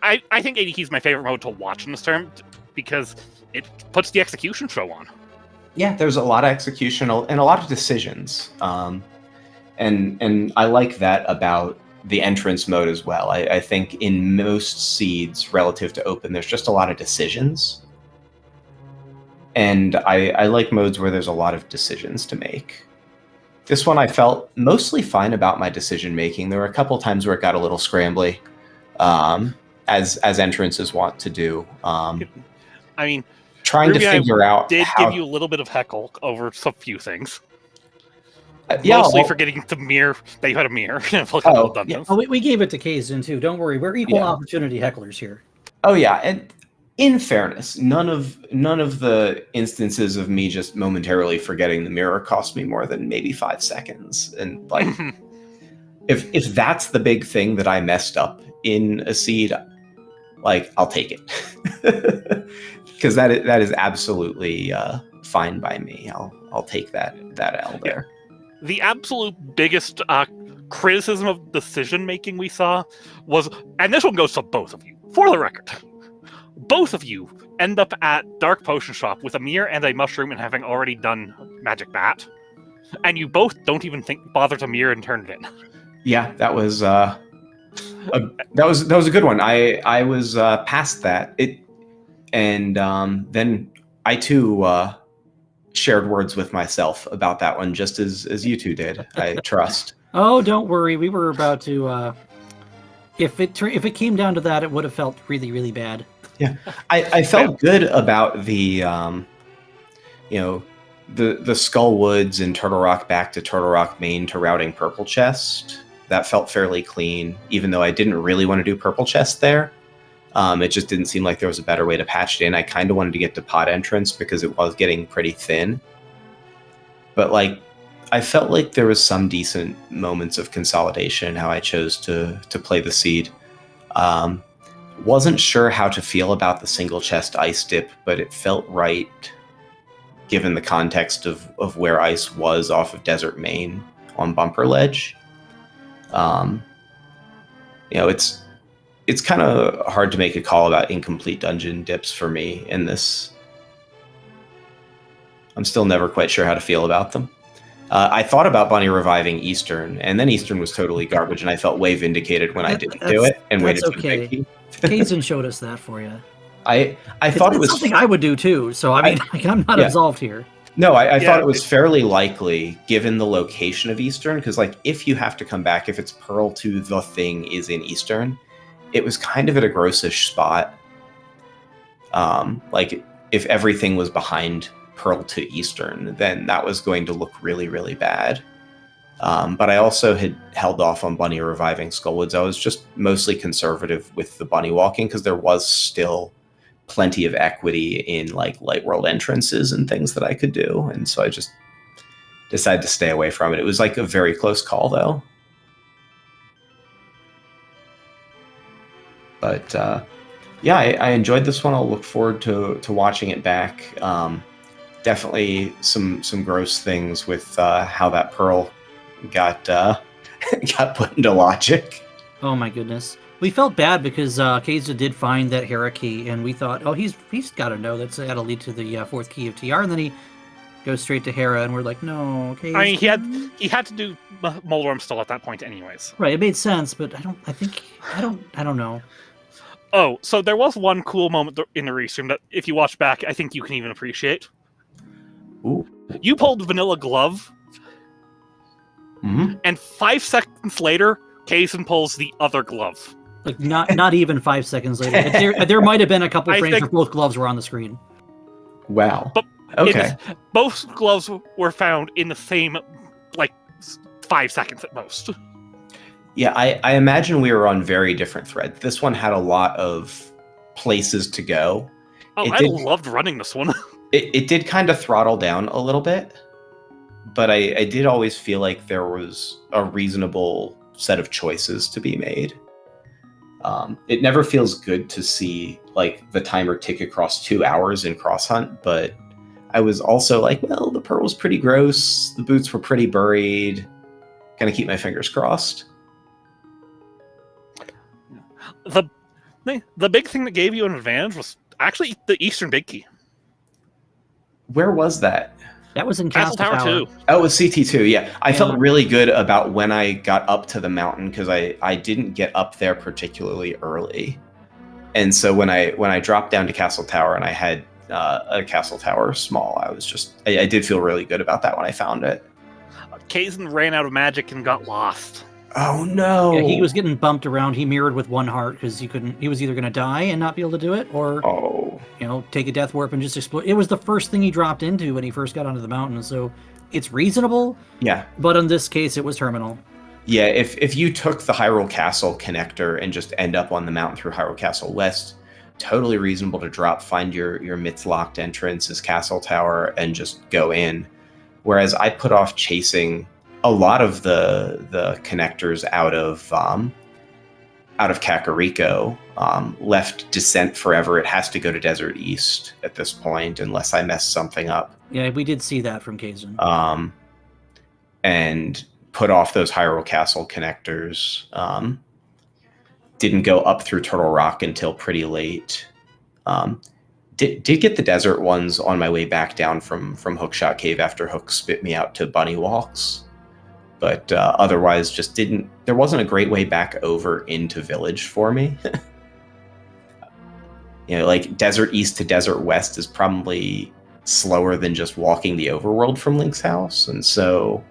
I think 80 keys is my favorite mode to watch in this tournament because it puts the execution show on. Yeah, there's a lot of execution and a lot of decisions. And I like that about the entrance mode as well. I think in most seeds relative to open, there's just a lot of decisions. And I like modes where there's a lot of decisions to make. This one I felt mostly fine about my decision making. There were a couple times where it got a little scrambly, as entrances want to do. I mean, trying Ruby to figure out did how... give you a little bit of heckle over a few things. Yeah, mostly for getting the mirror. They had a mirror. Yeah. Oh, we gave it to Kaesden too. Don't worry, we're equal opportunity hecklers here. Oh yeah, and in fairness, none of the instances of me just momentarily forgetting the mirror cost me more than maybe 5 seconds. And like, if that's the big thing that I messed up in a seed, like I'll take it, because that is absolutely fine by me. I'll take that L there. The absolute biggest criticism of decision making we saw was, and this one goes to both of you, for the record. Both of you end up at Dark Potion Shop with a mirror and a mushroom and having already done Magic Bat, and you both don't even bother to mirror and turn it in. Yeah, that was a good one. I was past that. And then I too shared words with myself about that one, just as you two did. I trust. Oh, don't worry. We were about to. If it came down to that, it would have felt really, really bad. Yeah, I felt good about the, the Skull Woods and Turtle Rock back to Turtle Rock main to routing Purple Chest. That felt fairly clean, even though I didn't really want to do Purple Chest there. It just didn't seem like there was a better way to patch it in. I kind of wanted to get to Pod Entrance because it was getting pretty thin. But like, I felt like there was some decent moments of consolidation in how I chose to play the seed. Wasn't sure how to feel about the single chest ice dip, but it felt right given the context of where ice was off of Desert Main on Bumper Ledge. It's kind of hard to make a call about incomplete dungeon dips for me in this. I'm still never quite sure how to feel about them. I thought about Bunny reviving Eastern, and then Eastern was totally garbage, and I felt way vindicated when I didn't do it and waited for the big key. Kaesden showed us that for you. I thought it was something I would do too. So I mean, I'm not absolved here. No, I thought it was fairly likely given the location of Eastern, because like if you have to come back, if it's Pearl to the thing is in Eastern, it was kind of at a grossish spot. Like if everything was behind Pearl to Eastern, then that was going to look really, really bad. But I also had held off on Bunny reviving Skullwoods. I was just mostly conservative with the Bunny walking because there was still plenty of equity in like Light World entrances and things that I could do. And so I just decided to stay away from it. It was like a very close call though. But yeah, I enjoyed this one. I'll look forward to watching it back. Definitely some gross things with how that Pearl got put into logic. Oh my goodness. We felt bad because Kaesden did find that Hera key, and we thought, oh, he's got to know that's got to lead to the fourth key of TR, and then he goes straight to Hera, and we're like, no, Kaesden. I mean, he had to do Mulworm still at that point, anyways. Right, it made sense, but I don't know. Oh, so there was one cool moment in the restream that, if you watch back, I think you can even appreciate. Ooh. You pulled Vanilla Glove, and 5 seconds later, Kaesden pulls the other glove. Like not even 5 seconds later. There might have been a couple frames where both gloves were on the screen. Wow. But Okay. Both gloves were found in the same, 5 seconds at most. Yeah, I imagine we were on very different threads. This one had a lot of places to go. Oh, I loved running this one. It did kind of throttle down a little bit, but I did always feel like there was a reasonable set of choices to be made. It never feels good to see the timer tick across 2 hours in Cross Hunt, but I was also like, well, the pearl's pretty gross, the boots were pretty buried. Gonna keep my fingers crossed. The big thing that gave you an advantage was actually the Eastern Big Key. Where was that? That was in Castle Tower 2. Oh, it was CT2, yeah. I felt really good about when I got up to the mountain because I didn't get up there particularly early. And so when I dropped down to Castle Tower and I had a Castle Tower small, I did feel really good about that when I found it. Kaesden ran out of magic and got lost. Oh no! Yeah, he was getting bumped around. He mirrored with 1 heart because he was either going to die and not be able to do it, or take a death warp and just explode. It was the first thing he dropped into when he first got onto the mountain, so it's reasonable. Yeah. But in this case, it was terminal. Yeah, if you took the Hyrule Castle connector and just end up on the mountain through Hyrule Castle West, totally reasonable to drop, find your myth-locked entrance as Castle Tower, and just go in. Whereas I put off chasing a lot of the connectors out of Kakariko, left Descent forever. It has to go to Desert East at this point, unless I mess something up. Yeah, we did see that from Kaesden. And put off those Hyrule Castle connectors. Didn't go up through Turtle Rock until pretty late. Did get the desert ones on my way back down from Hookshot Cave after Hook spit me out to Bunny Walks. But otherwise just there wasn't a great way back over into Village for me. Desert East to Desert West is probably slower than just walking the overworld from Link's house. And so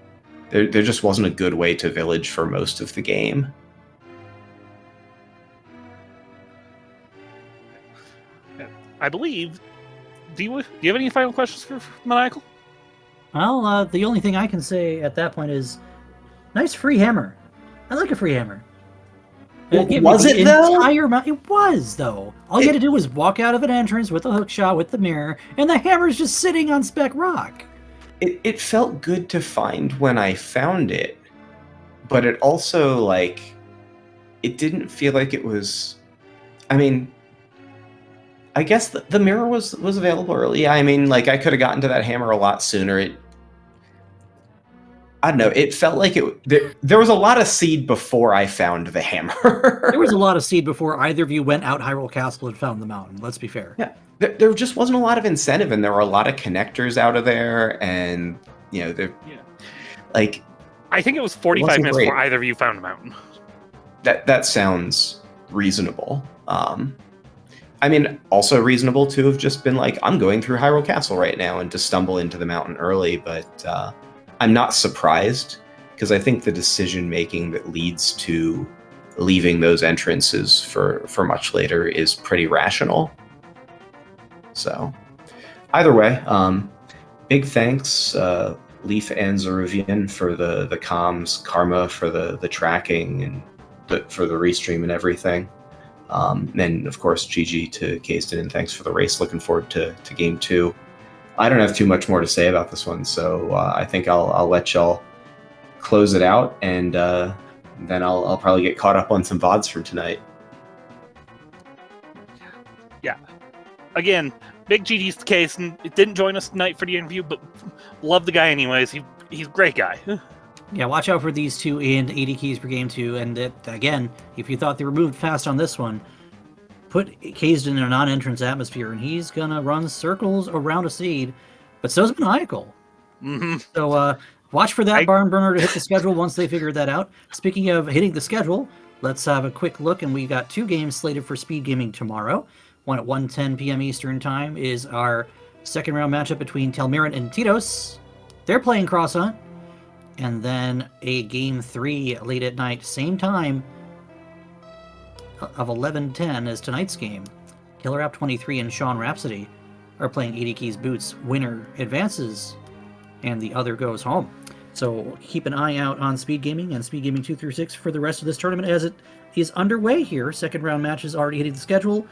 there just wasn't a good way to Village for most of the game. I believe. Do you have any final questions for Maniacal? Well, the only thing I can say at that point is, nice free hammer. I like a free hammer. Was it though? It was though. All you had to do was walk out of an entrance with a hook shot with the mirror, and the hammer's just sitting on Spec Rock. It felt good to find when I found it, but it also it didn't feel like it was. I mean, I guess the mirror was available early. I mean, I could have gotten to that hammer a lot sooner. I don't know. It felt like there was a lot of seed before I found the hammer. There was a lot of seed before either of you went out Hyrule Castle and found the mountain. Let's be fair. Yeah, there just wasn't a lot of incentive, and there were a lot of connectors out of there, and I think it was 45 minutes before either of you found the mountain. That sounds reasonable. I mean, also reasonable to have just been I'm going through Hyrule Castle right now, and to stumble into the mountain early, but I'm not surprised, because I think the decision-making that leads to leaving those entrances for much later is pretty rational. So, either way, big thanks, Leaf and Zeruvian, for the comms, Karma for the tracking, and for the restream and everything. And of course, GG to Kaesden, and thanks for the race. Looking forward to Game 2. I don't have too much more to say about this one, so I think I'll let y'all close it out, and then I'll probably get caught up on some VODs for tonight. Yeah. Again, big GG's to Kaesden. It didn't join us tonight for the interview, but love the guy anyways. He's a great guy. Yeah, watch out for these two and 80 keys for Game 2, and again, if you thought they were moved fast on this one, put Kaesden in a non-entrance atmosphere, and he's gonna run circles around a seed, but so's Maniacal. Mm-hmm. So watch for that barn burner to hit the schedule once they figure that out. Speaking of hitting the schedule, let's have a quick look, and we got 2 games slated for SpeedGaming tomorrow. One at 1:10 p.m. Eastern Time is our second round matchup between Telmiran and Titos. They're playing Cross Hunt. And then a Game 3 late at night, same time of 11:10 as tonight's game. Killer App 23 and Sean Rhapsody are playing 80 Keys Boots, winner advances and the other goes home. So keep an eye out on SpeedGaming and SpeedGaming 2 through 6 for the rest of this tournament as it is underway here. Second round matches already hitting the schedule.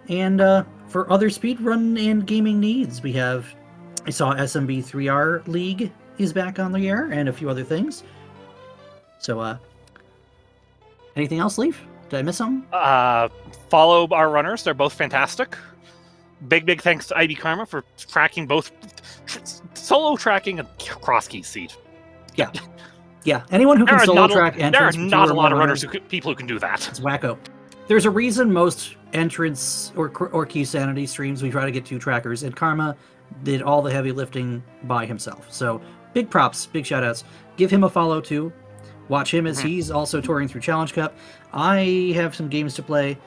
And for other speedrun and gaming needs, I saw SMB 3R League is back on the air and a few other things. So, anything else, Leaf? Did I miss something? Follow our runners. They're both fantastic. Big thanks to IB Karma for tracking both solo tracking and cross key seed. Yeah. Anyone who can solo track entrance. There are not a lot of runners people who can do that. It's wacko. There's a reason most entrance or key sanity streams we try to get 2 trackers, and Karma did all the heavy lifting by himself. So big props, big shout outs. Give him a follow too. Watch him as he's also touring through Challenge Cup. I have some games to play,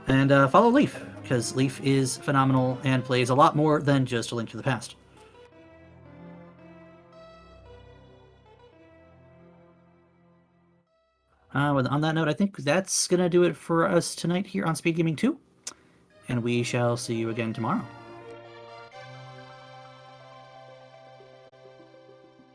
and follow Leaf, because Leaf is phenomenal and plays a lot more than just A Link to the Past. On that note, I think that's going to do it for us tonight here on Speed Gaming 2, and we shall see you again tomorrow.